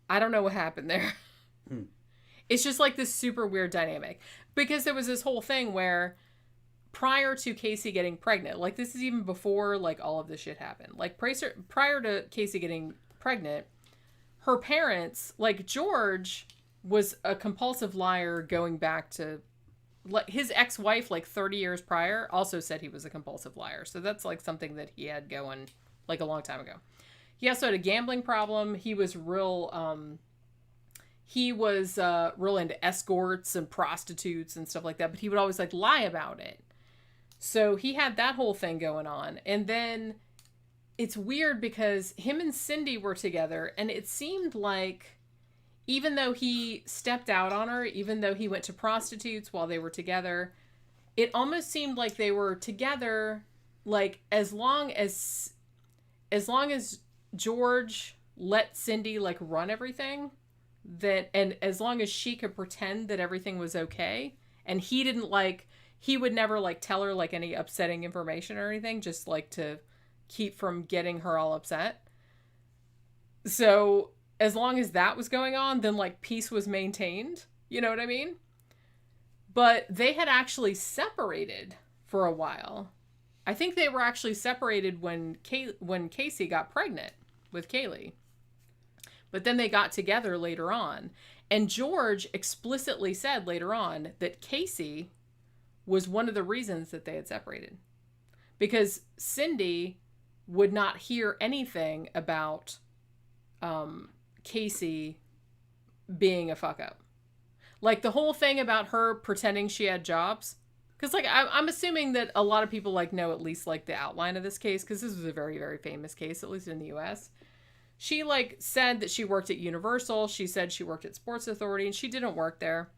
I don't know what happened there. It's just like this super weird dynamic. Because there was this whole thing where prior to Casey getting pregnant, like, this is even before, like, all of this shit happened. Like, prior to Casey getting pregnant, her parents, like, George was a compulsive liar going back to, like, his ex-wife, like, 30 years prior also said he was a compulsive liar. So that's, like, something that he had going, like, a long time ago. He also had a gambling problem. He was real into escorts and prostitutes and stuff like that, but he would always, like, lie about it. So he had that whole thing going on. And then it's weird because him and Cindy were together, and it seemed like even though he stepped out on her, even though he went to prostitutes while they were together, it almost seemed like they were together, like, as long as George let Cindy, like, run everything, and as long as she could pretend that everything was okay, and he would never, like, tell her, like, any upsetting information or anything, just, like, to keep from getting her all upset. So as long as that was going on, then, like, peace was maintained. You know what I mean? But they had actually separated for a while. I think they were actually separated when Casey got pregnant with Caylee. But then they got together later on. And George explicitly said later on that Casey was one of the reasons that they had separated. Because Cindy would not hear anything about Casey being a fuck up. Like, the whole thing about her pretending she had jobs. Because, like, I'm assuming that a lot of people, like, know at least, like, the outline of this case. Because this was a very, very famous case, at least in the U.S. She, like, said that she worked at Universal. She said she worked at Sports Authority. And she didn't work there.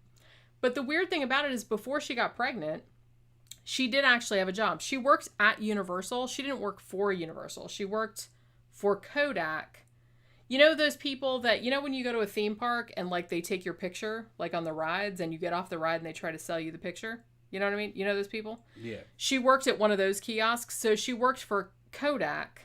But the weird thing about it is before she got pregnant, she did actually have a job. She worked at Universal. She didn't work for Universal. She worked for Kodak. You know those people that, you know when you go to a theme park and, like, they take your picture, like, on the rides, and you get off the ride and they try to sell you the picture? You know what I mean? You know those people? Yeah. She worked at one of those kiosks. So she worked for Kodak,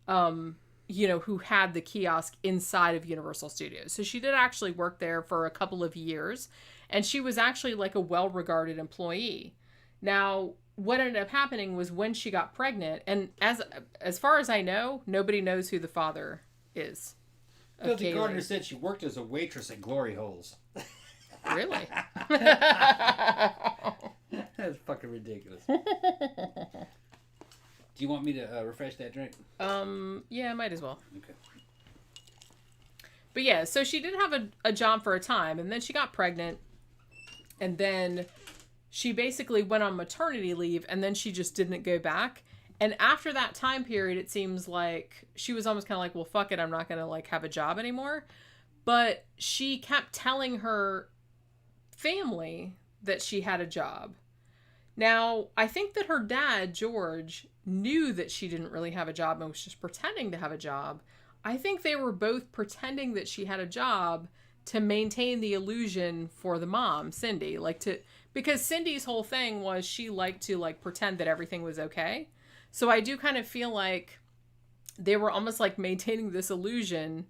you know, who had the kiosk inside of Universal Studios. So she did actually work there for a couple of years. And she was actually, like, a well-regarded employee. Now, what ended up happening was when she got pregnant, and as far as I know, nobody knows who the father is. Filthy Gardner said she worked as a waitress at Glory Holes. Really? That's fucking ridiculous. Do you want me to refresh that drink? Yeah, might as well. Okay. But yeah, so she did have a job for a time, and then she got pregnant, and then she basically went on maternity leave, and then she just didn't go back. And after that time period, it seems like she was almost kind of like, well, fuck it, I'm not going to, like, have a job anymore. But she kept telling her family that she had a job. Now, I think that her dad, George, knew that she didn't really have a job and was just pretending to have a job. I think they were both pretending that she had a job to maintain the illusion for the mom, Cindy. Because Cindy's whole thing was she liked to, like, pretend that everything was okay. So I do kind of feel like they were almost, like, maintaining this illusion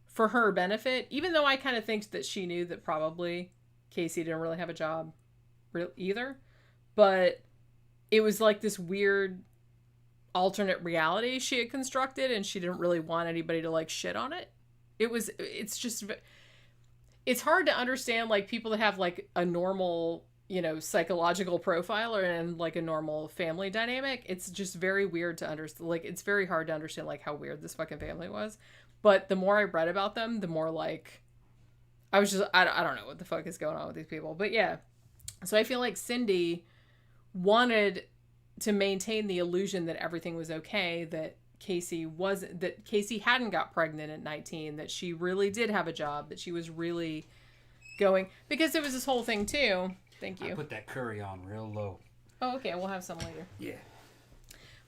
for her benefit, even though I kind of think that she knew that probably Casey didn't really have a job either. But it was, like, this weird alternate reality she had constructed, and she didn't really want anybody to like shit on it. It's hard to understand like people that have like a normal, you know, psychological profile and like a normal family dynamic. It's just very weird to understand. Like, it's very hard to understand like how weird this fucking family was. But the more I read about them, the more like I was just, I don't know what the fuck is going on with these people. But yeah, so I feel like Cindy wanted to maintain the illusion that everything was okay, that Casey hadn't got pregnant at 19, that she really did have a job, that she was really going, because there was this whole thing too. Thank you. I put that curry on real low. Oh, okay. We'll have some later. Yeah.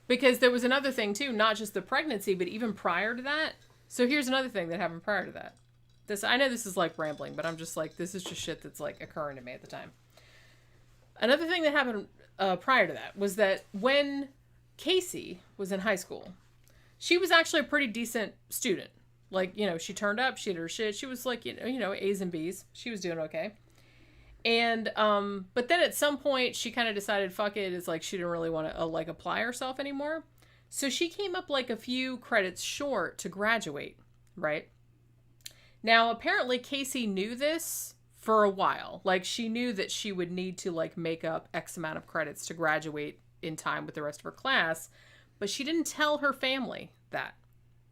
Because there was another thing too, not just the pregnancy, but even prior to that. So here's another thing that happened prior to that. I know this is like rambling, but I'm just like, this is just shit that's like occurring to me at the time. Another thing that happened prior to that was that when Casey was in high school, she was actually a pretty decent student. Like, you know, she turned up, she did her shit. She was like, you know, A's and B's. She was doing okay. And, but then at some point she kind of decided, fuck it. It's like, she didn't really want to like apply herself anymore. So she came up like a few credits short to graduate, right? Now, apparently Casey knew this for a while. Like, she knew that she would need to like make up X amount of credits to graduate in time with the rest of her class. But she didn't tell her family that,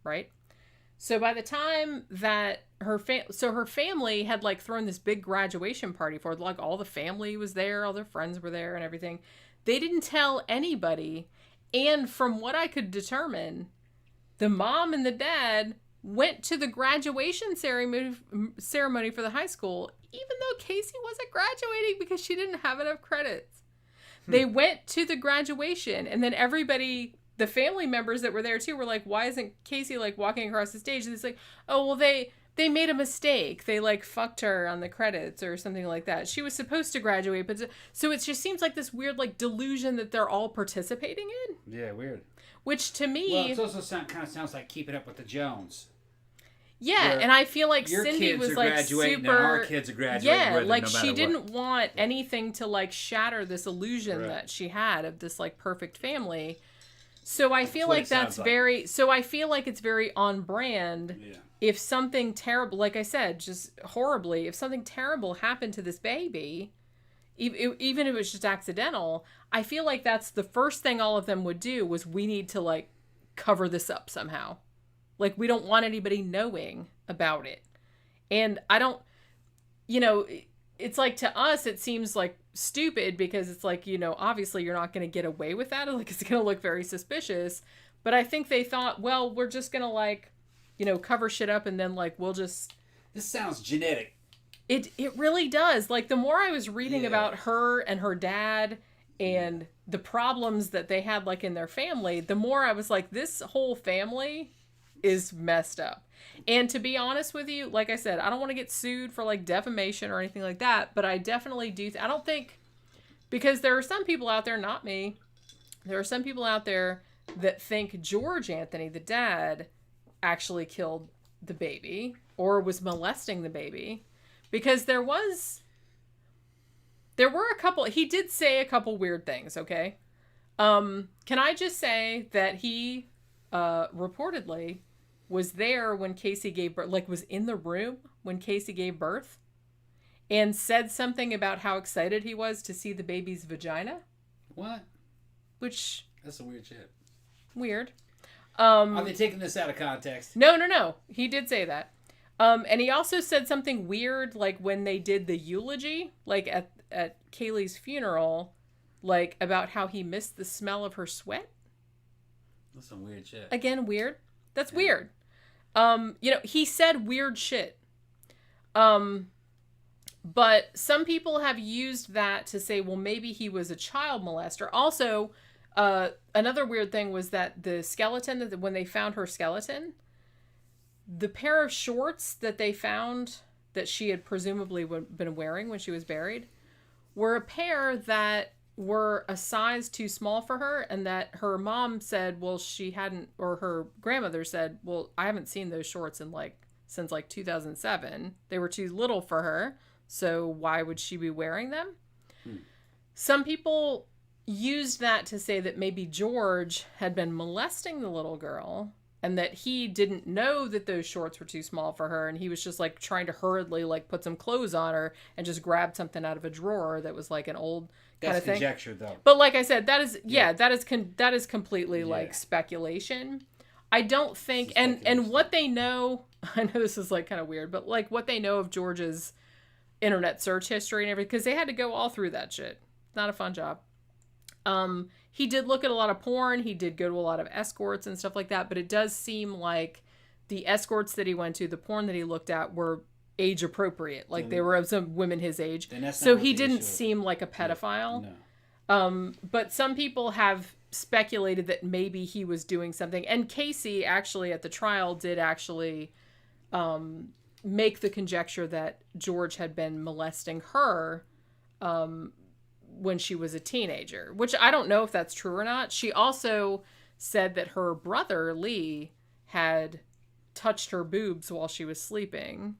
right? So by the time that her family had like thrown this big graduation party for her, like all the family was there, all their friends were there and everything. They didn't tell anybody. And from what I could determine, the mom and the dad went to the graduation ceremony for the high school, even though Casey wasn't graduating because she didn't have enough credits. They went to the graduation, and then everybody, the family members that were there too, were like, why isn't Casey like walking across the stage? And it's like, oh, well, they made a mistake. They like fucked her on the credits or something like that. She was supposed to graduate, but so it just seems like this weird like delusion that they're all participating in. Yeah, weird. Which to me, well, it also kind of sounds like Keeping Up with the Jones. Yeah, and I feel like Cindy was like super. And our kids are graduating. Yeah, like no she didn't what. want anything to like shatter this illusion that she had of this like perfect family. So I feel like that's very. So I feel like it's very on brand. Yeah. If something terrible, like I said, just horribly, if something terrible happened to this baby, even if it was just accidental, I feel like that's the first thing all of them would do was we need to like cover this up somehow. Like, we don't want anybody knowing about it. And I don't, you know, it's like to us, it seems like stupid because it's like, you know, obviously you're not going to get away with that. Like, it's going to look very suspicious. But I think they thought, well, we're just going to like, you know, cover shit up and then like, we'll just. This sounds genetic. It really does. Like, the more I was reading about her and her dad and the problems that they had like in their family, the more I was like, this whole family is messed up. And to be honest with you, like I said, I don't want to get sued for like defamation or anything like that, but I definitely do. I don't think, because there are some people out there, not me, there are some people out there that think George Anthony, the dad, actually killed the baby or was molesting the baby, because there were a couple, he did say a couple weird things. Okay. Can I just say that he reportedly was there when Casey gave birth, like was in the room when Casey gave birth, and said something about how excited he was to see the baby's vagina. What? Which... That's some weird shit. Weird. Are they taking this out of context? No. He did say that. And he also said something weird, like when they did the eulogy, like at Caylee's funeral, like about how he missed the smell of her sweat. That's some weird shit. Again, weird. That's weird. You know, he said weird shit. But some people have used that to say, well, maybe he was a child molester. Also, another weird thing was that the skeleton, that when they found her skeleton, the pair of shorts that they found that she had presumably been wearing when she was buried were a pair that were a size too small for her, and that her mom said, well, she hadn't, or her grandmother said, well, I haven't seen those shorts since 2007. They were too little for her, so why would she be wearing them? Some people used that to say that maybe George had been molesting the little girl and that he didn't know that those shorts were too small for her, and he was just like trying to hurriedly like put some clothes on her and just grabbed something out of a drawer that was like an old kind of thing. That's conjecture, though. But like I said, that is that is completely like speculation. I don't think and what they know, I know this is like kind of weird, but like what they know of George's internet search history and everything, because they had to go all through that shit. Not a fun job. He did look at a lot of porn. He did go to a lot of escorts and stuff like that. But it does seem like the escorts that he went to, the porn that he looked at, were age appropriate. Like they were of some women his age. So he didn't seem like a pedophile. No. But some people have speculated that maybe he was doing something. And Casey actually at the trial did actually make the conjecture that George had been molesting her when she was a teenager, which I don't know if that's true or not. She also said that her brother, Lee, had touched her boobs while she was sleeping,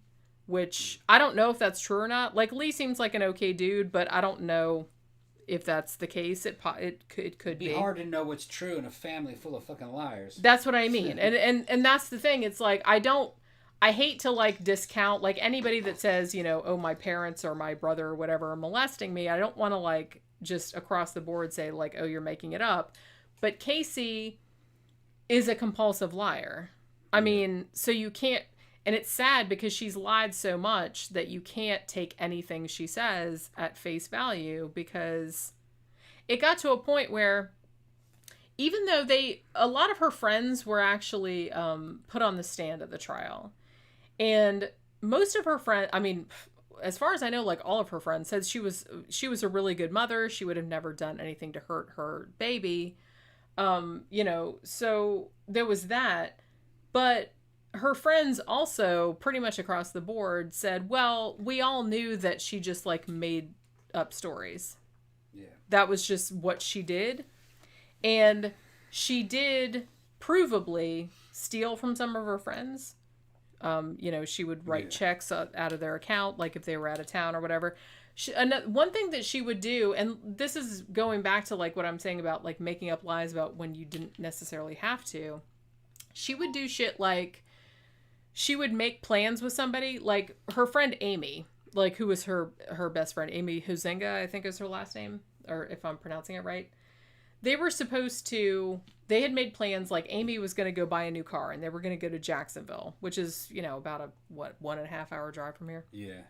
which I don't know if that's true or not. Like, Lee seems like an okay dude, but I don't know if that's the case. It could be. It'd be hard to know what's true in a family full of fucking liars. That's what I mean. and that's the thing. It's like, I hate to like discount like anybody that says, you know, oh, my parents or my brother or whatever are molesting me. I don't want to like just across the board say like, oh, you're making it up. But Casey is a compulsive liar. I mean, so you can't, and it's sad because she's lied so much that you can't take anything she says at face value, because it got to a point where even though a lot of her friends were actually put on the stand at the trial. And most of her friends, I mean, as far as I know, like all of her friends said she was a really good mother. She would have never done anything to hurt her baby. You know, so there was that. But her friends also pretty much across the board said, well, we all knew that she just like made up stories. Yeah. That was just what she did. And she did provably steal from some of her friends. You know, she would write checks out of their account, like if they were out of town or whatever. One thing that she would do, and this is going back to like what I'm saying about like making up lies about when you didn't necessarily have to. She would do shit like she would make plans with somebody, like her friend Amy, like who was her best friend, Amy Huizenga, I think is her last name, or if I'm pronouncing it right. They had made plans, like Amy was going to go buy a new car and they were going to go to Jacksonville, which is, you know, about 1.5 hour drive from here. Yeah.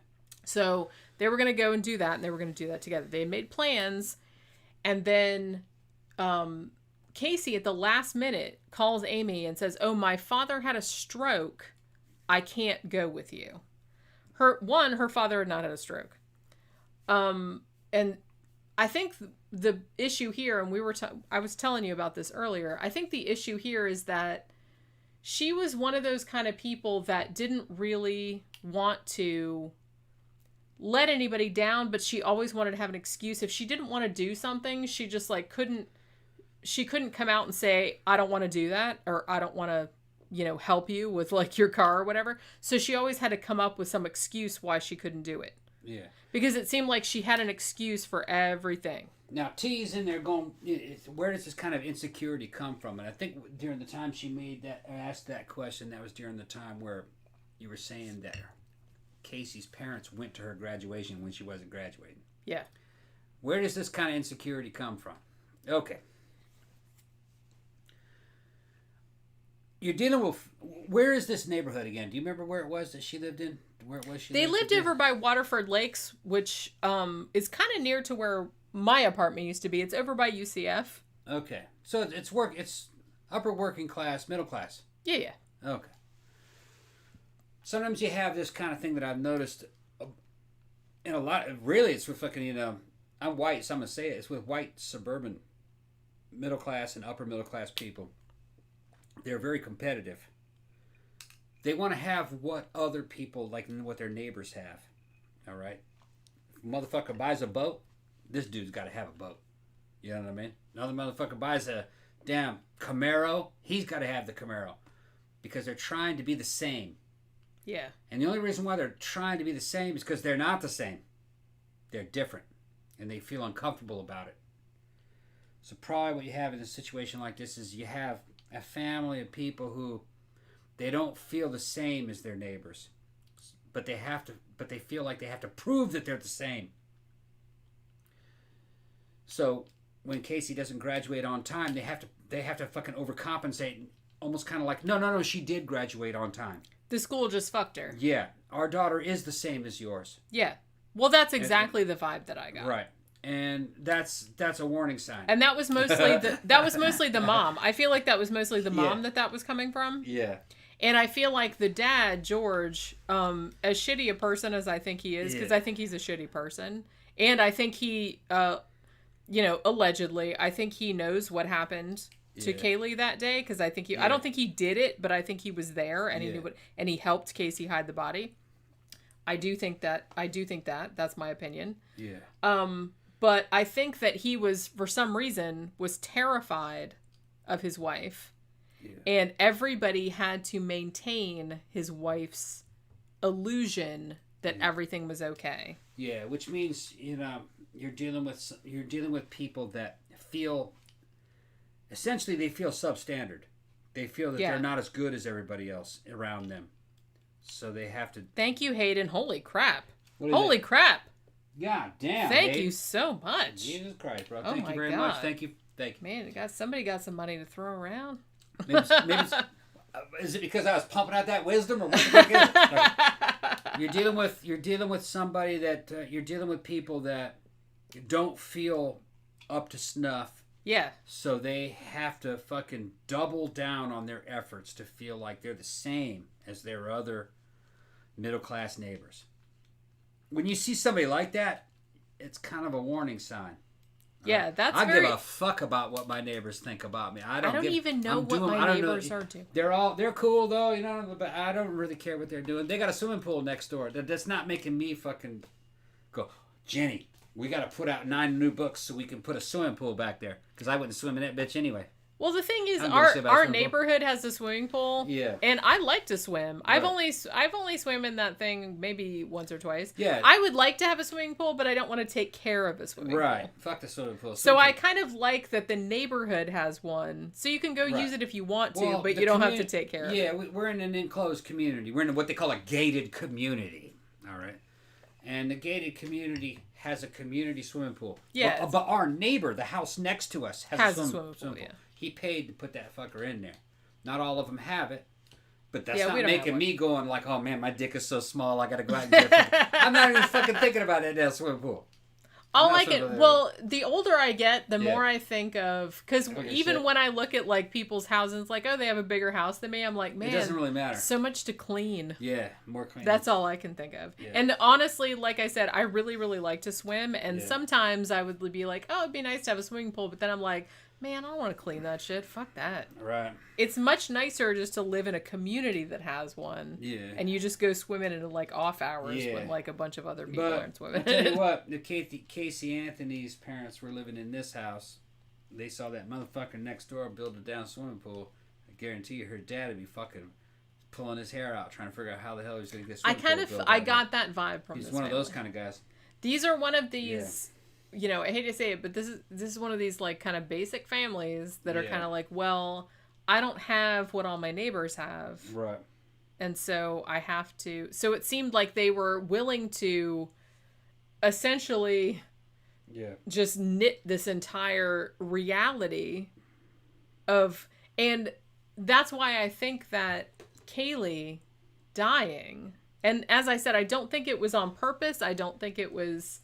So they were going to go and do that, and they were going to do that together. They had made plans, and then Casey at the last minute calls Amy and says, oh, my father had a stroke. I can't go with you. Her father had not had a stroke. And I think the issue here, and I was telling you about this earlier, I think the issue here is that she was one of those kind of people that didn't really want to let anybody down, but she always wanted to have an excuse. If she didn't want to do something, she just like couldn't come out and say, I don't want to do that, or I don't want to, you know, help you with like your car or whatever. So she always had to come up with some excuse why she couldn't do it. Yeah. Because it seemed like she had an excuse for everything. Now, T's in there going, where does this kind of insecurity come from? And I think during the time she asked that question, that was during the time where you were saying that Casey's parents went to her graduation when she wasn't graduating. Yeah. Where does this kind of insecurity come from? Okay. You're dealing with, where is this neighborhood again? Do you remember where it was that she lived in? Where it was she They lived over by Waterford Lakes, which is kind of near to where my apartment used to be. It's over by UCF. Okay. So it's upper working class, middle class. Yeah, yeah. Okay. Sometimes you have this kind of thing that I've noticed in a lot. Really, it's with fucking, you know, I'm white, so I'm going to say it. It's with white suburban middle class and upper middle class people. They're very competitive. They want to have what other people, like what their neighbors have. All right? If a motherfucker buys a boat, this dude's got to have a boat. You know what I mean? Another motherfucker buys a damn Camaro, he's got to have the Camaro. Because they're trying to be the same. Yeah. And the only reason why they're trying to be the same is because they're not the same. They're different. And they feel uncomfortable about it. So probably what you have in a situation like this is you have a family of people who they don't feel the same as their neighbors, but they feel like they have to prove that they're the same. So when Casey doesn't graduate on time, they have to fucking overcompensate, almost kind of like, no, she did graduate on time. The school just fucked her. Yeah, our daughter is the same as yours. Yeah. Well, that's exactly the vibe that I got. Right. And that's a warning sign. And that was mostly the mom. I feel like that was mostly the mom that was coming from. Yeah. And I feel like the dad, George, as shitty a person as I think he is, because I think he's a shitty person, and I think he, allegedly, I think he knows what happened to Caylee that day, because I think I don't think he did it, but I think he was there and he knew and he helped Casey hide the body. I do think that. That's my opinion. Yeah. But I think that he was, for some reason, was terrified of his wife. Yeah. And everybody had to maintain his wife's illusion that everything was okay. Yeah, which means, you're dealing with people that feel, essentially they feel substandard. They feel that they're not as good as everybody else around them. So they have to... Thank you, Hayden. Holy crap. Holy crap. God damn. Thank you so much. Jesus Christ, bro. Oh Thank you very much. Thank you. Man, somebody got some money to throw around. Maybe is it because I was pumping out that wisdom, or what the fuck is it? Like, you're dealing with somebody that you're dealing with people that don't feel up to snuff. Yeah. So they have to fucking double down on their efforts to feel like they're the same as their other middle class neighbors. When you see somebody like that, it's kind of a warning sign. Yeah, I give a fuck about what my neighbors think about me. I don't even know what my neighbors are doing. They're cool though, but I don't really care what they're doing. They got a swimming pool next door. That's not making me fucking go, Jenny, we got to put out 9 new books so we can put a swimming pool back there, because I wouldn't swim in that bitch anyway. Well, the thing is, our neighborhood has a swimming pool. Yeah. And I like to swim. Right. I've only swam in that thing maybe once or twice. Yeah. I would like to have a swimming pool, but I don't want to take care of a swimming pool. Right. Fuck the swimming pool. So I kind of like that the neighborhood has one. So you can go use it if you want to, but you don't have to take care of it. Yeah, we're in an enclosed community. We're in what they call a gated community. All right. And the gated community has a community swimming pool. Yeah. But our neighbor, the house next to us, has a swimming pool. Yeah. He paid to put that fucker in there. Not all of them have it, but that's Yeah, not we don't have making one. me going like, oh man, my dick is so small, I gotta go out and get it. I'm not even fucking thinking about that damn swimming pool. I'll like it. Well, the older I get, the more I think of, because even when I look at like people's houses, like, oh, they have a bigger house than me, I'm like, man, it doesn't really matter. So much to clean. Yeah, more clean. That's all I can think of. Yeah. And honestly, like I said, I really, really like to swim, and sometimes I would be like, oh, it'd be nice to have a swimming pool, but then I'm like, man, I don't want to clean that shit. Fuck that. Right. It's much nicer just to live in a community that has one. Yeah. And you just go swimming in like off hours when like a bunch of other people aren't swimming. I'll tell you what, the Casey Anthony's parents were living in this house. They saw that motherfucker next door build a down swimming pool. I guarantee you her dad would be fucking pulling his hair out trying to figure out how the hell he's going to get swimming pool built. I got that vibe from He's this one family. of those kind of guys. These are one of these... Yeah. I hate to say it, but this is one of these like kind of basic families that are kind of like, well, I don't have what all my neighbors have. Right. And so I have to. So it seemed like they were willing to essentially just knit this entire reality of. And that's why I think that Caylee dying. And as I said, I don't think it was on purpose. I don't think it was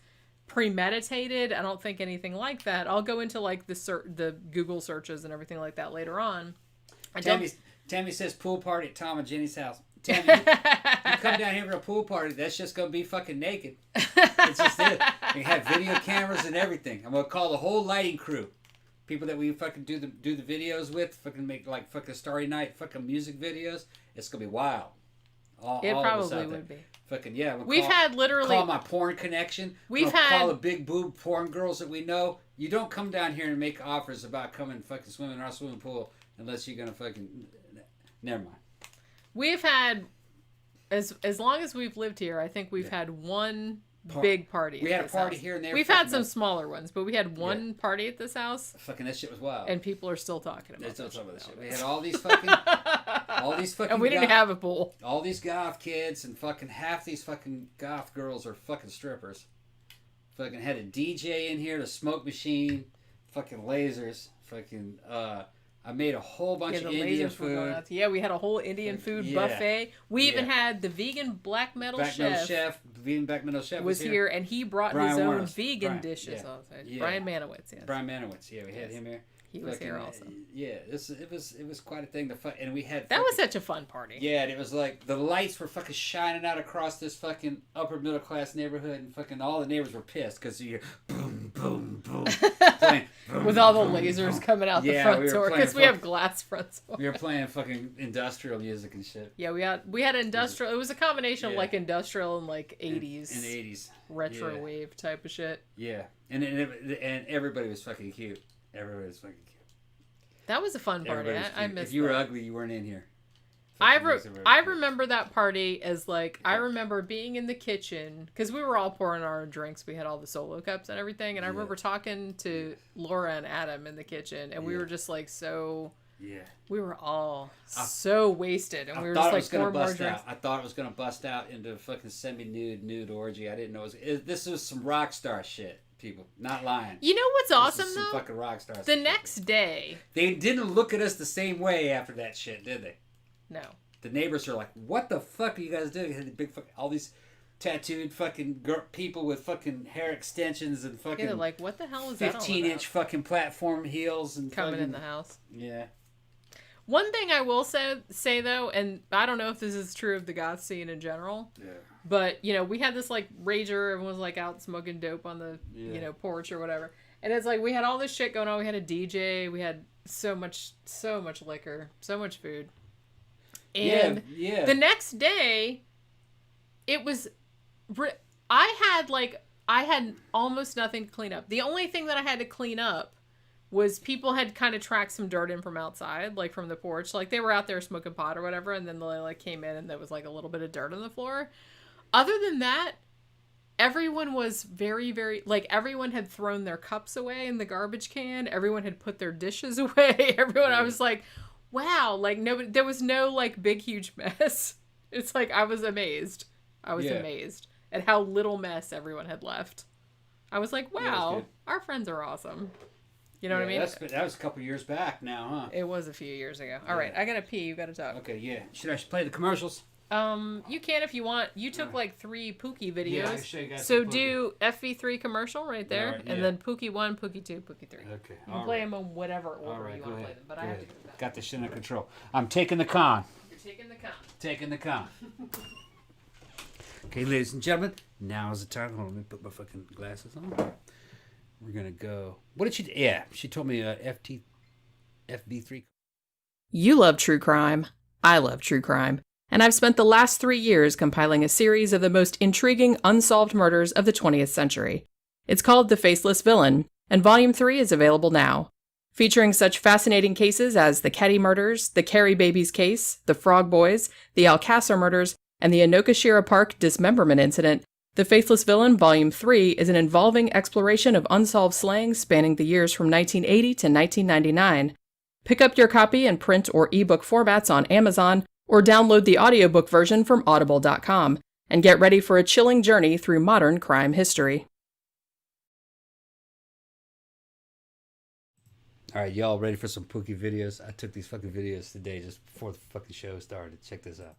premeditated. I don't think anything like that. I'll go into like the Google searches and everything like that later on. Tammy says pool party at Tom and Jenny's house. Tammy, you come down here for a pool party, that's just going to be fucking naked. It's just it. We have video cameras and everything. I'm going to call the whole lighting crew. People that we fucking do the videos with, fucking make like fucking Starry Night fucking music videos. It's going to be wild. It probably would be. Fucking yeah. We've had literally call my porn connection. Call the big boob porn girls that we know. You don't come down here and make offers about coming and fucking swimming in our swimming pool unless you're gonna fucking. Never mind. We've had as long as we've lived here. I think we've had one big party. We at had a this party house. here and there. We've had some smaller ones, but we had one party at this house. Fucking that shit was wild. And people are still talking about They're still that talking about shit. that shit. We had all these fucking. And we didn't have a pool. All these goth kids and fucking half these fucking goth girls are fucking strippers. Fucking had a DJ in here, the smoke machine, fucking lasers, fucking. I made a whole bunch of Indian food. Yeah, we had a whole Indian food buffet. We even had the vegan black metal chef. Vegan black metal chef was here, and he brought his own vegan dishes. Yeah. Brian Manowitz, yes. Brian Manowitz, yeah, we had him here. He was here also. Yeah, it was quite a thing to fuck, and we had. That was such a fun party. Yeah, and it was like the lights were fucking shining out across this fucking upper middle class neighborhood, and fucking all the neighbors were pissed because you hear boom, boom, boom, playing, boom with all the boom, lasers boom. coming out the front door because we have glass front door. We were playing fucking industrial music and shit. Yeah, we had industrial. It was a combination of like industrial and like 80s, in the 80s retro wave type of shit. Yeah, and everybody was fucking cute. Everybody was fucking cute. That was a fun party. I missed. If you were ugly, you weren't in here. I remember that party as like I remember being in the kitchen because we were all pouring our own drinks. We had all the solo cups and everything, and I remember talking to Laura and Adam in the kitchen, and we were just like so. Yeah. We were all so wasted, and we were just like pouring more drinks. I thought it was gonna bust out into a fucking nude orgy. I didn't know this was some rock star shit. People, not lying. You know what's awesome though? Some fucking rock stars. The next day, they didn't look at us the same way after that shit, did they? No. The neighbors are like, "What the fuck are you guys doing?" Had the big all these tattooed fucking people with fucking hair extensions and fucking. Yeah, they're like, "What the hell is that?" 15-inch fucking platform heels and coming in the house. Yeah. One thing I will say though, and I don't know if this is true of the goth scene in general. Yeah. But, you know, we had this, like, rager. Everyone was, like, out smoking dope on the, you know, porch or whatever. And it's like, we had all this shit going on. We had a DJ. We had so much liquor. So much food. And the next day, it was... I had almost nothing to clean up. The only thing that I had to clean up was people had kind of tracked some dirt in from outside, like, from the porch. Like, they were out there smoking pot or whatever, and then they, like, came in and there was, like, a little bit of dirt on the floor. Other than that, everyone was very, very... Like, everyone had thrown their cups away in the garbage can. Everyone had put their dishes away. I was like, wow. Like, nobody... There was no, like, big, huge mess. It's like, I was amazed. Amazed at how little mess everyone had left. I was like, wow, our friends are awesome. You know what I mean? That was a couple years back now, huh? It was a few years ago. All right, I gotta pee. You gotta talk. Okay, yeah. Should I play the commercials? You can if you want. You took like 3 Pookie videos. Yeah, I show you guys so do FV3 commercial right there, right, and then Pookie 1, Pookie 2, Pookie 3. Okay. You can play them in whatever order you want to play them, but I have to go back. Got this shit under control. I'm taking the con. You're taking the con. Taking the con. Okay, ladies and gentlemen, now is the time. Hold on, let me put my fucking glasses on. We're gonna go. What did she? Yeah, she told me FB3. You love true crime. I love true crime. And I've spent the last 3 years compiling a series of the most intriguing unsolved murders of the 20th century. It's called The Faceless Villain, and Volume 3 is available now. Featuring such fascinating cases as the Ketty murders, the Carrie Babies case, the Frog Boys, the Alcasar murders, and the Inokashira Park dismemberment incident, The Faceless Villain Volume 3 is an involving exploration of unsolved slayings spanning the years from 1980 to 1999. Pick up your copy in print or ebook formats on Amazon, or download the audiobook version from audible.com, and get ready for a chilling journey through modern crime history. All right, y'all ready for some Pookie videos? I took these fucking videos today just before the fucking show started. Check this out.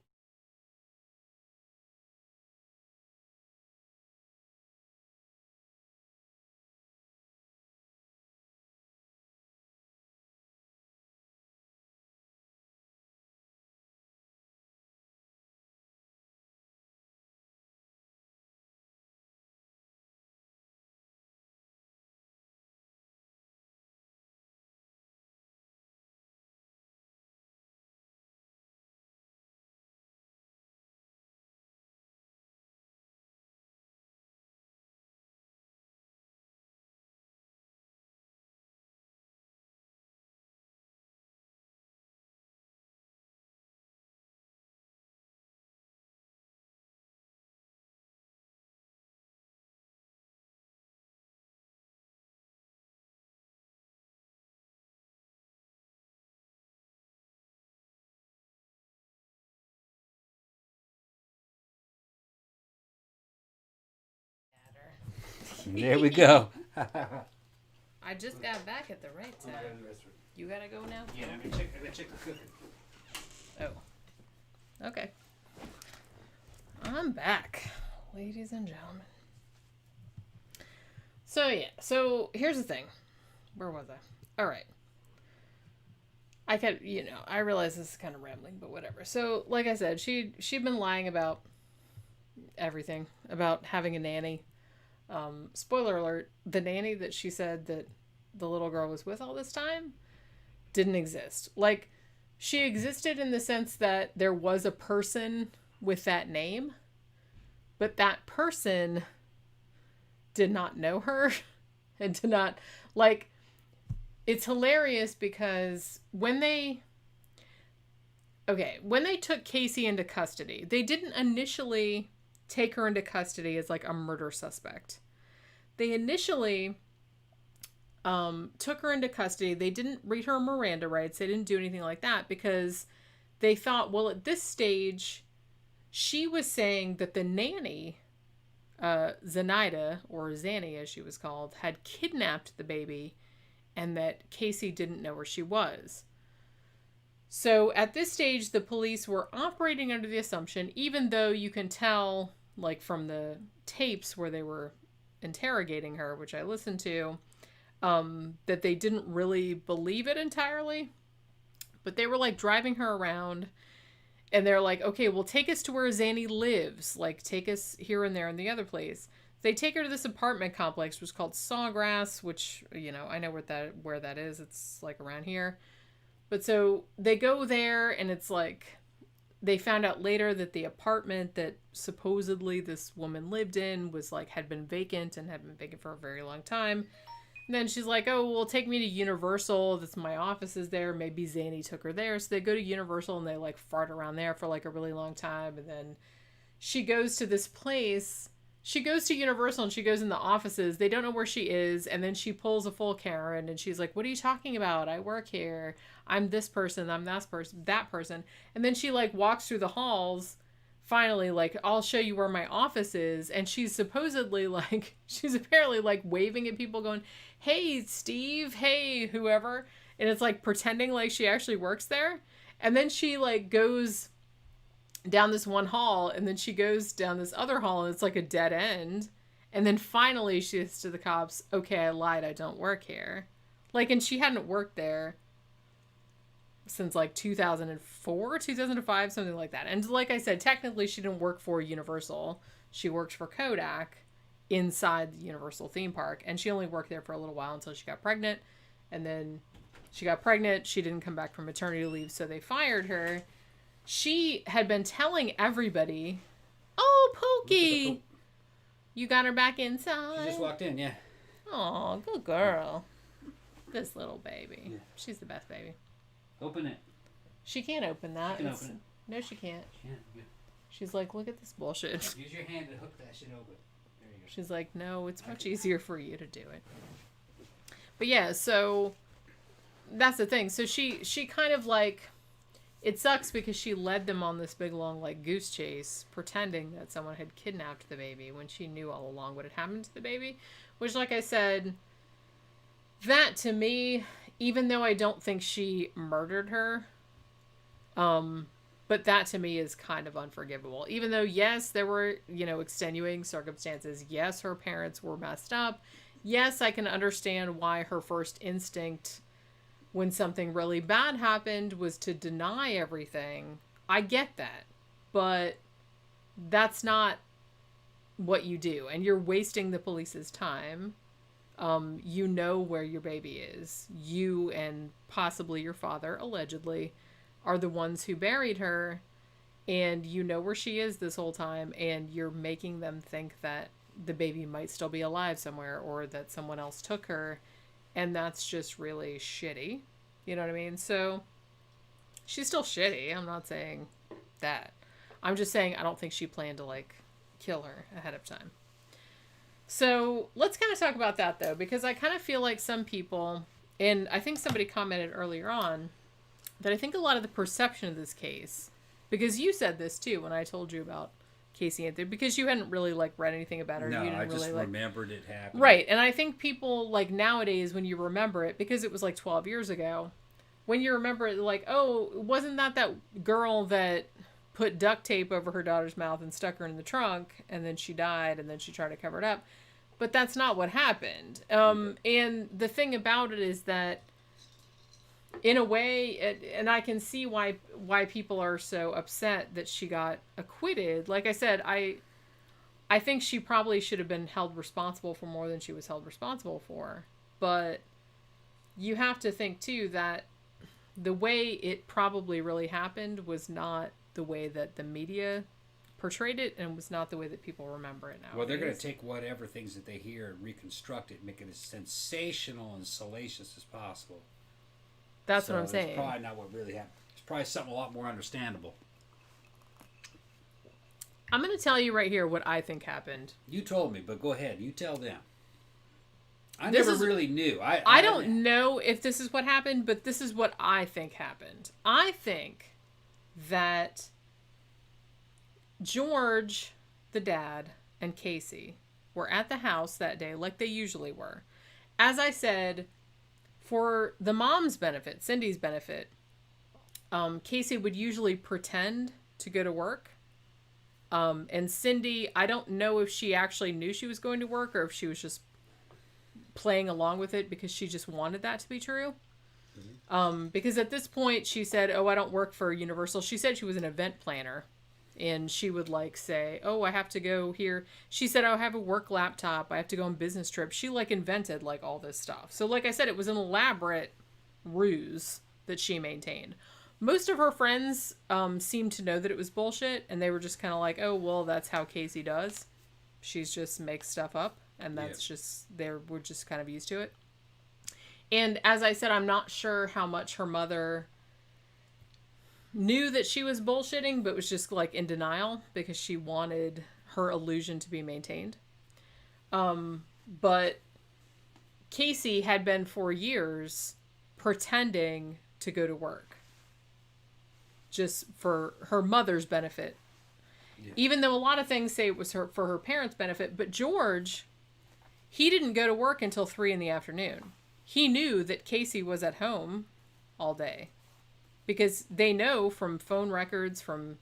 There we go. I just got back at the right time. You gotta go now? Yeah, I'm gonna check the cooking. Oh. Okay. I'm back, ladies and gentlemen. So, yeah. So, here's the thing. Where was I? Alright. I realize this is kind of rambling, but whatever. So, like I said, she'd been lying about everything. About having a nanny. Spoiler alert, the nanny that she said that the little girl was with all this time didn't exist. Like, she existed in the sense that there was a person with that name, but that person did not know her and did not, like, it's hilarious because when they took Casey into custody, they didn't initially take her into custody as like a murder suspect. They initially took her into custody. They didn't read her Miranda rights. They didn't do anything like that because they thought, well, at this stage, she was saying that the nanny, Zenaida, or Zanny as she was called, had kidnapped the baby and that Casey didn't know where she was. So at this stage, the police were operating under the assumption, even though you can tell, like from the tapes where they were interrogating her, which I listened to, that they didn't really believe it entirely. But they were like driving her around and they're like, okay, well, take us to where Zanny lives. Like, take us here and there and the other place. They take her to this apartment complex, which was called Sawgrass, which, I know where that is. It's like around here. But so they go there and it's like, they found out later that the apartment that supposedly this woman lived in was like, had been vacant for a very long time. And then she's like, oh, well, take me to Universal. That's my office is there. Maybe Zanny took her there. So they go to Universal and they like fart around there for like a really long time. And then she goes to this place. She goes to Universal and she goes in the offices. They don't know where she is. And then she pulls a full Karen and she's like, what are you talking about? I work here. I'm this person. I'm that person. And then she like walks through the halls. Finally, like, I'll show you where my office is. And she's apparently like waving at people going, hey, Steve, hey, whoever. And it's like pretending like she actually works there. And then she like goes down this one hall and then she goes down this other hall and it's like a dead end. And then finally she says to the cops, okay, I lied. I don't work here. Like, and she hadn't worked there since like 2004, 2005, something like that. And like I said, technically she didn't work for Universal. She worked for Kodak inside the Universal theme park. And she only worked there for a little while until she got pregnant. And then she got pregnant. She didn't come back from maternity leave, so they fired her. She had been telling everybody, oh, Pookie, you got her back inside? She just walked in, yeah. Oh, good girl. This little baby. Yeah. She's the best baby. Open it. She can't open that. She can open it. No, she can't. She can. Good. She's like, look at this bullshit. Use your hand to hook that shit open. There you go. She's like, no, it's much easier for you to do it. But yeah, so that's the thing. So she kind of like, it sucks because she led them on this big long like goose chase, pretending that someone had kidnapped the baby when she knew all along what had happened to the baby. Which, like I said, that to me, even though I don't think she murdered her, but that to me is kind of unforgivable. Even though, yes, there were, extenuating circumstances. Yes, her parents were messed up. Yes, I can understand why her first instinct when something really bad happened was to deny everything. I get that. But that's not what you do. And you're wasting the police's time. You know where your baby is. You and possibly your father, allegedly, are the ones who buried her. And you know where she is this whole time. And you're making them think that the baby might still be alive somewhere. Or that someone else took her. And that's just really shitty. You know what I mean? So, she's still shitty. I'm not saying that. I'm just saying I don't think she planned to, kill her ahead of time. So, let's kind of talk about that, though. Because I kind of feel like some people, and I think somebody commented earlier on, that I think a lot of the perception of this case, because you said this, too, when I told you about Caylee Anthony, because you hadn't really like read anything about her. No, You didn't I just really, like, remembered it happening. right. And I think people like nowadays, when you remember it, because it was like 12 years ago, when you remember it, like, oh, wasn't that girl that put duct tape over her daughter's mouth and stuck her in the trunk, and then she died, and then she tried to cover it up? But that's not what happened. And the thing about it is that, in a way, and I can see why people are so upset that she got acquitted. Like I said, I think she probably should have been held responsible for more than she was held responsible for. But you have to think, too, that the way it probably really happened was not the way that the media portrayed it, and was not the way that people remember it now. Well, they're going to take whatever things that they hear and reconstruct it, make it as sensational and salacious as possible. That's what I'm saying. It's probably not what really happened. It's probably something a lot more understandable. I'm going to tell you right here what I think happened. You told me, but go ahead. You tell them. I never really knew. I don't know if this is what happened, but this is what I think happened. I think that George, the dad, and Caylee were at the house that day like they usually were. As I said, for the mom's benefit, Cindy's benefit, Caylee would usually pretend to go to work. And Cindy, I don't know if she actually knew she was going to work or if she was just playing along with it because she just wanted that to be true. Because at this point she said, oh, I don't work for Universal. She said she was an event planner, and she would like say, oh, I have to go here. She said, oh, I have a work laptop. I have to go on business trips. She like invented like all this stuff. So like I said, it was an elaborate ruse that she maintained. Most of her friends seemed to know that it was bullshit, and they were just kind of like, oh, well, that's how Caylee does. She's just makes stuff up, and that's just, we're just kind of used to it. And as I said, I'm not sure how much her mother knew that she was bullshitting, but was just like in denial because she wanted her illusion to be maintained. But Caylee had been for years pretending to go to work just for her mother's benefit. Yeah. Even though a lot of things say it was for her parents' benefit, but George, he didn't go to work until 3 p.m. He knew that Caylee was at home all day because they know from phone records, from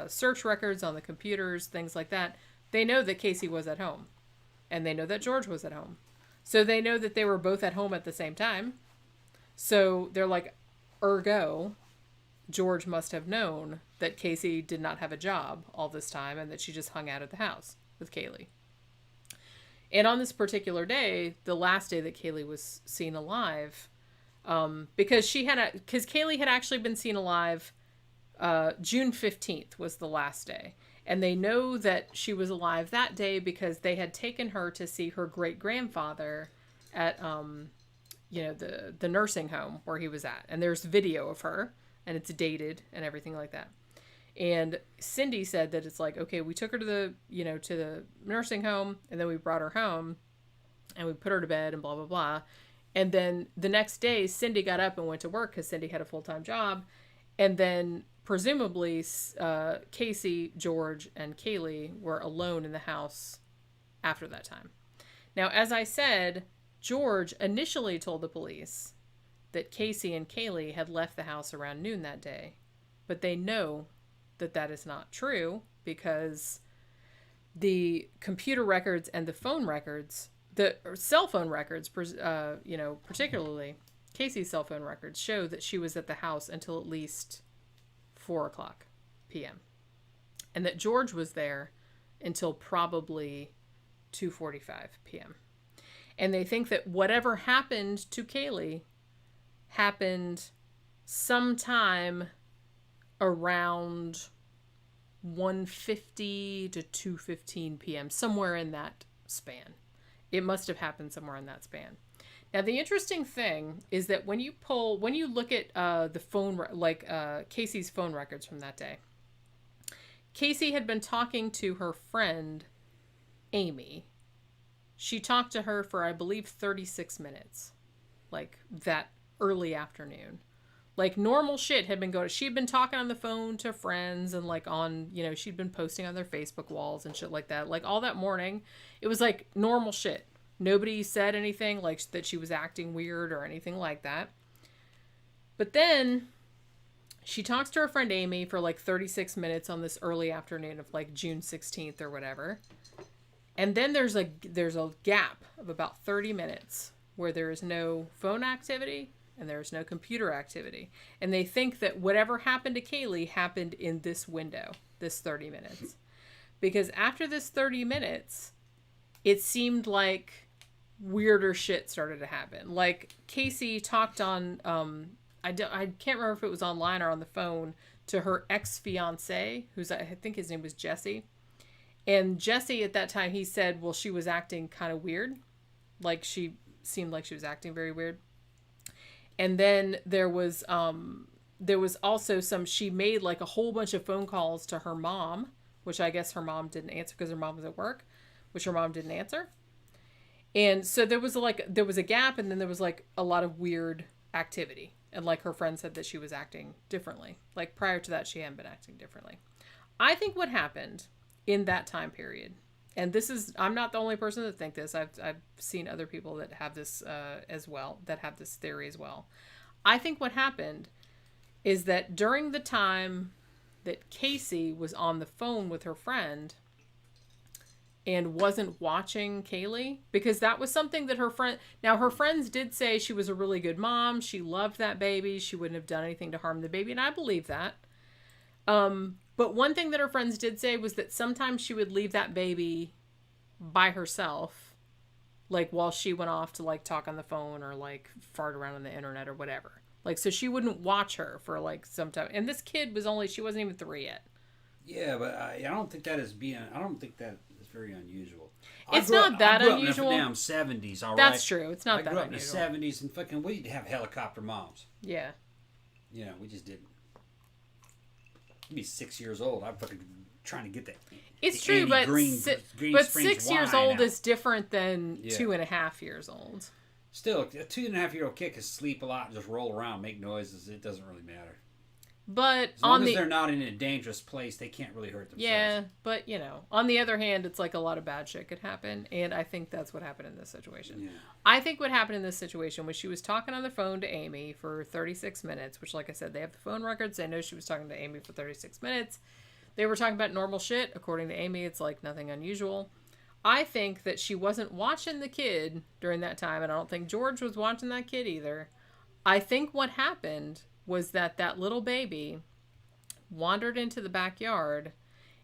search records on the computers, things like that. They know that Caylee was at home, and they know that George was at home. So they know that they were both at home at the same time. So they're like, ergo, George must have known that Caylee did not have a job all this time and that she just hung out at the house with Caylee. And on this particular day, the last day that Caylee was seen alive, because Caylee had actually been seen alive, June 15th was the last day. And they know that she was alive that day because they had taken her to see her great-grandfather at, the nursing home where he was at. And there's video of her, and it's dated and everything like that. And Cindy said that it's like, okay, we took her to the nursing home, and then we brought her home and we put her to bed and blah, blah, blah. And then the next day, Cindy got up and went to work because Cindy had a full-time job. And then presumably Caylee, George, and Caylee were alone in the house after that time. Now, as I said, George initially told the police that Caylee and Caylee had left the house around noon that day, but they know that that is not true because the computer records and the phone records, the cell phone records, particularly Caylee's cell phone records, show that she was at the house until at least 4 p.m. and that George was there until probably 2:45 p.m. And they think that whatever happened to Caylee happened sometime around 1:50 to 2:15 p.m., somewhere in that span. It must have happened somewhere in that span. Now, the interesting thing is that when you look at the phone, Caylee's phone records from that day, Caylee had been talking to her friend, Amy. She talked to her for, I believe, 36 minutes, like that early afternoon. Like, normal shit had been going. She'd been talking on the phone to friends and, like, on, you know, she'd been posting on their Facebook walls and shit like that. Like, all that morning, it was, like, normal shit. Nobody said anything, like, that she was acting weird or anything like that. But then she talks to her friend Amy for, like, 36 minutes on this early afternoon of, like, June 16th or whatever. And then there's a gap of about 30 minutes where there is no phone activity and there is no computer activity. And they think that whatever happened to Caylee happened in this window, this 30 minutes. Because after this 30 minutes, it seemed like weirder shit started to happen. Like, Casey talked on, I can't remember if it was online or on the phone, to her ex-fiancé, who's, I think his name was Jesse. And Jesse, at that time, he said, well, she was acting kind of weird. Like, she seemed like she was acting very weird. And then there was also she made, like, a whole bunch of phone calls to her mom, which I guess her mom didn't answer because her mom was at work, which her mom didn't answer. And so there was a gap, and then there was, like, a lot of weird activity. And, like, her friend said that she was acting differently. Like, prior to that, she hadn't been acting differently. I think what happened in that time period, and I'm not the only person that think this. I've seen other people that have this as well, that have this theory as well. I think what happened is that during the time that Casey was on the phone with her friend and wasn't watching Caylee, because that was something that her friends did say she was a really good mom. She loved that baby. She wouldn't have done anything to harm the baby. And I believe that. But one thing that her friends did say was that sometimes she would leave that baby by herself, like, while she went off to, like, talk on the phone or, like, fart around on the internet or whatever. Like, so she wouldn't watch her for, like, some time. And this kid she wasn't even 3 yet. Yeah, but I don't think that is very unusual. It's not that unusual. I grew up in the damn 70s, all right? That's true. It's not that unusual. I grew up in the 70s, and fucking, we didn't have helicopter moms. Yeah. Yeah, we just didn't. I'd be 6 years old. I'm fucking trying to get that. It's true, but 6 years old is different than 2.5 years old. Still, a 2.5-year-old kid can sleep a lot and just roll around, make noises. It doesn't really matter. But as long as they're not in a dangerous place, they can't really hurt themselves. Yeah, but, you know, on the other hand, it's like a lot of bad shit could happen, and I think that's what happened in this situation. Yeah. I think what happened in this situation was she was talking on the phone to Amy for 36 minutes, which, like I said, they have the phone records. They know she was talking to Amy for 36 minutes. They were talking about normal shit. According to Amy, it's like nothing unusual. I think that she wasn't watching the kid during that time, and I don't think George was watching that kid either. I think what happened was that little baby wandered into the backyard,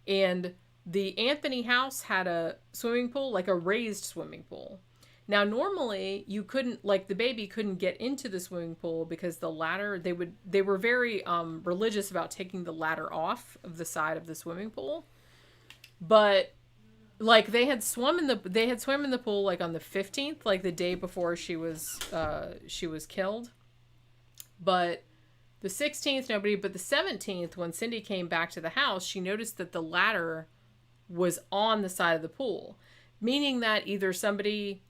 and the Anthony house had a swimming pool, like a raised swimming pool. Now, normally you couldn't, like, the baby couldn't get into the swimming pool because the ladder, they were very religious about taking the ladder off of the side of the swimming pool. But, like, they had swum in the pool, like, on the 15th, like the day before she was killed. But the 16th, nobody, but the 17th, when Cindy came back to the house, she noticed that the ladder was on the side of the pool, meaning that either somebody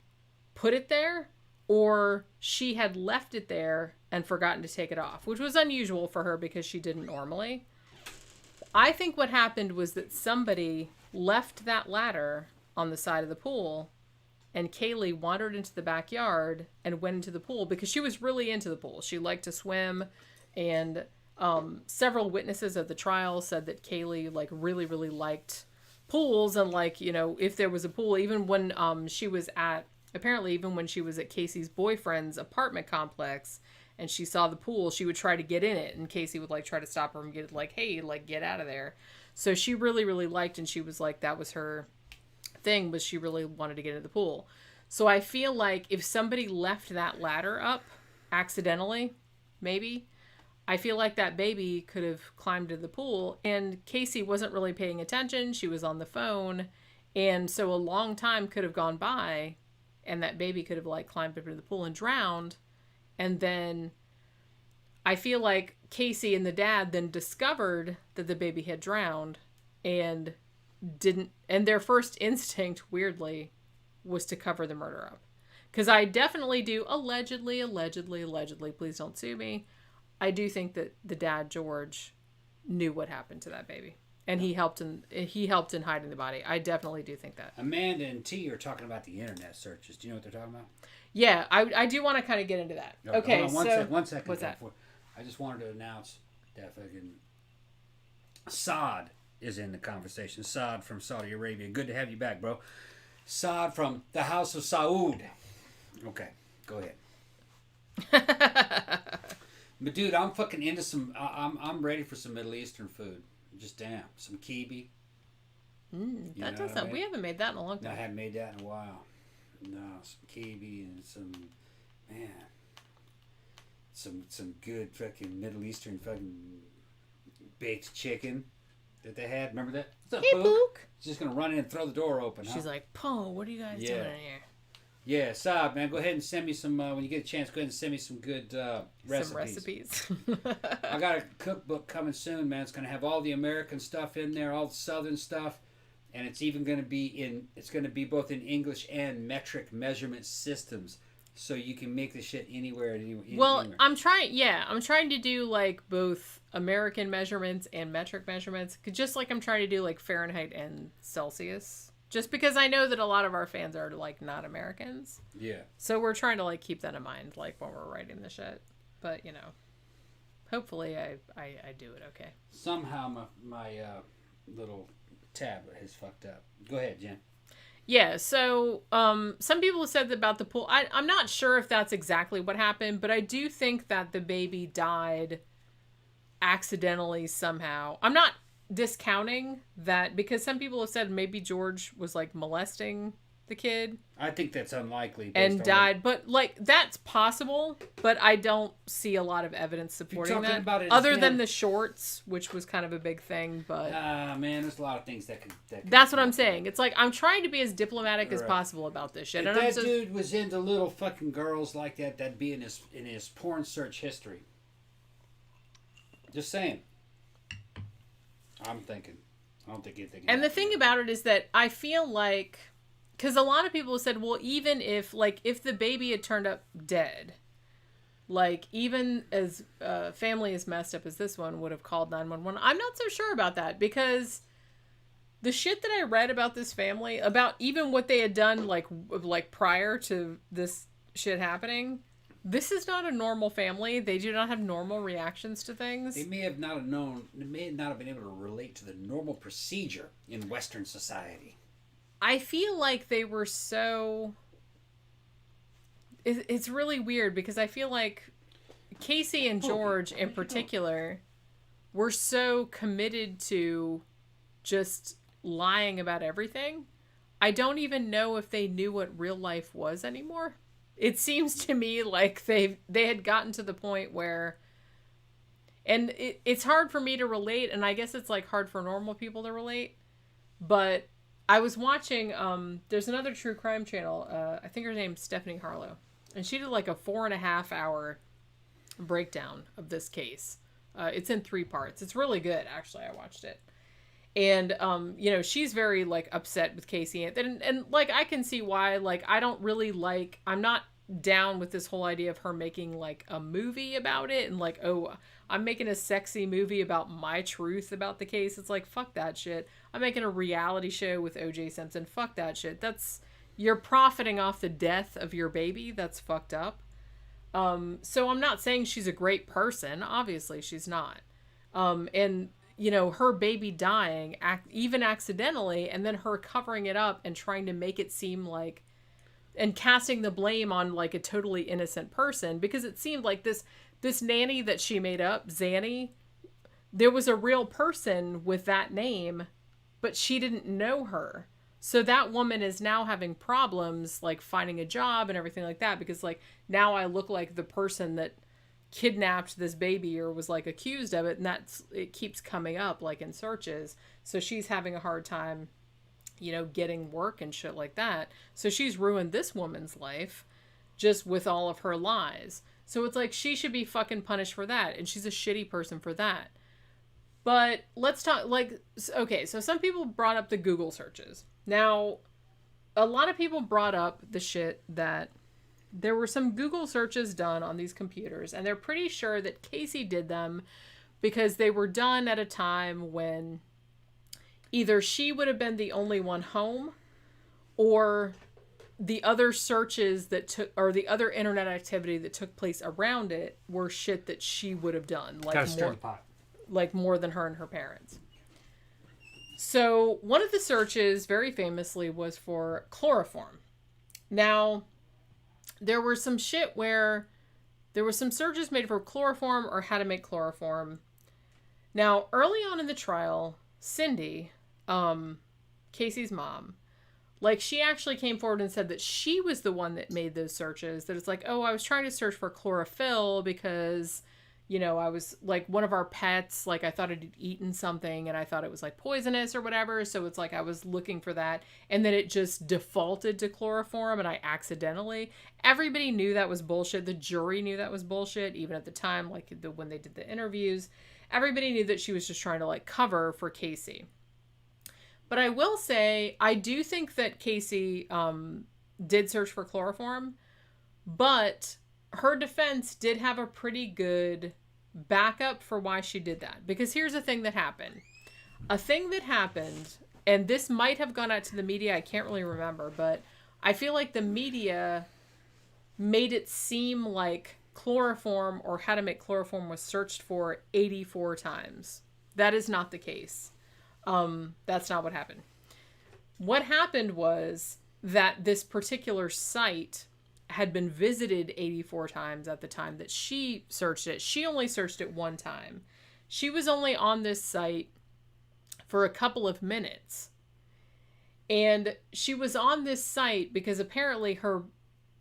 put it there or she had left it there and forgotten to take it off, which was unusual for her because she didn't normally. I think what happened was that somebody left that ladder on the side of the pool, and Caylee wandered into the backyard and went into the pool because she was really into the pool. She liked to swim. And several witnesses of the trial said that Caylee, like, really, really liked pools. And, like, you know, if there was a pool, even when she was at Casey's boyfriend's apartment complex and she saw the pool, she would try to get in it. And Casey would, like, try to stop her and get, like, hey, like, get out of there. So she really, really liked, and she was like, that was her thing, but she really wanted to get into the pool. So I feel like if somebody left that ladder up accidentally, maybe, I feel like that baby could have climbed into the pool, and Casey wasn't really paying attention. She was on the phone, and so a long time could have gone by, and that baby could have, like, climbed up into the pool and drowned. And then I feel like Casey and the dad then discovered that the baby had drowned and their first instinct, weirdly, was to cover the murder up. Because I definitely do, allegedly, please don't sue me, I do think that the dad, George, knew what happened to that baby. And he helped in hiding the body. I definitely do think that. Amanda and T are talking about the internet searches. Do you know what they're talking about? Yeah, I do want to kind of get into that. Okay, hold on, so... one second. What's that? I just wanted to announce that fucking Saad is in the conversation. Saad from Saudi Arabia. Good to have you back, bro. Saad from the House of Saud. Okay, go ahead. But dude, I'm fucking into some. I'm ready for some Middle Eastern food. Just damn, some kiwi. That does sound. We haven't made that in a long time. No, I haven't made that in a while. No, some kiwi and some some good fucking Middle Eastern fucking baked chicken that they had. Remember that? What's up, Hey, Pook? She's just gonna run in and throw the door open. She's like, "Po, what are you guys doing in here?" Yeah, Saab, man, go ahead and send me some, when you get a chance, go ahead and send me some good recipes. Some recipes. I got a cookbook coming soon, man. It's going to have all the American stuff in there, all the Southern stuff, and it's even going to be both in English and metric measurement systems, so you can make the shit anywhere. Well, I'm trying to do like both American measurements and metric measurements, just like I'm trying to do like Fahrenheit and Celsius. Just because I know that a lot of our fans are, like, not Americans. Yeah. So we're trying to, like, keep that in mind, like, when we're writing the shit. But, you know, hopefully I do it okay. Somehow my little tablet has fucked up. Go ahead, Jen. Yeah, so some people have said about the pool. I'm not sure if that's exactly what happened, but I do think that the baby died accidentally somehow. I'm not discounting that, because some people have said maybe George was like molesting the kid. I think that's unlikely. And died, but like that's possible, but I don't see a lot of evidence supporting that. About it other than the shorts, which was kind of a big thing, but man, there's a lot of things that could that's what I'm saying. It's like I'm trying to be as diplomatic as possible about this shit. If that dude was into little fucking girls like that, that'd be in his porn search history. Just saying. I'm thinking. I don't think anything. And the thing about it is that I feel like, because a lot of people have said, well, even if the baby had turned up dead, like even as family as messed up as this one would have called 911. I'm not so sure about that, because the shit that I read about this family, about even what they had done like prior to this shit happening. This is not a normal family. They do not have normal reactions to things. They may have not have been able to relate to the normal procedure in Western society. I feel like they were so... It's really weird, because I feel like Casey and George in particular were so committed to just lying about everything. I don't even know if they knew what real life was anymore. It seems to me like they had gotten to the point where, and it's hard for me to relate, and I guess it's like hard for normal people to relate, but I was watching, there's another true crime channel, I think her name's Stephanie Harlow, and she did like a 4.5 hour breakdown of this case. It's in 3 parts. It's really good, actually. I watched it. And, you know, she's very, like, upset with Casey. And, like, I can see why. Like, I don't really like... I'm not down with this whole idea of her making, like, a movie about it. And, like, oh, I'm making a sexy movie about my truth about the case. It's like, fuck that shit. I'm making a reality show with O.J. Simpson. Fuck that shit. That's... You're profiting off the death of your baby. That's fucked up. So I'm not saying she's a great person. Obviously, she's not. And... you know, her baby dying, even accidentally, and then her covering it up and trying to make it seem like, and casting the blame on like a totally innocent person, because it seemed like this nanny that she made up, Zanny, there was a real person with that name, but she didn't know her. So that woman is now having problems like finding a job and everything like that, because like now I look like the person that kidnapped this baby or was like accused of it, and it keeps coming up like in searches. So she's having a hard time, you know, getting work and shit like that. So she's ruined this woman's life just with all of her lies. So it's like she should be fucking punished for that, and she's a shitty person for that. But let's talk, like, okay, so some people brought up the Google searches. Now, a lot of people brought up the shit that there were some Google searches done on these computers, and they're pretty sure that Casey did them because they were done at a time when either she would have been the only one home, or the other searches that took, or the other internet activity that took place around it were shit that she would have done, like more than her and her parents. So one of the searches, very famously, was for chloroform. Now, there were some shit where there were some searches made for chloroform or how to make chloroform. Now, early on in the trial, Cindy, Casey's mom, like, she actually came forward and said that she was the one that made those searches. That it's like, oh, I was trying to search for chlorophyll because, you know, I was, like, one of our pets, like, I thought it had eaten something and I thought it was, like, poisonous or whatever. So it's like I was looking for that. And then it just defaulted to chloroform and I accidentally. Everybody knew that was bullshit. The jury knew that was bullshit, even at the time, like, when they did the interviews. Everybody knew that she was just trying to, like, cover for Casey. But I will say, I do think that Casey did search for chloroform, but her defense did have a pretty good backup for why she did that. Because here's a thing that happened. A thing that happened, and this might have gone out to the media, I can't really remember, but I feel like the media made it seem like chloroform or how to make chloroform was searched for 84 times. That is not the case. That's not what happened. What happened was that this particular site had been visited 84 times at the time that she searched it. She only searched it one time. She was only on this site for a couple of minutes. And she was on this site because apparently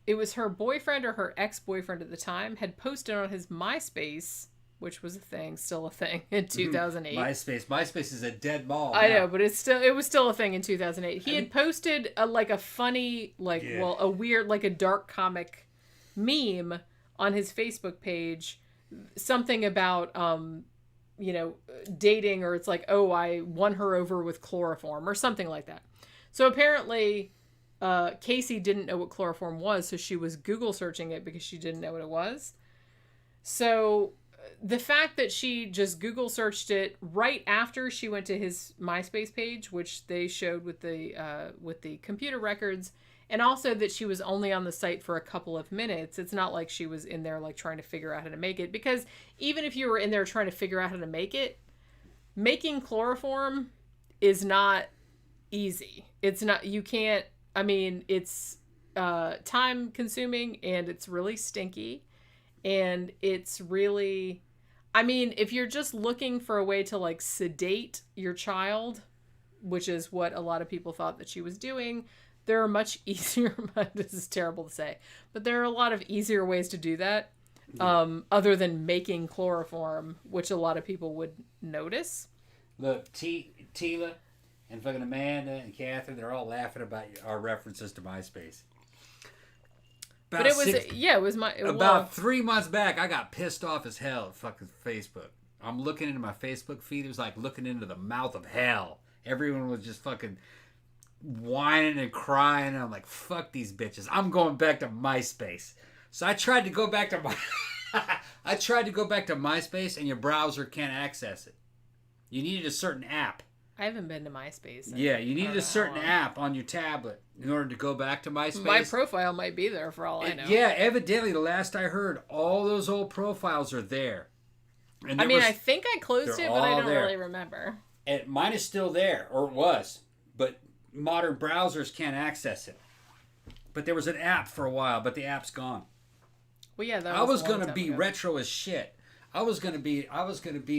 it was her boyfriend or her ex-boyfriend at the time had posted on his MySpace, which was a thing, still a thing in 2008. MySpace is a dead ball. I know, but it was still a thing in 2008. He had posted a funny, a weird, like a dark comic meme on his Facebook page, something about, dating, or it's like, oh, I won her over with chloroform or something like that. So apparently, Casey didn't know what chloroform was, so she was Google searching it because she didn't know what it was. So the fact that she just Google searched it right after she went to his MySpace page, which they showed with the computer records, and also that she was only on the site for a couple of minutes. It's not like she was in there like trying to figure out how to make it, because even if you were in there trying to figure out how to make it, making chloroform is not easy. It's not, you can't, I mean, it's time consuming and it's really stinky. And it's really, I mean, if you're just looking for a way to like sedate your child, which is what a lot of people thought that she was doing, there are much easier, this is terrible to say, but there are a lot of easier ways to do that, other than making chloroform, which a lot of people would notice. Look, Tila and fucking Amanda and Catherine, they're all laughing about our references to MySpace. But it was, About 3 months back, I got pissed off as hell at fucking Facebook. I'm looking into my Facebook feed. It was like looking into the mouth of hell. Everyone was just fucking whining and crying. And I'm like, fuck these bitches. I'm going back to MySpace. So I tried to go back to MySpace, and your browser can't access it. You needed a certain app. I haven't been to MySpace. Yeah, you needed a certain app on your tablet in order to go back to MySpace. My profile might be there for all I know. Yeah, evidently, the last I heard, all those old profiles are there. And I think I closed it, but I don't really remember. And mine is still there, or it was, but modern browsers can't access it. But there was an app for a while, but the app's gone. Well, yeah, I was gonna be retro as shit. I was gonna be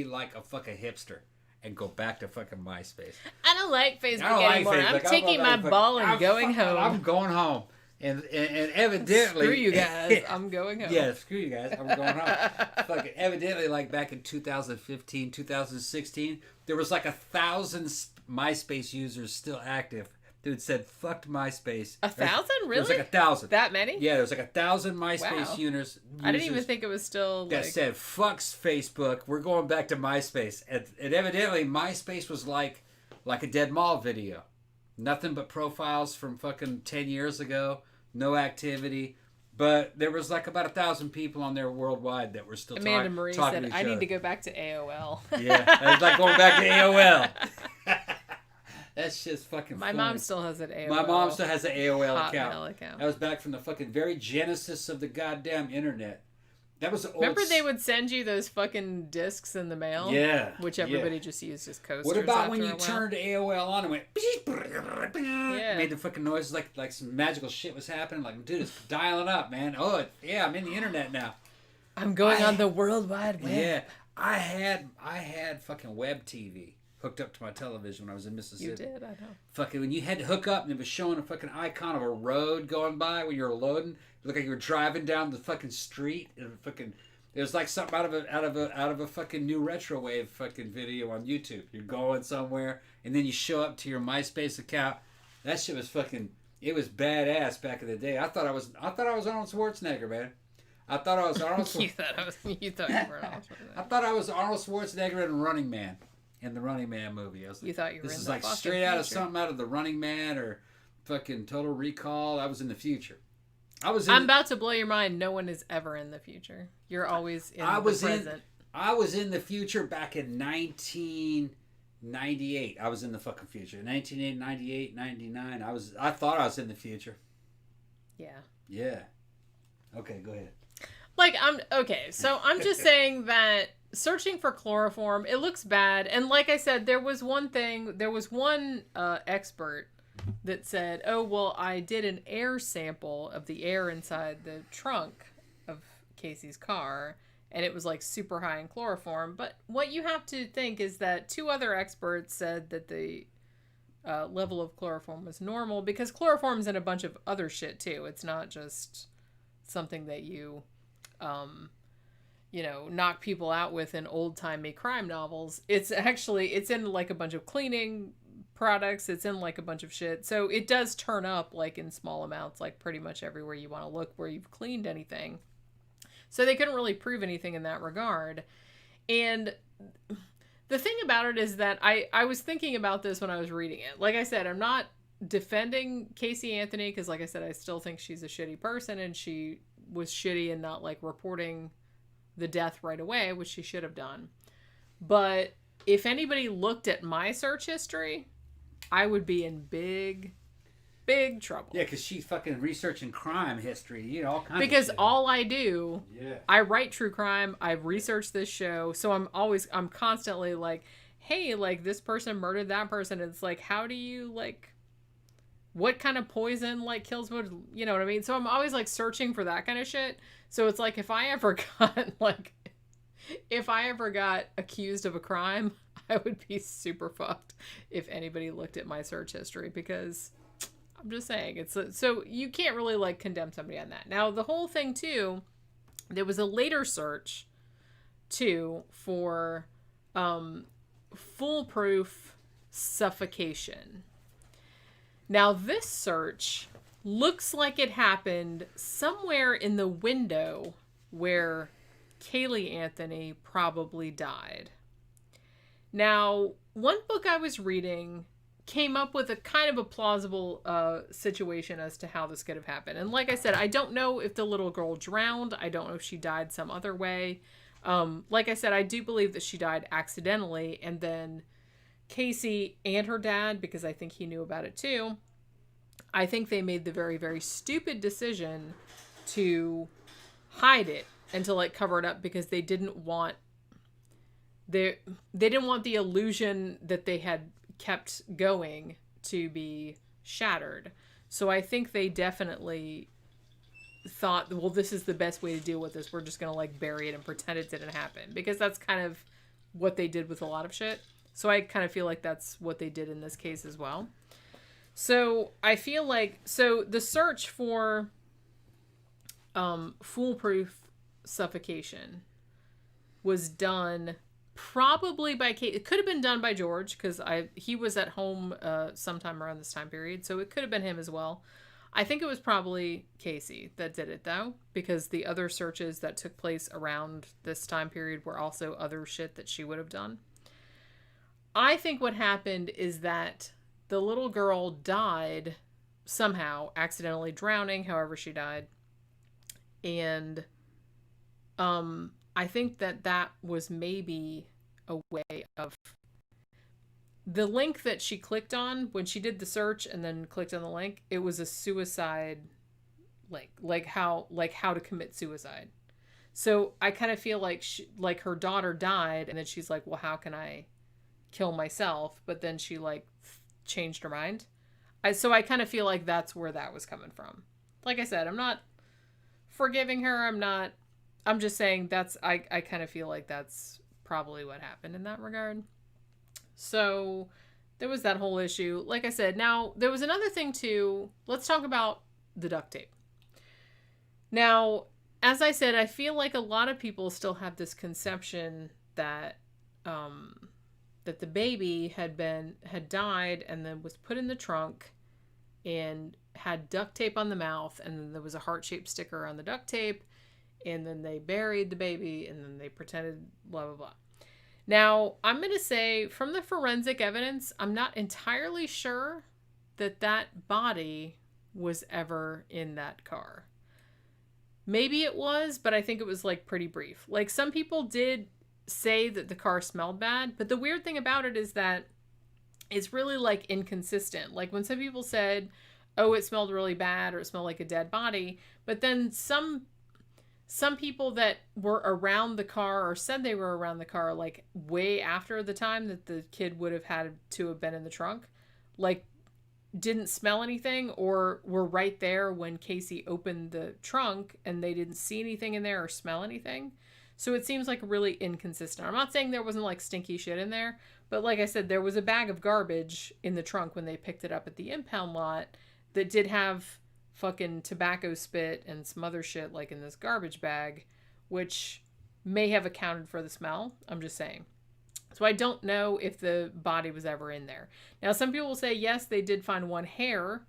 like a fucking hipster and go back to fucking MySpace. I don't like Facebook anymore. I'm taking my ball and going home. I'm going home. And evidently... Screw you guys. I'm going home. Yeah, screw you guys. I'm going home. Fucking evidently, like back in 2015, 2016, there was like 1,000 MySpace users still active. Dude said, fucked MySpace. 1,000? Really? There was like 1,000. That many? Yeah, there was like 1,000 MySpace users. I didn't even think it was still that said, fucks Facebook. We're going back to MySpace. And evidently, MySpace was like a Dead Mall video. Nothing but profiles from fucking 10 years ago. No activity. But there was like about 1,000 people on there worldwide that were still Amanda Marie talking said, to each I other. need to go back to AOL. Yeah, it's like going back to AOL. That's just fucking My funny. mom still has an AOL. My mom still has an AOL Hotmail account. That was back from the fucking very genesis of the goddamn internet. That was the old... Remember they would send you those fucking discs in the mail? Yeah. Which everybody just used as coasters. What about when after you a while? turned AOL on and went... Yeah. Made the fucking noises like some magical shit was happening. Like, dude, it's dialing up, man. Oh, yeah, I'm in the internet now. I'm going on the World Wide Web. Yeah. I had fucking web TV hooked up to my television when I was in Mississippi. You did, I know. Fucking when you had to hook up and it was showing a fucking icon of a road going by when you were loading, it looked like you were driving down the fucking street. It was like something out of a fucking new retro wave fucking video on YouTube. You're going somewhere and then you show up to your MySpace account. That shit was fucking. It was badass back in the day. I thought I was Arnold Schwarzenegger, man. I thought I was Arnold. You thought you were Arnold Schwarzenegger. I thought I was Arnold Schwarzenegger in Running Man. In the Running Man movie. I was like, You thought you were this in is the like fucking straight out of future. something out of the Running Man or fucking Total Recall. I was in the future. I'm about to blow your mind. No one is ever in the future. You're always in the present. I was in the future back in 1998. I was in the fucking future. 1998, 99. I thought I was in the future. Yeah. Yeah. Okay, go ahead. So I'm just saying that searching for chloroform, it looks bad. And like I said, there was one expert that said, oh, well, I did an air sample of the air inside the trunk of Casey's car, and it was like super high in chloroform. But what you have to think is that 2 other experts said that the level of chloroform was normal, because chloroform's in a bunch of other shit too. It's not just something that you knock people out with in old-timey crime novels. It's in like a bunch of cleaning products. It's in like a bunch of shit. So it does turn up like in small amounts, like pretty much everywhere you want to look where you've cleaned anything. So they couldn't really prove anything in that regard. And the thing about it is that I was thinking about this when I was reading it. Like I said, I'm not defending Caylee Anthony because, like I said, I still think she's a shitty person and she was shitty and not like reporting the death right away, which she should have done. But if anybody looked at my search history, I would be in big trouble. Yeah, because she's fucking researching crime history, all kinds because of shit. all I do, Yeah. I write true crime, I've researched this show, so I'm constantly like, hey, like this person murdered that person. It's like, how do you like, what kind of poison like kills what, you know what I mean? So I'm always like searching for that kind of shit. So it's like if I ever got accused of a crime, I would be super fucked if anybody looked at my search history, because I'm just saying so you can't really like condemn somebody on that. Now the whole thing too, there was a later search too for foolproof suffocation. Now, this search looks like it happened somewhere in the window where Caylee Anthony probably died. Now, one book I was reading came up with a kind of a plausible situation as to how this could have happened. And like I said, I don't know if the little girl drowned. I don't know if she died some other way. Like I said, I do believe that she died accidentally, and then Casey and her dad, because I think he knew about it too, I think they made the very, very stupid decision to hide it and to like cover it up, because they didn't want they didn't want the illusion that they had kept going to be shattered. So I think they definitely thought, well, this is the best way to deal with this. We're just going to like bury it and pretend it didn't happen, because that's kind of what they did with a lot of shit. So I kind of feel like that's what they did in this case as well. So I feel like, so the search for foolproof suffocation was done probably by Kate. It could have been done by George, because he was at home sometime around this time period. So it could have been him as well. I think it was probably Casey that did it though, because the other searches that took place around this time period were also other shit that she would have done. I think what happened is that the little girl died somehow, accidentally drowning, however she died. And I think that was maybe a way of the link that she clicked on when she did the search and then clicked on the link. It was a suicide link, like how to commit suicide. So I kind of feel like like her daughter died, and then she's like, well, how can I kill myself? But then she like changed her mind. So I kind of feel like that's where that was coming from. Like I said, I'm not forgiving her. I'm just saying I kind of feel like that's probably what happened in that regard. So there was that whole issue. Like I said, now there was another thing too. Let's talk about the duct tape. Now, as I said, I feel like a lot of people still have this conception that that the baby had died and then was put in the trunk and had duct tape on the mouth, and then there was a heart-shaped sticker on the duct tape, and then they buried the baby, and then they pretended blah, blah, blah. Now, I'm going to say, from the forensic evidence, I'm not entirely sure that body was ever in that car. Maybe it was, but I think it was, like, pretty brief. Like, some people did say that the car smelled bad, but the weird thing about it is that it's really, like, inconsistent. Like, when some people said, oh, it smelled really bad, or it smelled like a dead body, but then some people that were around the car or said they were around the car, like, way after the time that the kid would have had to have been in the trunk, like, didn't smell anything, or were right there when Casey opened the trunk and they didn't see anything in there or smell anything. So it seems like really inconsistent. I'm not saying there wasn't like stinky shit in there, but like I said, there was a bag of garbage in the trunk when they picked it up at the impound lot that did have fucking tobacco spit and some other shit like in this garbage bag, which may have accounted for the smell. I'm just saying. So I don't know if the body was ever in there. Now, some people will say, yes, they did find one hair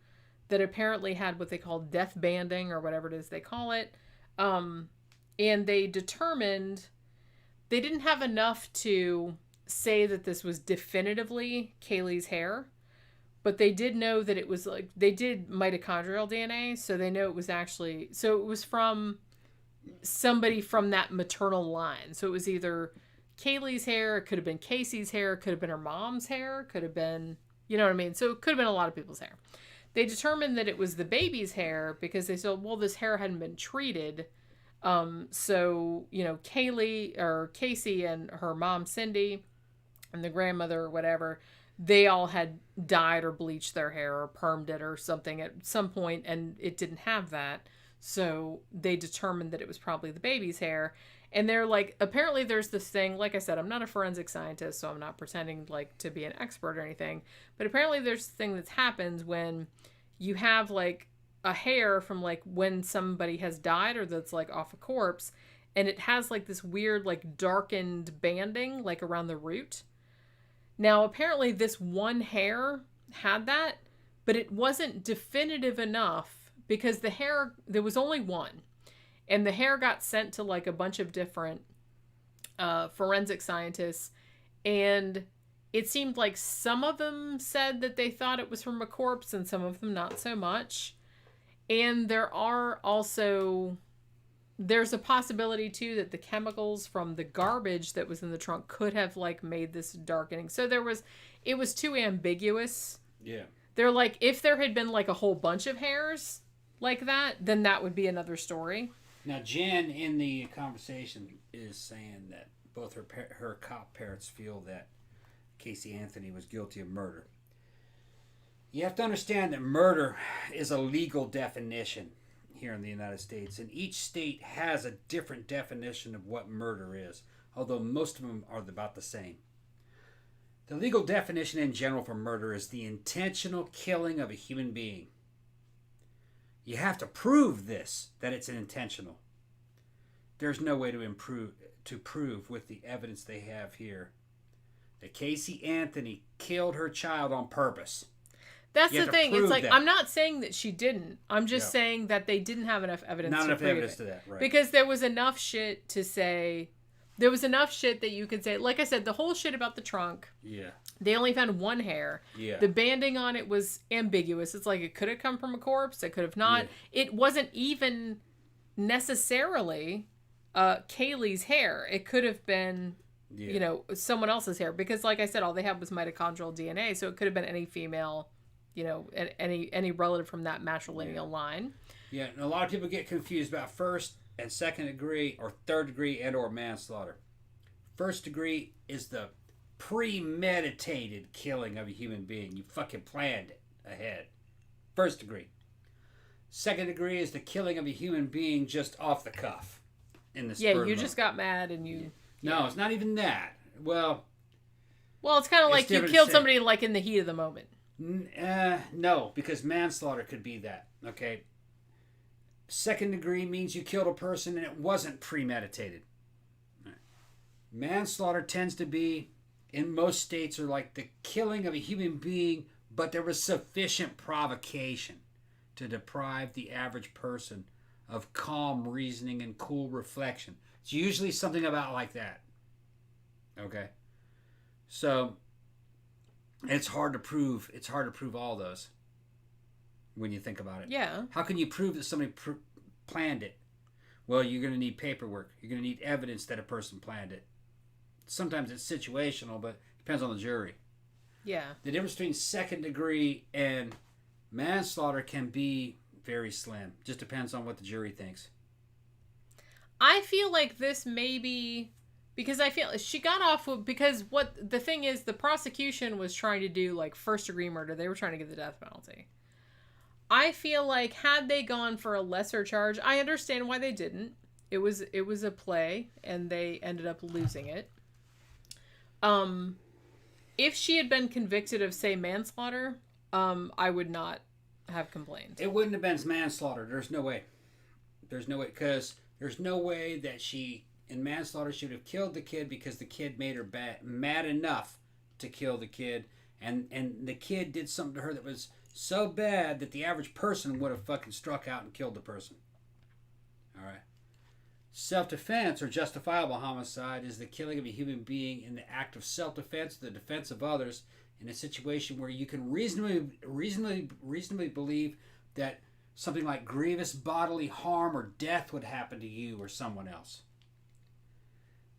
that apparently had what they call death banding or whatever it is they call it. And they determined they didn't have enough to say that this was definitively Caylee's hair, but they did know that it was like, they did mitochondrial DNA. So they know it was actually, so it was from somebody from that maternal line. So it was either Caylee's hair, it could have been Casey's hair, it could have been her mom's hair, could have been, you know what I mean? So it could have been a lot of people's hair. They determined that it was the baby's hair because they said, well, this hair hadn't been treated. So, you know, Caylee or Casey and her mom, Cindy, and the grandmother or whatever, they all had dyed or bleached their hair or permed it or something at some point, and it didn't have that. So they determined that it was probably the baby's hair. And they're like, apparently there's this thing, like I said, I'm not a forensic scientist, so I'm not pretending like to be an expert or anything. But apparently there's this thing that happens when you have like a hair from like when somebody has died or that's like off a corpse, and it has like this weird like darkened banding like around the root. Now, apparently this one hair had that, but it wasn't definitive enough because the hair, there was only one. And the hair got sent to like a bunch of different forensic scientists. And it seemed like some of them said that they thought it was from a corpse and some of them not so much. And there's a possibility too that the chemicals from the garbage that was in the trunk could have like made this darkening. So it was too ambiguous. Yeah. They're like, if there had been like a whole bunch of hairs like that, then that would be another story. Now, Jen, in the conversation, is saying that both her cop parents feel that Caylee Anthony was guilty of murder. You have to understand that murder is a legal definition here in the United States, and each state has a different definition of what murder is, although most of them are about the same. The legal definition in general for murder is the intentional killing of a human being. You have to prove this, that it's intentional. There's no way to prove with the evidence they have here that Caylee Anthony killed her child on purpose. That's the thing. It's like, that. I'm not saying that she didn't. I'm just saying that they didn't have enough evidence Not to enough prove evidence it. to that, right. Because there was enough shit to say. There was enough shit that you could say. Like I said, the whole shit about the trunk. Yeah. They only found one hair. Yeah. The banding on it was ambiguous. It's like it could have come from a corpse. It could have not. Yeah. It wasn't even necessarily Caylee's hair. It could have been, someone else's hair. Because, like I said, all they had was mitochondrial DNA. So it could have been any female, any relative from that matrilineal line. Yeah, and a lot of people get confused about first and second degree or third degree and or manslaughter. First degree is the premeditated killing of a human being. You fucking planned it ahead. First degree. Second degree is the killing of a human being just off the cuff. In the Yeah, you just got mad and you... No, it's not even that. Well, it's kind of like you killed somebody like in the heat of the moment. No, because manslaughter could be that. Okay. Second degree means you killed a person and it wasn't premeditated. Right. Manslaughter tends to be, in most states, are like the killing of a human being, but there was sufficient provocation to deprive the average person of calm reasoning and cool reflection. It's usually something about like that. Okay? So, it's hard to prove. It's hard to prove all those when you think about it. Yeah. How can you prove that somebody planned it? Well, you're going to need paperwork. You're going to need evidence that a person planned it. Sometimes it's situational, but it depends on the jury. Yeah. The difference between second degree and manslaughter can be very slim. Just depends on what the jury thinks. I feel like this may be... Because I feel she got off with... Because what the thing is, the prosecution was trying to do like first degree murder. They were trying to give the death penalty. I feel like had they gone for a lesser charge, I understand why they didn't. It was a play, and they ended up losing it. If she had been convicted of, say, manslaughter, I would not have complained. It wouldn't have been manslaughter. There's no way. There's no way, because there's no way that she, in manslaughter, she would have killed the kid because the kid made her mad enough to kill the kid, and the kid did something to her that was so bad that the average person would have fucking struck out and killed the person. All right. Self-defense or justifiable homicide is the killing of a human being in the act of self-defense, the defense of others, in a situation where you can reasonably believe that something like grievous bodily harm or death would happen to you or someone else.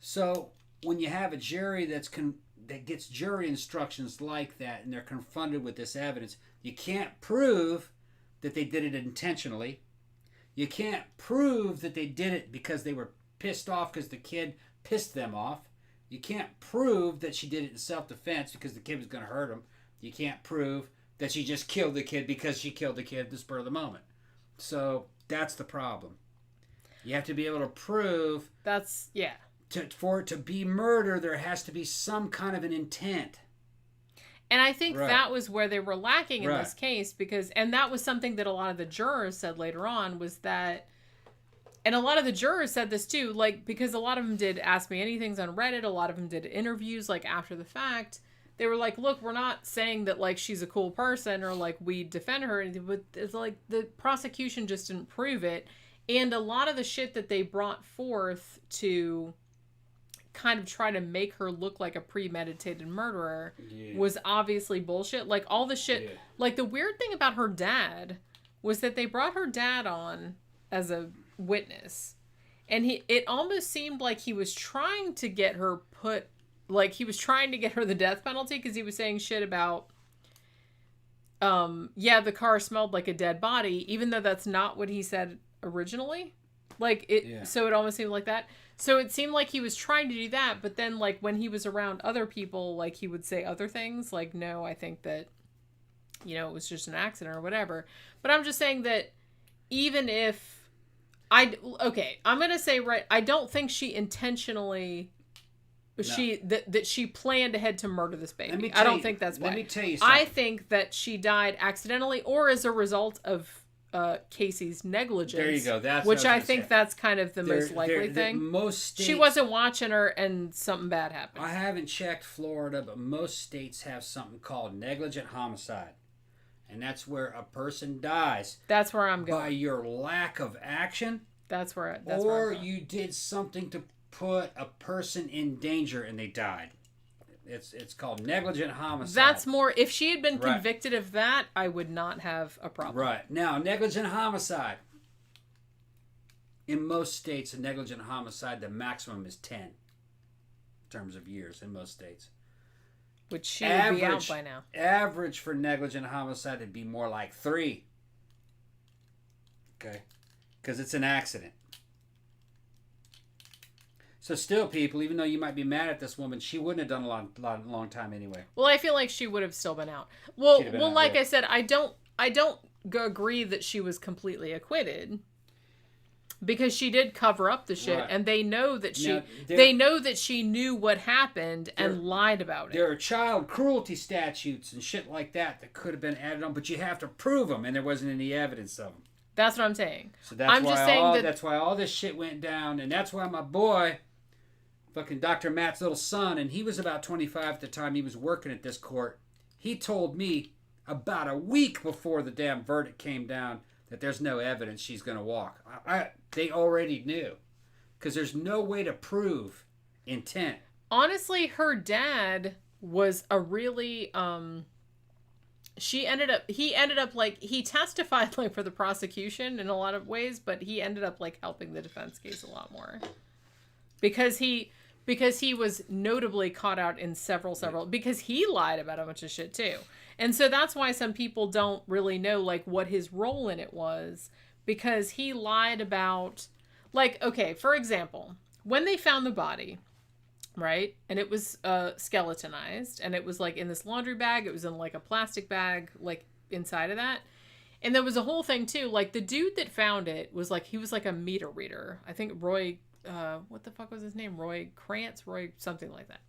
So when you have a jury that gets jury instructions like that, and they're confronted with this evidence, you can't prove that they did it intentionally. You can't prove that they did it because they were pissed off because the kid pissed them off. You can't prove that she did it in self-defense because the kid was going to hurt him. You can't prove that she just killed the kid because she killed the kid at the spur of the moment. So that's the problem. You have to be able to prove... That's, yeah. For it to be murder, there has to be some kind of an intent. And I think that was where they were lacking in this case, because, and that was something that a lot of the jurors said later on, was that, and a lot of the jurors said this too, like, because a lot of them did Ask Me Anythings on Reddit, a lot of them did interviews, like, after the fact. They were like, look, we're not saying that, like, she's a cool person, or, like, we defend her, but it's like, the prosecution just didn't prove it. And a lot of the shit that they brought forth to kind of try to make her look like a premeditated murderer was obviously bullshit. Like, all the shit, like, the weird thing about her dad was that they brought her dad on as a witness, and it almost seemed like he was trying to get her the death penalty, because he was saying shit about the car smelled like a dead body, even though that's not what he said originally. Like, so it almost seemed like that. So it seemed like he was trying to do that, but then, like, when he was around other people, like, he would say other things, like, no, I think that, it was just an accident or whatever. But I'm just saying that even if I'm going to say, I don't think she intentionally, that she planned ahead to murder this baby. I don't think that's why. Let me tell you something. I think that she died accidentally or as a result of Casey's negligence. There you go. That's which I think that's kind of the most likely thing. Most states, she wasn't watching her and something bad happened. I haven't checked Florida, but most states have something called negligent homicide. And that's where a person dies. That's where I'm going. By your lack of action. That's where or you did something to put a person in danger and they died. It's called negligent homicide. That's more, if she had been convicted of that, I would not have a problem. Right. Now, negligent homicide. in most states, a negligent homicide, the maximum is 10 in terms of years in most states. Which she would be out by now. Average for negligent homicide would be more like 3. Okay? Because it's an accident. So still, people, even though you might be mad at this woman, she wouldn't have done a long time anyway. Well, I feel like she would have still been out. Well, like I said, I don't agree that she was completely acquitted. Because she did cover up the shit, right. And they know that she knew what happened and lied about it. There are child cruelty statutes and shit like that could have been added on, but you have to prove them, and there wasn't any evidence of them. That's what I'm saying. So that's why all this shit went down, and that's why my boy, fucking Dr. Matt's little son, and he was about 25 at the time he was working at this court. He told me about a week before the damn verdict came down that there's no evidence she's going to walk. They already knew. Because there's no way to prove intent. Honestly, her dad was a really... he ended up like... He testified like for the prosecution in a lot of ways, but he ended up like helping the defense case a lot more. Because he was notably caught out in several... Because he lied about a bunch of shit too. And so that's why some people don't really know, like, what his role in it was. Because he lied about... Like, okay, for example, when they found the body, right? And it was skeletonized. And it was, like, in this laundry bag. It was in, like, a plastic bag, like, inside of that. And there was a whole thing, too. Like, the dude that found it was, like, he was, like, a meter reader. I think Roy... what the fuck was his name? Roy Krantz? Roy something like that.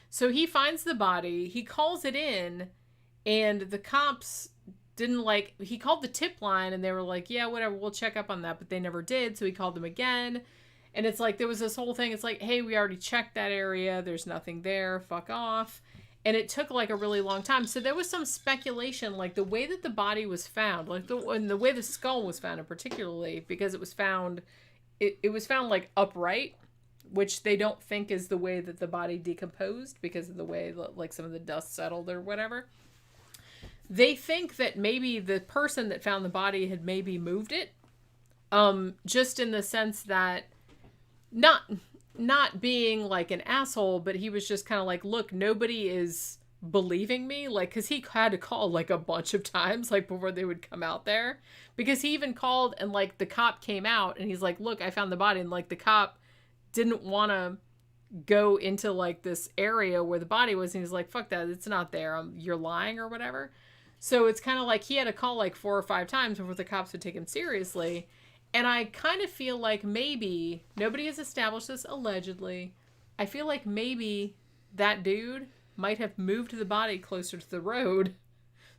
So he finds the body. He calls it in... And the cops didn't he called the tip line and they were like, yeah, whatever, we'll check up on that. But they never did. So he called them again. And it's like, there was this whole thing. It's like, hey, we already checked that area. There's nothing there. Fuck off. And it took like a really long time. So there was some speculation, like the way that the body was found, like the way the skull was found, and particularly because it was found like upright, which they don't think is the way that the body decomposed because of the way like some of the dust settled or whatever. They think that maybe the person that found the body had maybe moved it. Just in the sense that not being like an asshole, but he was just kind of like, look, nobody is believing me. Like, cause he had to call like a bunch of times, like before they would come out there, because he even called and like the cop came out and he's like, look, I found the body. And like the cop didn't want to go into like this area where the body was. And he's like, fuck that. It's not there. You're lying or whatever. So it's kind of like he had to call like 4 or 5 times before the cops would take him seriously. And I kind of feel like maybe, nobody has established this allegedly, I feel like maybe that dude might have moved the body closer to the road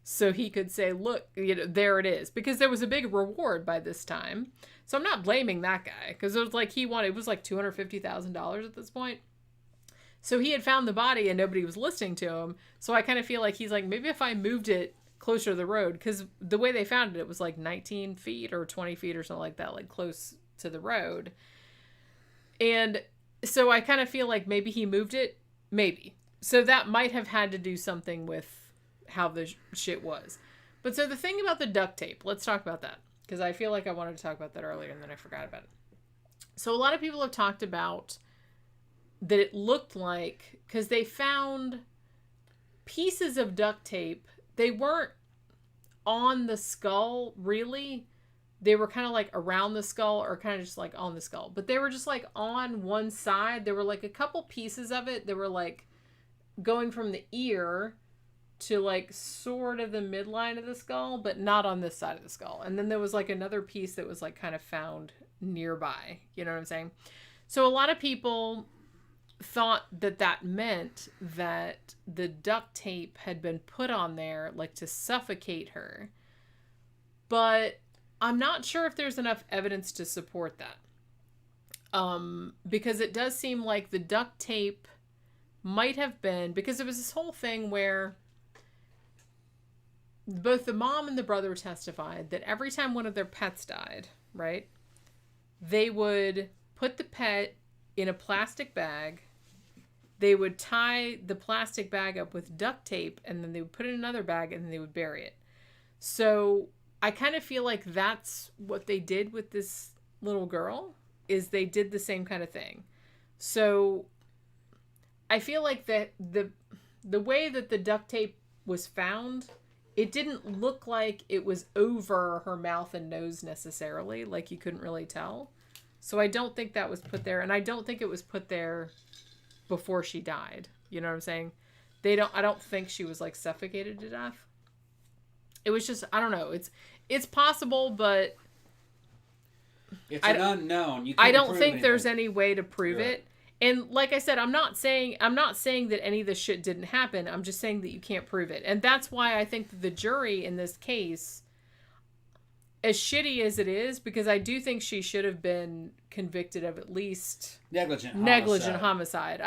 so he could say, look, there it is. Because there was a big reward by this time. So I'm not blaming that guy. Because it was like it was like $250,000 at this point. So he had found the body and nobody was listening to him. So I kind of feel like he's like, maybe if I moved it closer to the road, because the way they found it, it was like 19 feet or 20 feet or something like that, like close to the road. And so I kind of feel like maybe he moved it, maybe. So that might have had to do something with how the shit was. But so the thing about the duct tape, let's talk about that, because I feel like I wanted to talk about that earlier and then I forgot about it. So a lot of people have talked about that it looked like, because they found pieces of duct tape. They weren't on the skull, really. They were kind of like around the skull or kind of just like on the skull. But they were just like on one side. There were like a couple pieces of it that were like going from the ear to like sort of the midline of the skull, but not on this side of the skull. And then there was like another piece that was like kind of found nearby. You know what I'm saying? So a lot of people thought that meant that the duct tape had been put on there like to suffocate her, but I'm not sure if there's enough evidence to support that, because it does seem like the duct tape might have been, because it was this whole thing where both the mom and the brother testified that every time one of their pets died, right, they would put the pet in a plastic bag. They would tie the plastic bag up with duct tape, and then they would put it in another bag, and then they would bury it. So I kind of feel like that's what they did with this little girl. is they did the same kind of thing. So I feel like that the way that the duct tape was found, it didn't look like it was over her mouth and nose necessarily. Like, you couldn't really tell. So I don't think that was put there. And I don't think it was put there before she died. You know what I'm saying? I don't think she was like suffocated to death. It was just, I don't know. It's possible, but it's an unknown. I don't think there's any way to prove it. And like I said, I'm not saying that any of this shit didn't happen. I'm just saying that you can't prove it. And that's why I think that the jury in this case, as shitty as it is, because I do think she should have been convicted of at least negligent homicide.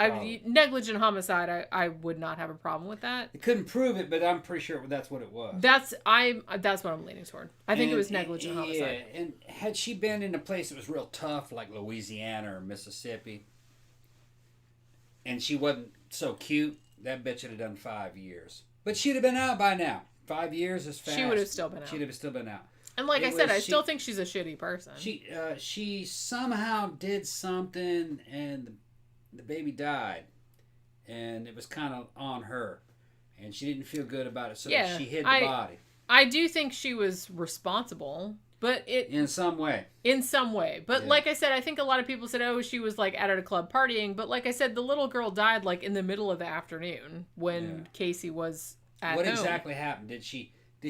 Negligent homicide. I would not have a problem with that. They couldn't prove it, but I'm pretty sure that's what it was. That's what I'm leaning toward. I think it was negligent homicide. Yeah, and had she been in a place that was real tough, like Louisiana or Mississippi, and she wasn't so cute, that bitch would have done 5 years. But she'd have been out by now. 5 years is fast. She would have still been out. She'd have still been out. And like I said, I still think she's a shitty person. She somehow did something, and the baby died, and it was kind of on her, and she didn't feel good about it, so she hid the body. I do think she was responsible, but in some way. But like I said, I think a lot of people said, "Oh, she was like out at a club partying." But like I said, the little girl died like in the middle of the afternoon when Casey was at home. What exactly happened? Did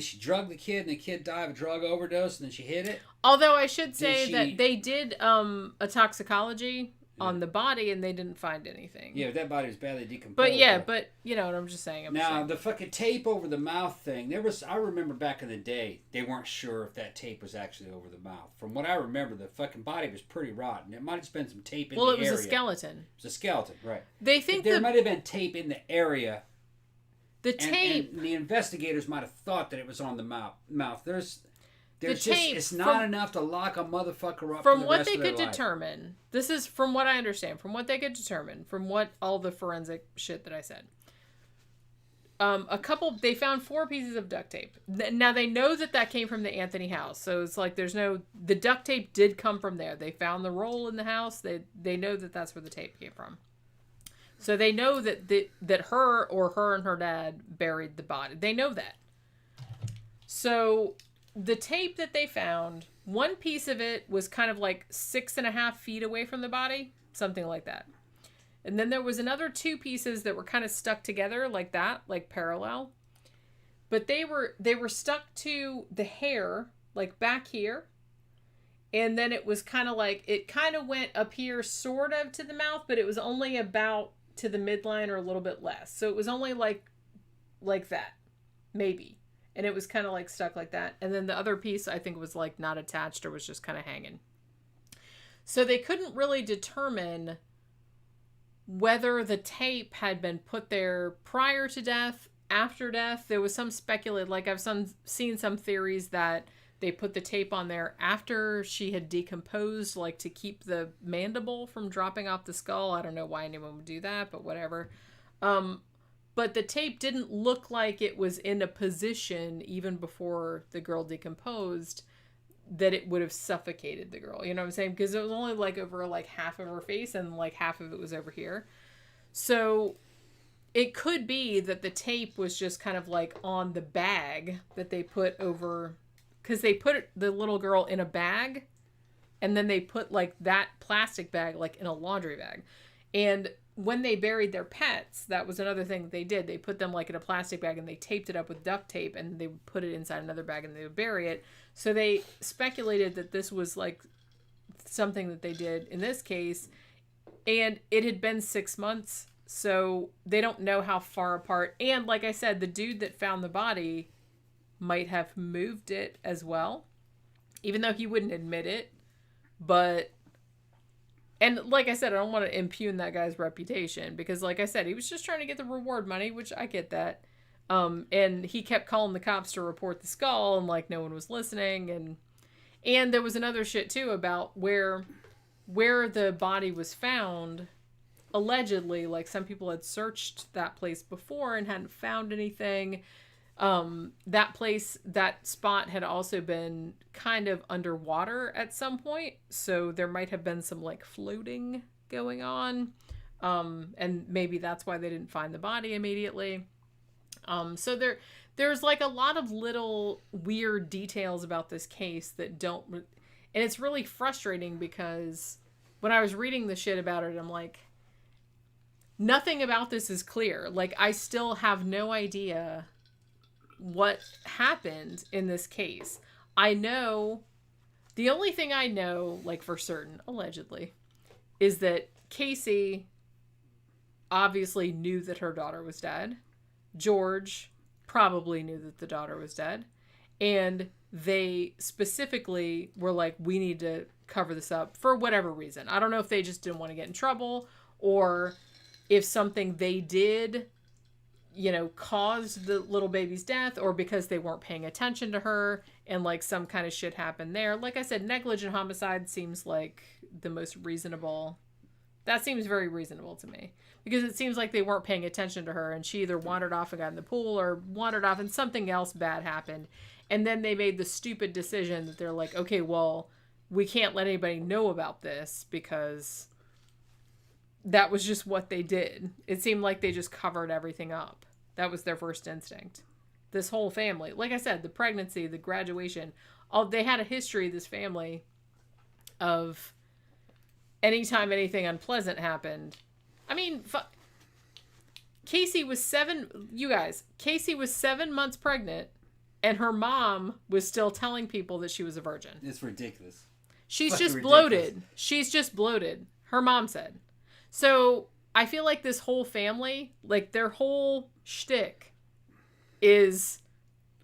she drug the kid and the kid died of a drug overdose and then she hid it? Although I should say that they did a toxicology on the body and they didn't find anything. Yeah, that body was badly decomposed. But you know what I'm just saying. The fucking tape over the mouth thing, I remember back in the day, they weren't sure if that tape was actually over the mouth. From what I remember, the fucking body was pretty rotten. It might have just been some tape in the area. Well, it was a skeleton. It was a skeleton, right. They think there might have been tape in the area. The tape. And the investigators might have thought that it was on the mouth. There's just, tape, it's not enough to lock a motherfucker up. From what they could determine, this is from what I understand, from what they could determine, from what all the forensic shit that I said. They found 4 pieces of duct tape. Now they know that came from the Anthony house, so it's like the duct tape did come from there. They found the roll in the house. They know that that's where the tape came from. So they know that her and her dad buried the body. They know that. So the tape that they found, one piece of it was kind of like 6.5 feet away from the body, something like that. And then there was another 2 pieces that were kind of stuck together like that, like parallel. But they were stuck to the hair, like back here. And then it was kind of like, it kind of went up here sort of to the mouth, but it was only about to the midline or a little bit less. So it was only like that, maybe. And it was kind of like stuck like that. And then the other piece I think was like not attached or was just kind of hanging. So they couldn't really determine whether the tape had been put there prior to death, after death. There was some speculated, like I've seen some theories that they put the tape on there after she had decomposed, like to keep the mandible from dropping off the skull. I don't know why anyone would do that, but whatever. But the tape didn't look like it was in a position, even before the girl decomposed, that it would have suffocated the girl. You know what I'm saying? Because it was only like over like half of her face and like half of it was over here. So it could be that the tape was just kind of like on the bag that they put over, because they put the little girl in a bag and then they put like that plastic bag like in a laundry bag. And when they buried their pets, that was another thing that they did. They put them like in a plastic bag and they taped it up with duct tape and they would put it inside another bag and they would bury it. So they speculated that this was like something that they did in this case. And it had been 6 months, so they don't know how far apart. And like I said, the dude that found the body might have moved it as well, even though he wouldn't admit it. But, and like I said, I don't want to impugn that guy's reputation, because like I said, he was just trying to get the reward money, which I get that. And he kept calling the cops to report the skull, and like no one was listening. And there was another shit too about where the body was found. Allegedly, like some people had searched that place before and hadn't found anything. That place, that spot had also been kind of underwater at some point. So there might have been some like floating going on. And maybe that's why they didn't find the body immediately. So there's like a lot of little weird details about this case that don't, and it's really frustrating because when I was reading the shit about it, I'm like, nothing about this is clear. Like, I still have no idea what happened in this case. I know, the only thing I know, like for certain, allegedly, is that Casey obviously knew that her daughter was dead. George probably knew that the daughter was dead. And they specifically were like, we need to cover this up for whatever reason. I don't know if they just didn't want to get in trouble, or if something they did, you know, caused the little baby's death, or because they weren't paying attention to her and like some kind of shit happened there. Like I said, negligent homicide seems like the most reasonable. That seems very reasonable to me, because it seems like they weren't paying attention to her and she either wandered off and got in the pool, or wandered off and something else bad happened. And then they made the stupid decision that they're like, okay, well, we can't let anybody know about this, because that was just what they did. It seemed like they just covered everything up. That was their first instinct. This whole family, like I said, the pregnancy, the graduation, they had a history, this family, of anytime anything unpleasant happened. I mean, Casey was 7 months pregnant, and her mom was still telling people that she was a virgin. It's ridiculous. She's just bloated. She's just bloated. Her mom said. So I feel like this whole family, like their whole shtick is,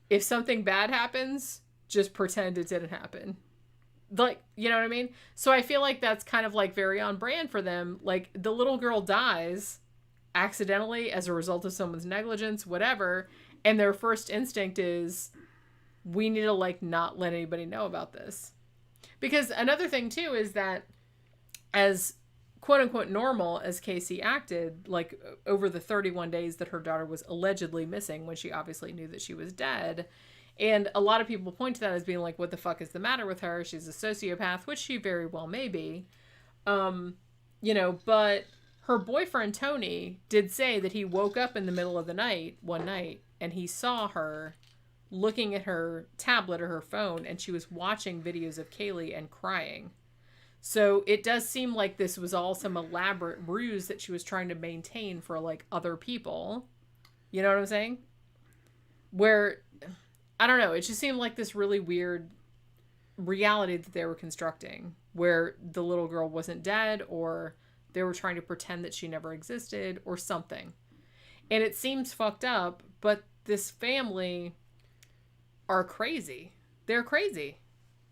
if something bad happens, just pretend it didn't happen. Like, you know what I mean? So I feel like that's kind of like very on brand for them. Like, the little girl dies accidentally as a result of someone's negligence, whatever. And their first instinct is, we need to like not let anybody know about this. Because another thing too is that as quote unquote normal as Casey acted, like over the 31 days that her daughter was allegedly missing, when she obviously knew that she was dead. And a lot of people point to that as being like, what the fuck is the matter with her? She's a sociopath, which she very well may be. You know, but her boyfriend, Tony, did say that he woke up in the middle of the night, one night, and he saw her looking at her tablet or her phone, and she was watching videos of Caylee and crying. So it does seem like this was all some elaborate ruse that she was trying to maintain for like other people. You know what I'm saying? Where, I don't know, it just seemed like this really weird reality that they were constructing, where the little girl wasn't dead, or they were trying to pretend that she never existed, or something. And it seems fucked up, but this family are crazy. They're crazy.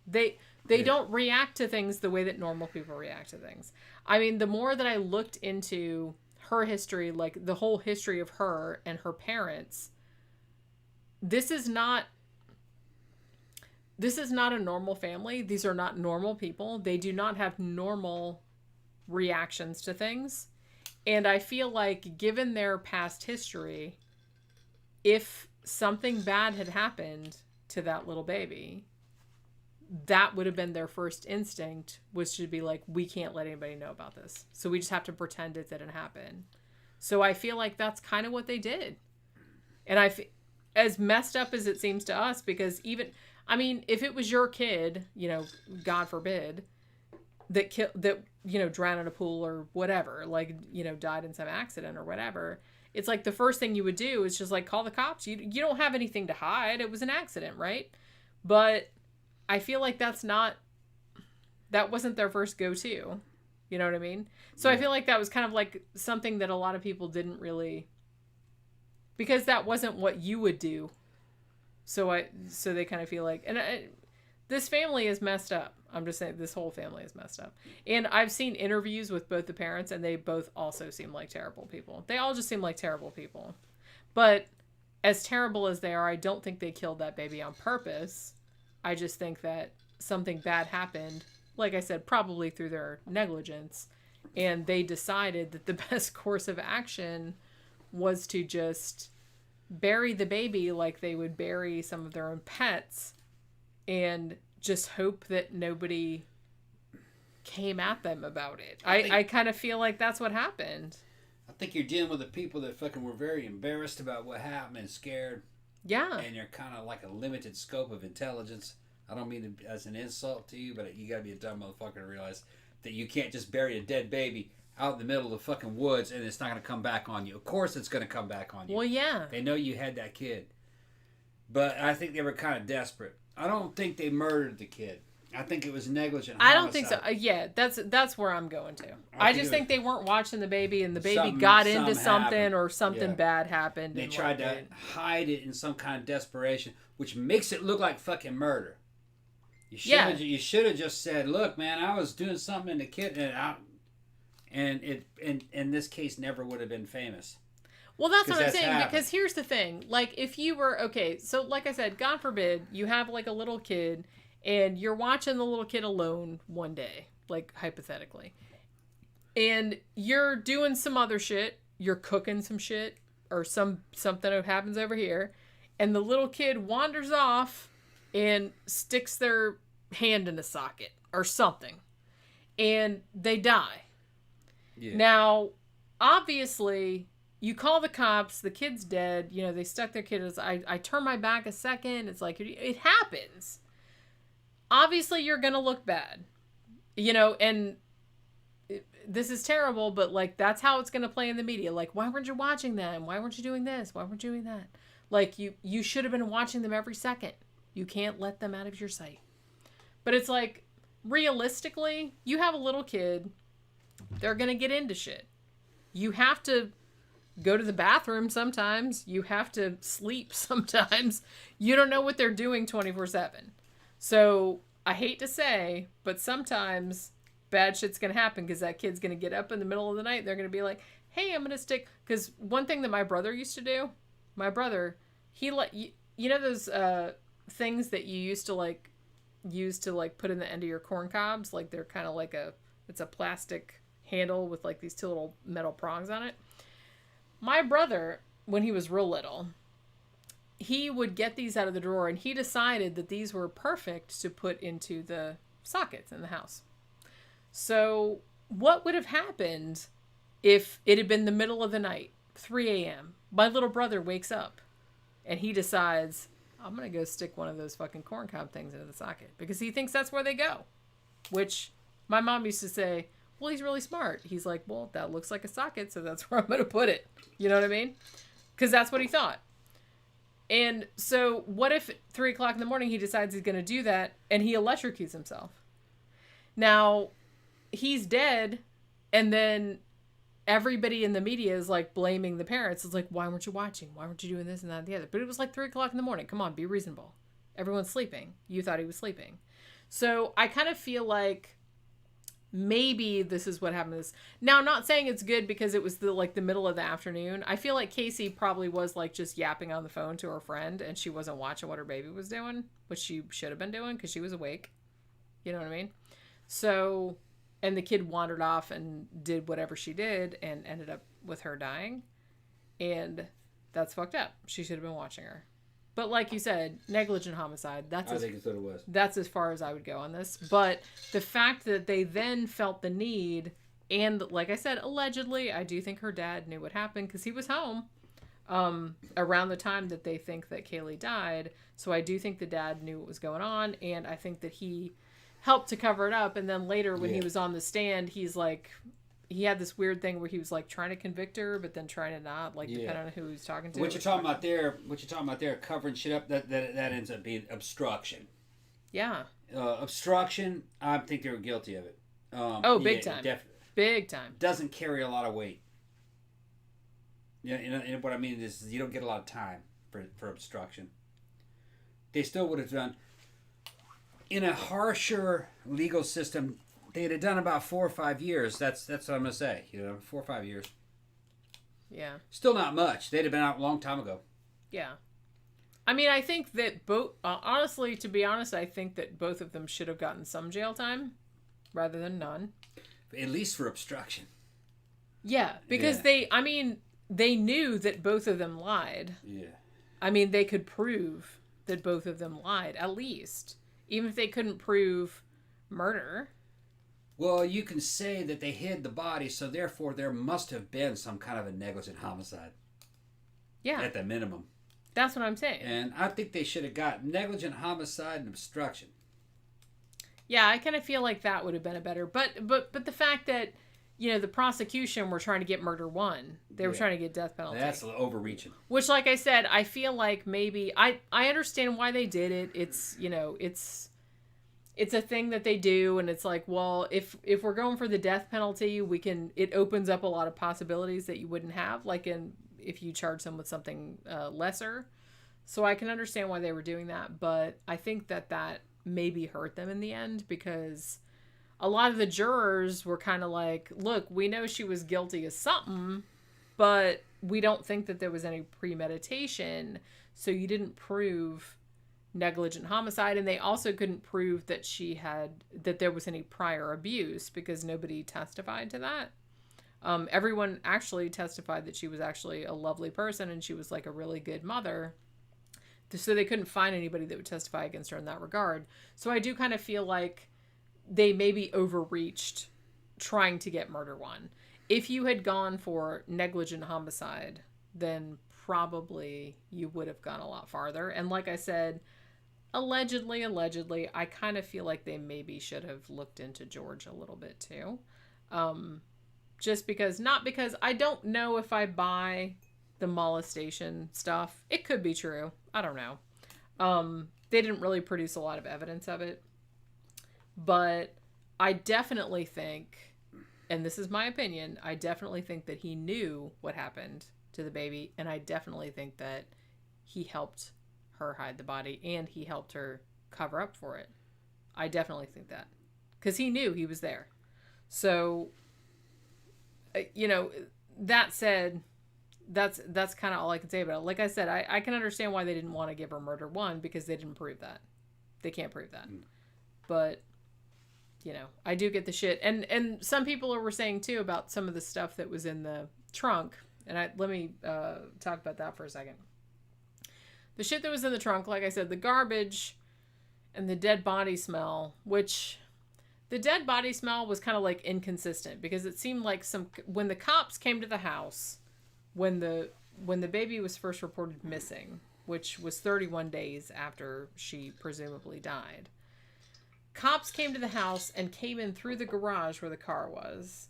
They don't react to things the way that normal people react to things. I mean, the more that I looked into her history, like the whole history of her and her parents, this is not a normal family. These are not normal people. They do not have normal reactions to things. And I feel like, given their past history, if something bad had happened to that little baby, that would have been their first instinct, was to be like, we can't let anybody know about this. So we just have to pretend it didn't happen. So I feel like that's kind of what they did. And as messed up as it seems to us, because even, I mean, if it was your kid, you know, God forbid, that you know, drowned in a pool or whatever, like, you know, died in some accident or whatever, it's like the first thing you would do is just like call the cops. You don't have anything to hide. It was an accident, right? But I feel like that wasn't their first go-to. You know what I mean? So yeah. I feel like that was kind of like something that a lot of people didn't really, because that wasn't what you would do. So they kind of feel like, and this family is messed up. I'm just saying, this whole family is messed up. And I've seen interviews with both the parents, and they both also seem like terrible people. They all just seem like terrible people. But as terrible as they are, I don't think they killed that baby on purpose. I just think that something bad happened, like I said, probably through their negligence, and they decided that the best course of action was to just bury the baby like they would bury some of their own pets and just hope that nobody came at them about it. I kind of feel like that's what happened. I think you're dealing with the people that fucking were very embarrassed about what happened and scared. Yeah. And you're kind of like a limited scope of intelligence. I don't mean it as an insult to you, but you gotta be a dumb motherfucker to realize that you can't just bury a dead baby out in the middle of the fucking woods and it's not gonna come back on you. Of course it's gonna come back on you. Well, yeah. They know you had that kid. But I think they were kind of desperate. I don't think they murdered the kid. I think it was negligent homicide. I don't think so. Yeah, that's where I'm going to. I just think they weren't watching the baby, and the baby got into something, or something bad happened. They tried to hide it in some kind of desperation, which makes it look like fucking murder. You should have just said, "Look, man, I was doing something in the kid, and it in this case never would have been famous." Well, that's what I'm saying, because here's the thing. Like, if you were, okay, so like I said, God forbid, you have like a little kid, and you're watching the little kid alone one day, like hypothetically, and you're doing some other shit, you're cooking some shit, or something that happens over here, and the little kid wanders off and sticks their hand in a socket or something, and they die. Yeah. Now, obviously, you call the cops, the kid's dead, you know, they stuck their kid. I turn my back a second, it's like, it happens. Obviously, you're going to look bad, you know, and this is terrible, but like, that's how it's going to play in the media. Like, why weren't you watching them? Why weren't you doing this? Why weren't you doing that? Like, you should have been watching them every second. You can't let them out of your sight. But it's like, realistically, you have a little kid, they're going to get into shit. You have to go to the bathroom sometimes. You have to sleep sometimes. You don't know what they're doing 24/7. So, I hate to say, but sometimes bad shit's going to happen because that kid's going to get up in the middle of the night. They're going to be like, hey, I'm going to stick. Because one thing that my brother used to do, he let you know those things that you used to use to put in the end of your corn cobs? Like they're kind of like it's a plastic handle with like these two little metal prongs on it. My brother, when he was real little, he would get these out of the drawer, and he decided that these were perfect to put into the sockets in the house. So what would have happened if it had been the middle of the night, 3 a.m.? My little brother wakes up, and he decides, I'm going to go stick one of those fucking corn cob things into the socket, because he thinks that's where they go. Which my mom used to say, well, he's really smart. He's like, well, that looks like a socket, so that's where I'm going to put it. You know what I mean? Because that's what he thought. And so what if at 3 o'clock in the morning he decides he's going to do that and he electrocutes himself? Now, he's dead, and then everybody in the media is like blaming the parents. It's like, why weren't you watching? Why weren't you doing this and that and the other? But it was like 3 o'clock in the morning. Come on, be reasonable. Everyone's sleeping. You thought he was sleeping. So I kind of feel like maybe this is what happened. Now, I'm not saying it's good because it was the middle of the afternoon. I feel like Casey probably was like just yapping on the phone to her friend, and she wasn't watching what her baby was doing, which she should have been doing because she was awake. You know what I mean? So, and the kid wandered off and did whatever she did and ended up with her dying. And that's fucked up. She should have been watching her. But like you said, negligent homicide. I think that's what it was. That's as far as I would go on this. But the fact that they then felt the need, and like I said, allegedly, I do think her dad knew what happened because he was home around the time that they think that Caylee died. So I do think the dad knew what was going on, and I think that he helped to cover it up. And then later when he was on the stand, he's like, he had this weird thing where he was like trying to convict her, but then trying to not, like depending on who he's talking to. What you're talking about there, covering shit up, that ends up being obstruction. Yeah. Obstruction, I think they were guilty of it. Big time. Definitely. Big time. Doesn't carry a lot of weight. Yeah, you know what I mean is you don't get a lot of time for obstruction. They still would have done, in a harsher legal system, they'd have done about 4 or 5 years. That's what I'm going to say. 4 or 5 years. Yeah. Still not much. They'd have been out a long time ago. Yeah. I mean, I think that both, honestly, to be honest, I think that both of them should have gotten some jail time rather than none. At least for obstruction. Yeah. Because they knew that both of them lied. Yeah. I mean, they could prove that both of them lied, at least. Even if they couldn't prove murder. Well, you can say that they hid the body, so therefore there must have been some kind of a negligent homicide. Yeah. At the minimum. That's what I'm saying. And I think they should have got negligent homicide and obstruction. Yeah, I kind of feel like that would have been a better... But the fact that, you know, the prosecution were trying to get murder one. They were trying to get death penalty. That's overreaching. Which, like I said, I feel like maybe... I understand why they did it. It's, you know, it's a thing that they do, and it's like, well, if we're going for the death penalty, we can... It opens up a lot of possibilities that you wouldn't have, like if you charge them with something lesser. So I can understand why they were doing that, but I think that maybe hurt them in the end, because a lot of the jurors were kind of like, look, we know she was guilty of something, but we don't think that there was any premeditation, so you didn't prove negligent homicide. And they also couldn't prove that that there was any prior abuse, because nobody testified to that. Everyone actually testified that she was actually a lovely person and she was like a really good mother. So they couldn't find anybody that would testify against her in that regard. So I do kind of feel like they maybe overreached trying to get murder one. If you had gone for negligent homicide, then probably you would have gone a lot farther. And like I said, allegedly, I kind of feel like they maybe should have looked into George a little bit too. Just because, not because I don't know if I buy the molestation stuff. It could be true. I don't know. They didn't really produce a lot of evidence of it. But I definitely think, and this is my opinion, I definitely think that he knew what happened to the baby. And I definitely think that he helped her hide the body and he helped her cover up for it. I definitely think that. Because he knew he was there. So, you know, that said, that's kind of all I can say about it. Like I said, I can understand why they didn't want to give her murder one, because they didn't prove that. They can't prove that. But, you know, I do get the shit. And some people were saying too about some of the stuff that was in the trunk. And let me talk about that for a second. The shit that was in the trunk, like I said, the garbage and the dead body smell, which the dead body smell was kind of like inconsistent, because it seemed like when the cops came to the house, when the baby was first reported missing, which was 31 days after she presumably died, cops came to the house and came in through the garage where the car was,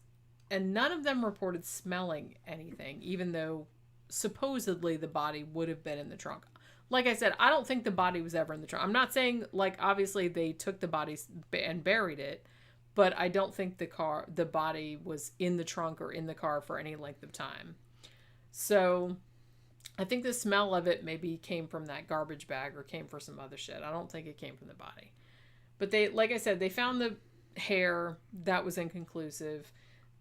and none of them reported smelling anything, even though supposedly the body would have been in the trunk. Like I said, I don't think the body was ever in the trunk. I'm not saying, like, obviously they took the body and buried it, but I don't think the body was in the trunk or in the car for any length of time. So I think the smell of it maybe came from that garbage bag or came from some other shit. I don't think it came from the body. But they, like I said, they found the hair. That was inconclusive.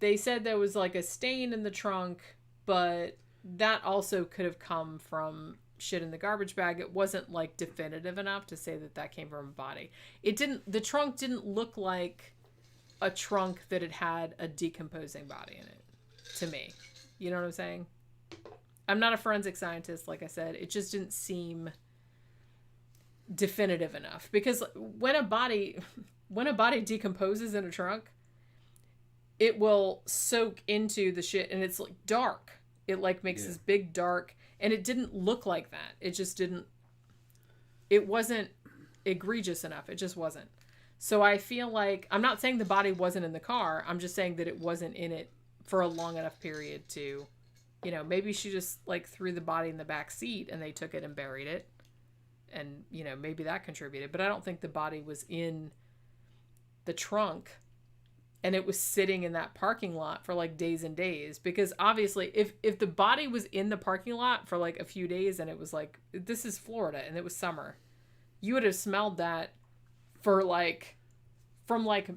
They said there was like a stain in the trunk, but that also could have come from shit in the garbage bag. It wasn't like definitive enough to say that came from a body. The trunk didn't look like a trunk that had a decomposing body in it, to me. You know what I'm saying? I'm not a forensic scientist, like I said. It just didn't seem definitive enough, because when a body decomposes in a trunk, it will soak into the shit, and it's like dark. It like makes this big dark, and it didn't look like that. It wasn't egregious enough. It just wasn't. So I feel like, I'm not saying the body wasn't in the car. I'm just saying that it wasn't in it for a long enough period to, you know, maybe she just like threw the body in the back seat and they took it and buried it. And, you know, maybe that contributed. But I don't think the body was in the trunk and it was sitting in that parking lot for like days and days. Because obviously if the body was in the parking lot for like a few days and it was like, this is Florida and it was summer, you would have smelled that for like, from like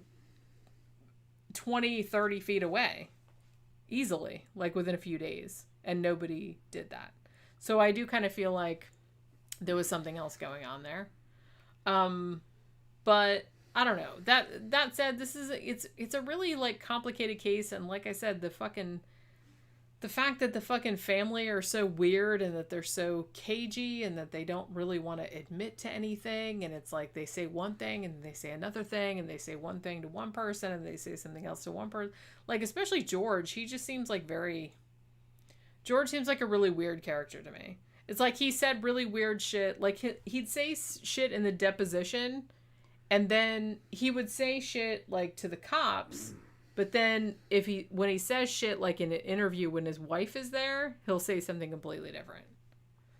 20, 30 feet away easily, like within a few days. And nobody did that. So I do kind of feel like there was something else going on there. But I don't know. That said, it's a really like complicated case. And like I said, the fact that the fucking family are so weird and that they're so cagey and that they don't really want to admit to anything. And it's like they say one thing and they say another thing and they say one thing to one person and they say something else to one person. Like, especially George, he just seems like George seems like a really weird character to me. It's like he said really weird shit. Like, he'd say shit in the deposition and then he would say shit, like, to the cops. But then when he says shit like in an interview when his wife is there, he'll say something completely different.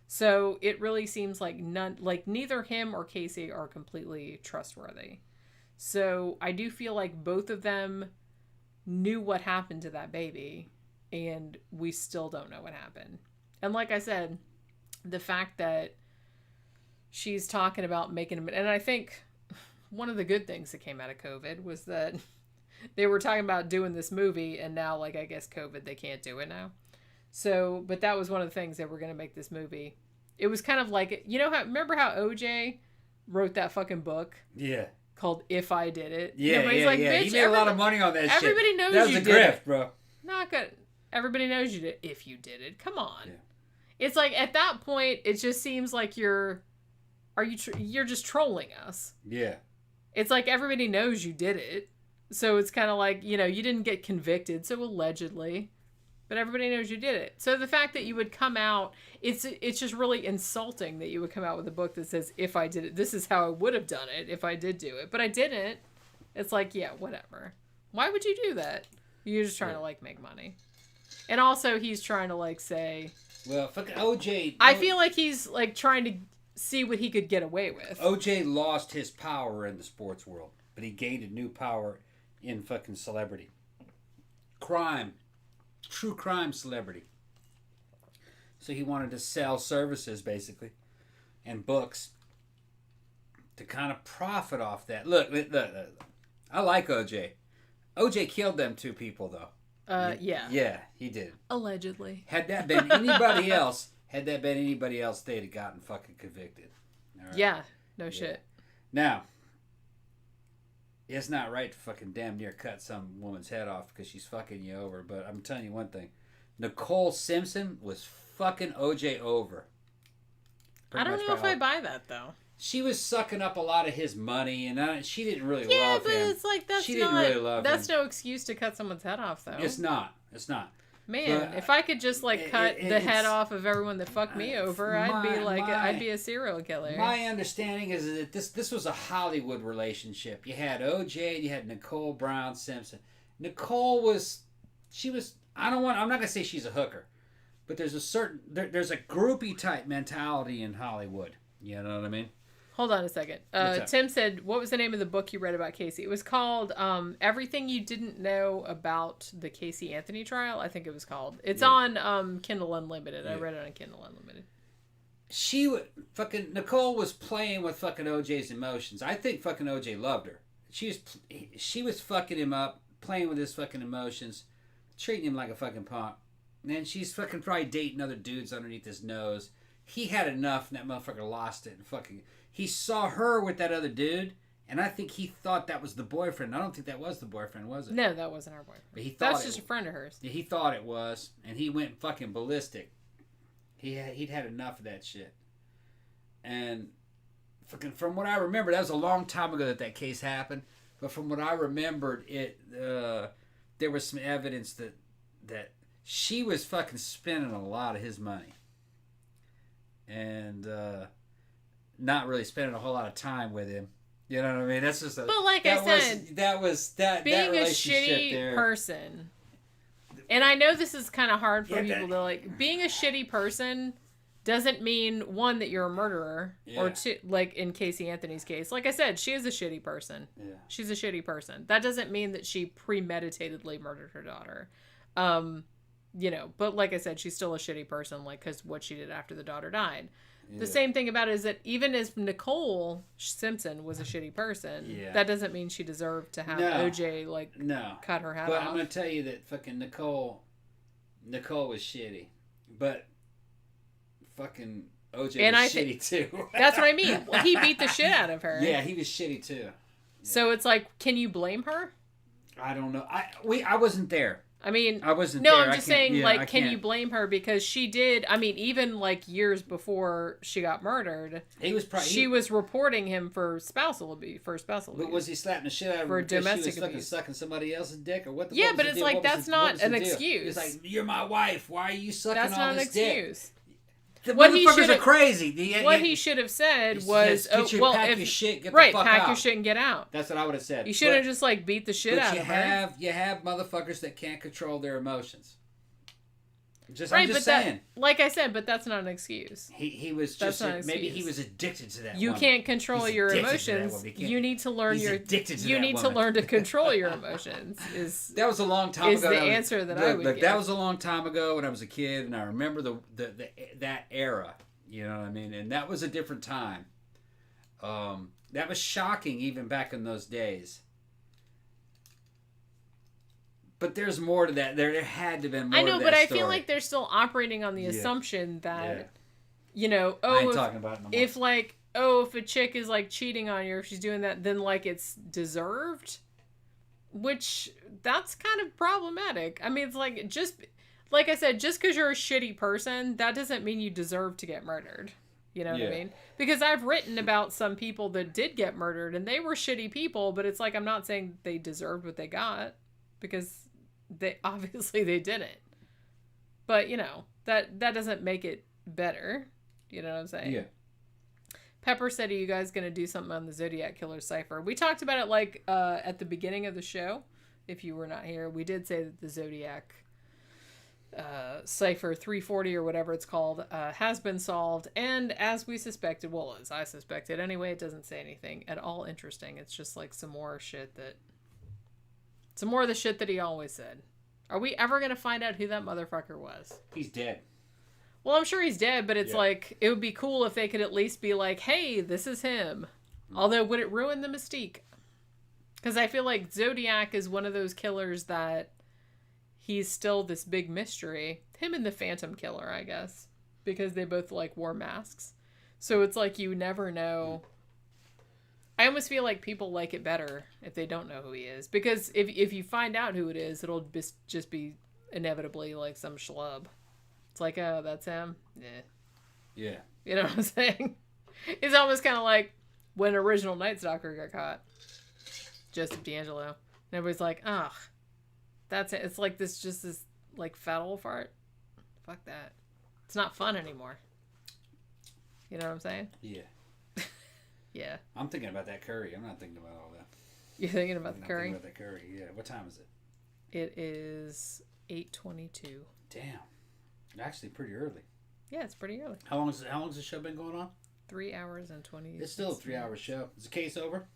So it really seems like neither him or Casey are completely trustworthy. So I do feel like both of them knew what happened to that baby and we still don't know what happened. And like I said, the fact that she's talking about making him, and I think one of the good things that came out of COVID was that they were talking about doing this movie, and now, like, I guess COVID, they can't do it now. So, but that was one of the things that we're going to make this movie. It was kind of like, remember how OJ wrote that fucking book? Yeah. Called If I Did It? Yeah, Bitch, he made a lot of money on that shit. Everybody knows that was you a did grift, it. Bro. Not good. Everybody knows you did if you did it. Come on. Yeah. It's like, at that point, it just seems like you're just trolling us. Yeah. It's like everybody knows you did it. So it's kind of like, you didn't get convicted, so allegedly, but everybody knows you did it. So the fact that you would come out, it's just really insulting that you would come out with a book that says, if I did it, this is how I would have done it if I did do it. But I didn't. It's like, yeah, whatever. Why would you do that? You're just trying to, like, make money. And also he's trying to, like, say... Well, fucking OJ... I feel like he's, like, trying to see what he could get away with. OJ lost his power in the sports world, but he gained a new power in fucking celebrity. Crime. True crime celebrity. So he wanted to sell services, basically, and books to kind of profit off that. Look. I like OJ. OJ killed them two people, though. Yeah. Yeah, he did. Allegedly. Had that been anybody else, they'd have gotten fucking convicted. All right? Yeah. No shit. Now, it's not right to fucking damn near cut some woman's head off because she's fucking you over. But I'm telling you one thing. Nicole Simpson was fucking OJ over. I don't know if I buy that, though. She was sucking up a lot of his money, and she didn't really love him. Yeah, but it's like, didn't really love that's him. No excuse to cut someone's head off, though. It's not. Man, but, if I could just, like, cut the head off of everyone that fucked me over, I'd be a serial killer. My understanding is that this was a Hollywood relationship. You had OJ and you had Nicole Brown Simpson. Nicole I'm not going to say she's a hooker, but there's a groupie type mentality in Hollywood. You know what I mean? Hold on a second. Tim said, what was the name of the book you read about Casey? It was called Everything You Didn't Know About the Caylee Anthony Trial, I think it was called. It's on Kindle Unlimited. Yeah. I read it on Kindle Unlimited. Nicole was playing with fucking OJ's emotions. I think fucking OJ loved her. She was fucking him up, playing with his fucking emotions, treating him like a fucking punk. And then she's fucking probably dating other dudes underneath his nose. He had enough, and that motherfucker lost it. And he saw her with that other dude, and I think he thought that was the boyfriend. I don't think that was the boyfriend, was it? No, that wasn't her boyfriend. But he thought that was just a friend of hers. He thought it was, and he went fucking ballistic. He'd had enough of that shit. And fucking from what I remember, that was a long time ago that case happened. But from what I remembered, there was some evidence that she was fucking spending a lot of his money. And not really spending a whole lot of time with him. You know what I mean? That's just. But like I said, being a shitty person. And I know this is kind of hard for people to like. Being a shitty person doesn't mean, one, that you're a murderer, or two, like in Caylee Anthony's case. Like I said, she is a shitty person. Yeah. She's a shitty person. That doesn't mean that she premeditatedly murdered her daughter. But like I said, she's still a shitty person, like, because what she did after the daughter died. Yeah. The same thing about it is that even as Nicole Simpson was a shitty person, that doesn't mean she deserved to have OJ, cut her head off. But I'm going to tell you that fucking Nicole was shitty. But fucking OJ was shitty too. That's what I mean. Well, he beat the shit out of her. Yeah, he was shitty too. Yeah. So it's like, can you blame her? I don't know. I wasn't there. I mean, I wasn't no, there. I'm I just can't- saying, yeah, like, I can you can't. blame her? Because she did, I mean, even, like, years before she got murdered, He was probably. she was reporting him for spousal abuse. But was he slapping the shit out of her For because domestic she was abuse. sucking somebody else's dick, or what? Yeah, what was but the it's deal? like, What was that's the- not what was the an deal? excuse. It's like, you're my wife. Why are you sucking That's all not an this dick? excuse. The What he motherfuckers should've- are crazy. What he should have said He was, says, "Get your- well, pack if your shit, get the right, fuck pack out." your shit and get out. That's what I would have said. You shouldn't have just like beat the shit out you of her. have motherfuckers that can't control their emotions. I'm just But saying. like I said, but that's not an excuse. He was That's just not an maybe he excuse. was addicted to that. You woman. can't control He's your addicted to that emotions. woman. He can't- You need to learn he's your. addicted to You that need to woman. learn to control your emotions. Is That was a long time is ago. the That was- answer that I look, would look, give. that was a long time ago when I was a kid, and I remember that era. You know what I mean? And that was a different time. That was shocking even back in those days. But there's more to that. There had to have been more I know, to but that I story. feel like they're still operating on the Yeah. assumption that, Yeah. you know, I ain't if, talking about it no more. if a chick is like cheating on you, or if she's doing that, then like it's deserved, which that's kind of problematic. I mean, it's like, just like I said, just because you're a shitty person, that doesn't mean you deserve to get murdered. You know what I Yeah. mean? Because I've written about some people that did get murdered and they were shitty people, but it's like, I'm not saying they deserved what they got, because they obviously they didn't. But you know, that doesn't make it better. You know what I'm saying? Yeah. Pepper said, are you guys going to do something on the Zodiac Killer cipher? We talked about it like at the beginning of the show. If you were not here, we did say that the Zodiac cipher 340 or whatever it's called has been solved. And as we suspected, well, as I suspected anyway, it doesn't say anything at all interesting. It's just like some more of the shit that he always said. Are we ever going to find out who that motherfucker was? He's dead. Well, I'm sure he's dead, but it's Yeah. like, it would be cool if they could at least be like, hey, this is him. Although, would it ruin the mystique? Because I feel like Zodiac is one of those killers that he's still this big mystery. Him and the Phantom Killer, I guess. Because they both, like, wore masks. So it's like, you never know. I almost feel like people like it better if they don't know who he is. Because if you find out who it is, it'll just be inevitably, like, some schlub. It's like, oh, that's him? Yeah. Yeah. You know what I'm saying? It's almost kind of like when original Night Stalker got caught. Joseph D'Angelo. And everybody's like, ugh. That's it. It's like this like, fat old fart. Fuck that. It's not fun anymore. You know what I'm saying? Yeah. Yeah. I'm thinking about that curry. I'm not thinking about all that. You're thinking about the I'm curry? thinking about that curry. Yeah. What time is it? It is 8:22. Damn. Actually, pretty early. Yeah, it's pretty early. How long's the show been going on? 3 hours and 20. It's still a 3-hour show. Is the case over?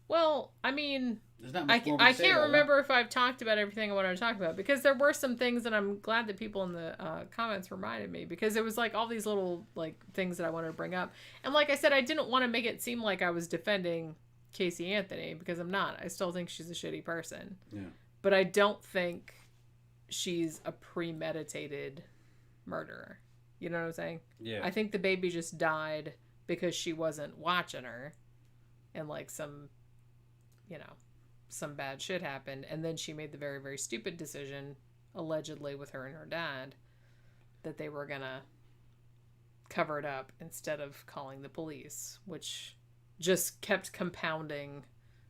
Well, I mean, There's not I much more we can say can't about it. remember if I've talked about everything I wanted to talk about, because there were some things that I'm glad that people in the comments reminded me, because it was like all these little like things that I wanted to bring up. And like I said, I didn't want to make it seem like I was defending Caylee Anthony, because I'm not. I still think she's a shitty person. Yeah. But I don't think she's a premeditated murderer. You know what I'm saying? Yeah. I think the baby just died because she wasn't watching her, and like some bad shit happened, and then she made the very, very stupid decision, allegedly with her and her dad, that they were gonna cover it up instead of calling the police, which just kept compounding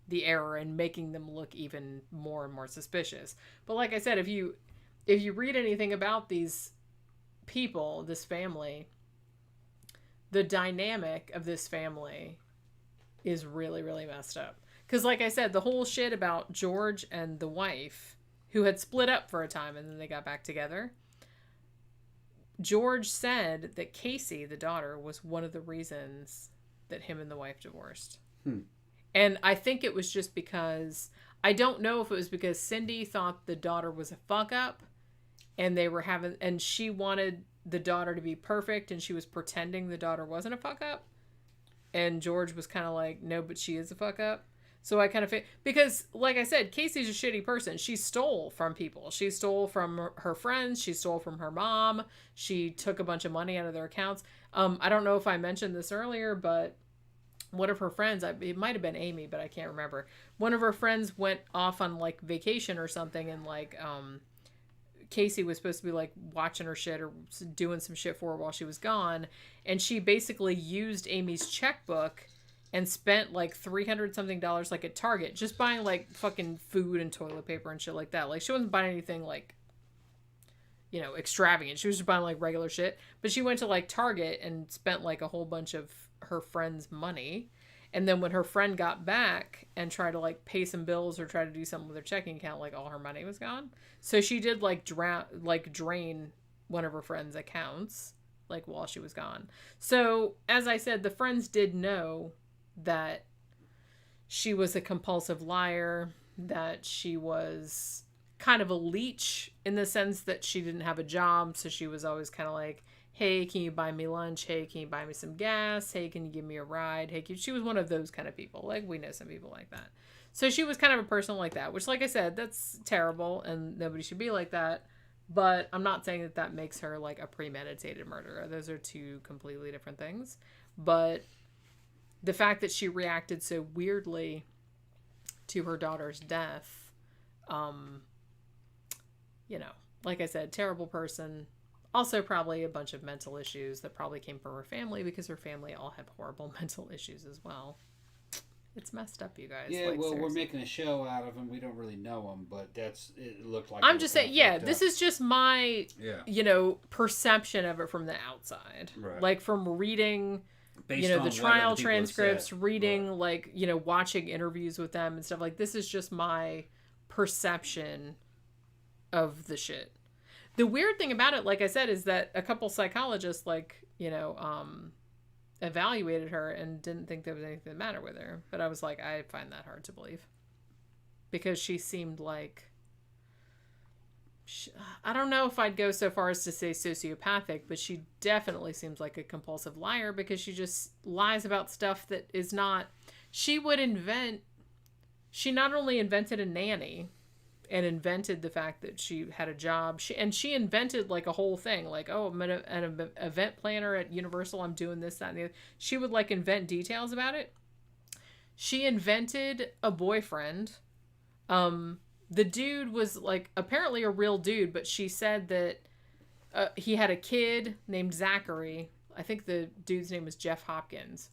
the error and making them look even more and more suspicious. But like I said, if you read anything about these people, this family, the dynamic of this family is really, really messed up. Because like I said, the whole shit about George and the wife, who had split up for a time and then they got back together, George said that Caylee, the daughter, was one of the reasons that him and the wife divorced. And I think it was just because, I don't know if it was because Cindy thought the daughter was a fuck up, and they were having, and she wanted the daughter to be perfect, and she was pretending the daughter wasn't a fuck up. And George was kind of like, no, but she is a fuck up. So I kind of feel, because like I said, Caylee's a shitty person. She stole from people. She stole from her friends. She stole from her mom. She took a bunch of money out of their accounts. I don't know if I mentioned this earlier, but one of her friends, it might have been Amy, but I can't remember. One of her friends went off on like vacation or something, and like Casey was supposed to be like watching her shit or doing some shit for her while she was gone, and she basically used Amy's checkbook and spent like $300 something like at Target just buying like fucking food and toilet paper and shit like that. Like she wasn't buying anything like, you know, extravagant. She was just buying like regular shit, but she went to like Target and spent like a whole bunch of her friend's money. And then when her friend got back and tried to like pay some bills or try to do something with her checking account, like all her money was gone. So she did like drain one of her friend's accounts like while she was gone. So as I said, the friends did know that she was a compulsive liar, that she was kind of a leech in the sense that she didn't have a job. So she was always kind of like, hey, can you buy me lunch? Hey, can you buy me some gas? Hey, can you give me a ride? Hey, she was one of those kind of people. Like, we know some people like that. So she was kind of a person like that, which, like I said, that's terrible and nobody should be like that. But I'm not saying that that makes her like a premeditated murderer. Those are two completely different things. But the fact that she reacted so weirdly to her daughter's death, you know, like I said, terrible person. Also probably a bunch of mental issues that probably came from her family because her family all have horrible mental issues as well. It's messed up, you guys. Yeah, like, well, seriously. we're making a show out of them. We don't really know them, but it looked like... I'm just saying, yeah, this is just my, you know, perception of it from the outside. Right. Like, from reading, Based you know, on the what trial other people have transcripts, said. reading, like, you know, watching interviews with them and stuff. Like, this is just my perception of the shit. The weird thing about it, like I said, is that a couple psychologists, like, you know, evaluated her and didn't think there was anything the matter with her. But I was like, I find that hard to believe. Because she seemed like... I don't know if I'd go so far as to say sociopathic, but she definitely seems like a compulsive liar because she just lies about stuff that is not... She would invent... She not only invented a nanny... and invented the fact that she had a job. She invented like a whole thing. Like, oh, I'm an event planner at Universal. I'm doing this, that, and the other. She would like invent details about it. She invented a boyfriend. The dude was like apparently a real dude, but she said that he had a kid named Zachary. I think the dude's name was Jeff Hopkins.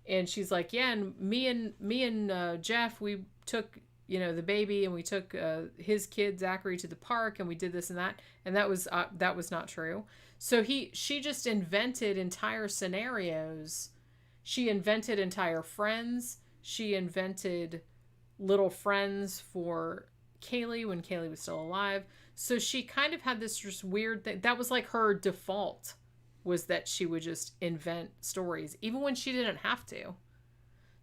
And she's like, yeah, and me and Jeff, we took... you know, the baby, and we took his kid Zachary to the park, and we did this and that was not true. So she just invented entire scenarios. She invented entire friends. She invented little friends for Caylee when Caylee was still alive. So she kind of had this just weird thing. That was like her default, was that she would just invent stories, even when she didn't have to.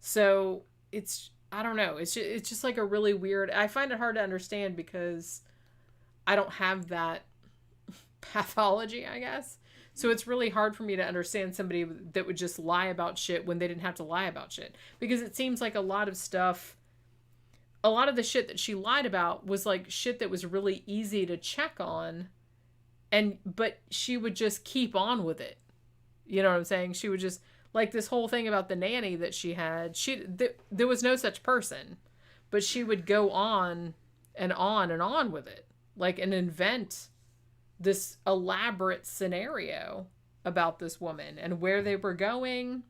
So it's... I don't know. It's just like a really weird... I find it hard to understand because I don't have that pathology, I guess. So it's really hard for me to understand somebody that would just lie about shit when they didn't have to lie about shit. Because it seems like a lot of stuff... A lot of the shit that she lied about was like shit that was really easy to check on. But she would just keep on with it. You know what I'm saying? She would just... Like this whole thing about the nanny that she had, there was no such person, but she would go on and on and on with it, like, and invent this elaborate scenario about this woman and where they were going.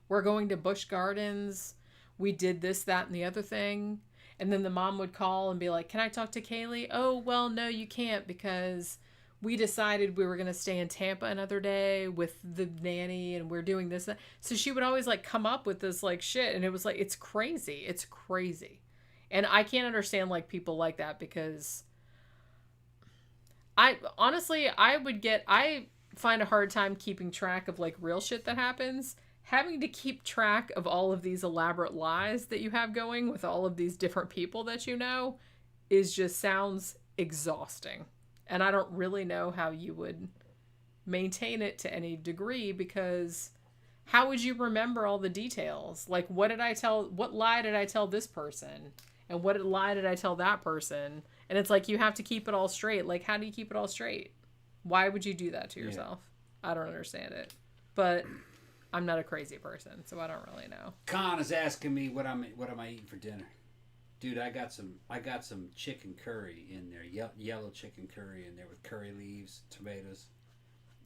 We're going to Busch Gardens. We did this, that, and the other thing. And then the mom would call and be like, can I talk to Caylee? Oh, well, no, you can't because we decided we were going to stay in Tampa another day with the nanny and we're doing this. So she would always like come up with this like shit. And it was like, it's crazy. It's crazy. And I can't understand like people like that because I find a hard time keeping track of like real shit that happens. Having to keep track of all of these elaborate lies that you have going with all of these different people that you know sounds exhausting. And I don't really know how you would maintain it to any degree because how would you remember all the details? Like, what lie did I tell this person? And what lie did I tell that person? And it's like, you have to keep it all straight. Like, how do you keep it all straight? Why would you do that to yourself? Yeah. I don't understand it. But I'm not a crazy person, so I don't really know. Con is asking me what am I eating for dinner. Dude, I got some chicken curry in there, yellow chicken curry in there with curry leaves, tomatoes.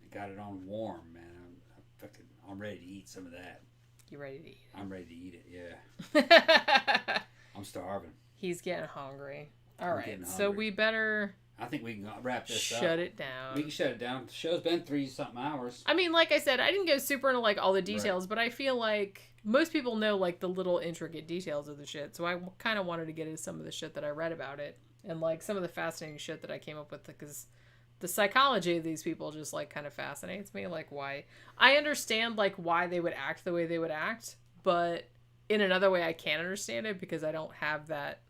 I got it on warm, man. I'm ready to eat some of that. You ready to eat it? I'm ready to eat it, yeah. I'm starving. He's getting hungry. All right, so we better... I think we can wrap this up. Shut it down. We can shut it down. The show's been 3-something hours. I mean, like I said, I didn't go super into, like, all the details, but I feel like most people know, like, the little intricate details of the shit, so I kind of wanted to get into some of the shit that I read about it, and, like, some of the fascinating shit that I came up with, because the psychology of these people just, like, kind of fascinates me, like, why... I understand, like, why they would act the way they would act, but in another way I can't understand it, because I don't have that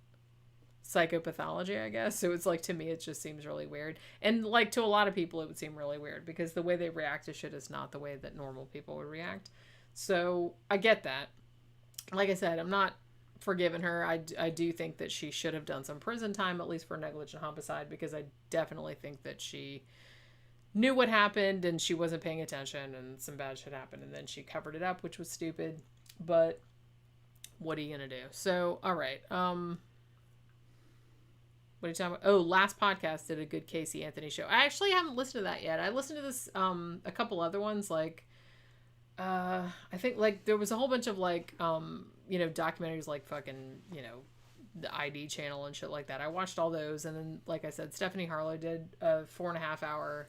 psychopathology, I guess. So it's like, to me, it just seems really weird. And like to a lot of people, it would seem really weird because the way they react to shit is not the way that normal people would react. So I get that. Like I said, I'm not forgiving her. I do think that she should have done some prison time, at least for negligent homicide, because I definitely think that she knew what happened and she wasn't paying attention and some bad shit happened and then she covered it up, which was stupid. But what are you gonna do? So, all right. What are you talking about? Oh, last podcast did a good Caylee Anthony show. I actually haven't listened to that yet. I listened to this, a couple other ones, like, I think, like, there was a whole bunch of, like, documentaries, like, fucking, the ID channel and shit like that. I watched all those, and then, like I said, Stephanie Harlow did a 4.5-hour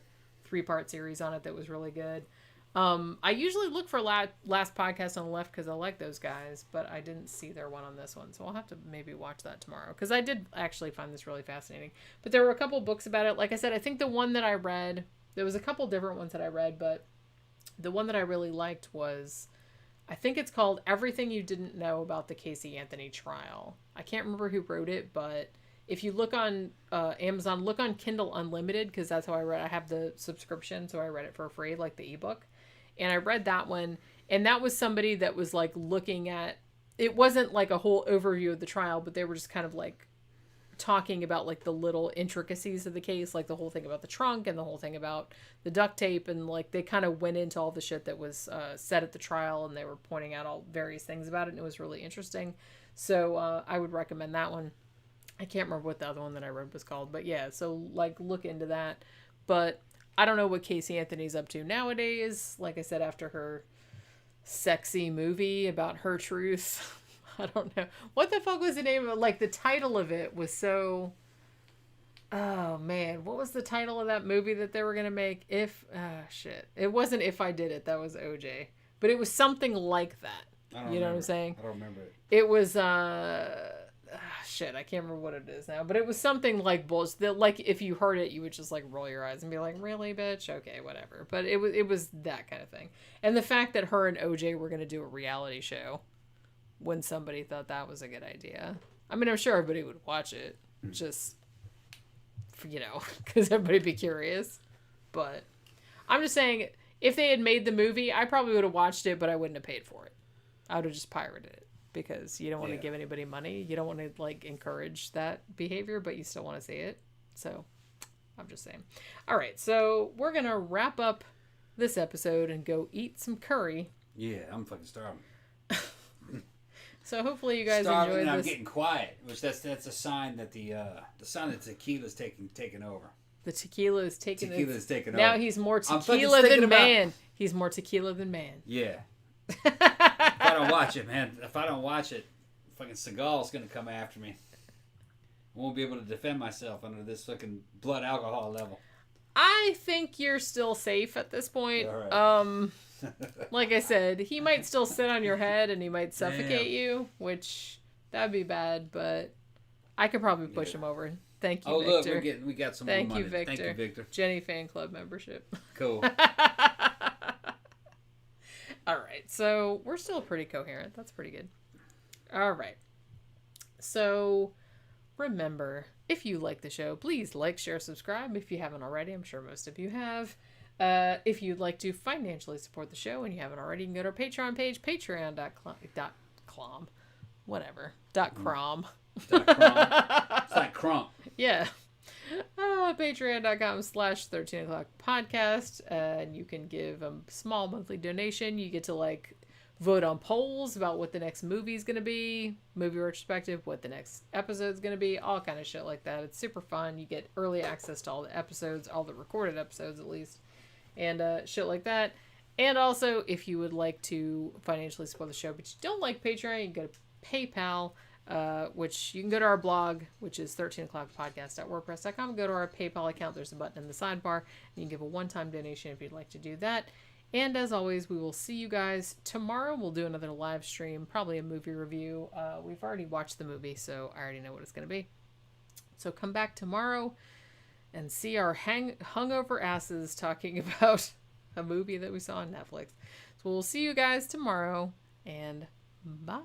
3-part series on it that was really good. I usually look for last podcast on the left because I like those guys, but I didn't see their one on this one, so I'll have to maybe watch that tomorrow because I did actually find this really fascinating. But there were a couple books about it. Like I said, I think the one that I read, there was a couple different ones that I read, but the one that I really liked was, I think it's called Everything You Didn't Know About the Caylee Anthony Trial. I can't remember who wrote it, but if you look on Amazon, look on Kindle Unlimited, because that's how I read. I have the subscription, so I read it for free, like the ebook. And I read that one, and that was somebody that was, like, looking at, it wasn't, like, a whole overview of the trial, but they were just kind of, like, talking about, like, the little intricacies of the case, like the whole thing about the trunk and the whole thing about the duct tape, and, like, they kind of went into all the shit that was said at the trial, and they were pointing out all various things about it, and it was really interesting. So I would recommend that one. I can't remember what the other one that I read was called, but yeah, so, like, look into that. But I don't know what Caylee Anthony's up to nowadays. Like I said, after her sexy movie about her truth, I don't know. What the fuck was the name of it? Like, the title of it was so... Oh, man. What was the title of that movie that they were going to make? Shit. It wasn't If I Did It. That was OJ. But it was something like that. You know what I'm saying? I don't remember it. It was, shit, I can't remember what it is now, but it was something like bullshit. Like, if you heard it, you would just, like, roll your eyes and be like, really, bitch? Okay, whatever. But it was that kind of thing. And the fact that her and OJ were going to do a reality show when somebody thought that was a good idea. I mean, I'm sure everybody would watch it, just, because everybody'd be curious. But I'm just saying, if they had made the movie, I probably would have watched it, but I wouldn't have paid for it. I would have just pirated it. Because you don't want to give anybody money. You don't want to, like, encourage that behavior, but you still want to see it. So, I'm just saying. All right, so we're going to wrap up this episode and go eat some curry. Yeah, I'm fucking starving. So, hopefully you guys starving enjoyed and this. I'm getting quiet, which that's a sign that the tequila's taking over. The tequila is taking over. Now he's more tequila than man. He's more tequila than man. Yeah. If I don't watch it, man. If I don't watch it, fucking Seagal's gonna come after me. I won't be able to defend myself under this fucking blood alcohol level. I think you're still safe at this point. All right. Like I said, he might still sit on your head and he might suffocate you, which that'd be bad, but I could probably push him over. Thank you, Victor. Look, we got some Thank more money. you, Victor. Thank you, Victor. Jenny fan club membership. Cool. All right, so we're still pretty coherent. That's pretty good. All right. So remember, if you like the show, please like, share, subscribe. If you haven't already, I'm sure most of you have. If you'd like to financially support the show and you haven't already, you can go to our Patreon page, patreon.com. Whatever. .crom. It's like crump. Yeah. Patreon.com/13 o'clock podcast. And you can give a small monthly donation. You get to like vote on polls about what the next movie is going to be, movie retrospective, what the next episode is going to be, all kind of shit like that. It's super fun. You get early access to all the episodes, all the recorded episodes at least, and shit like that. And also, if you would like to financially support the show, but you don't like Patreon, you can go to PayPal, which you can go to our blog, which is 13o'clockpodcast.wordpress.com. Go to our PayPal account. There's a button in the sidebar. And you can give a one-time donation if you'd like to do that. And as always, we will see you guys tomorrow. We'll do another live stream, probably a movie review. We've already watched the movie, so I already know what it's going to be. So come back tomorrow and see our hungover asses talking about a movie that we saw on Netflix. So we'll see you guys tomorrow, and bye.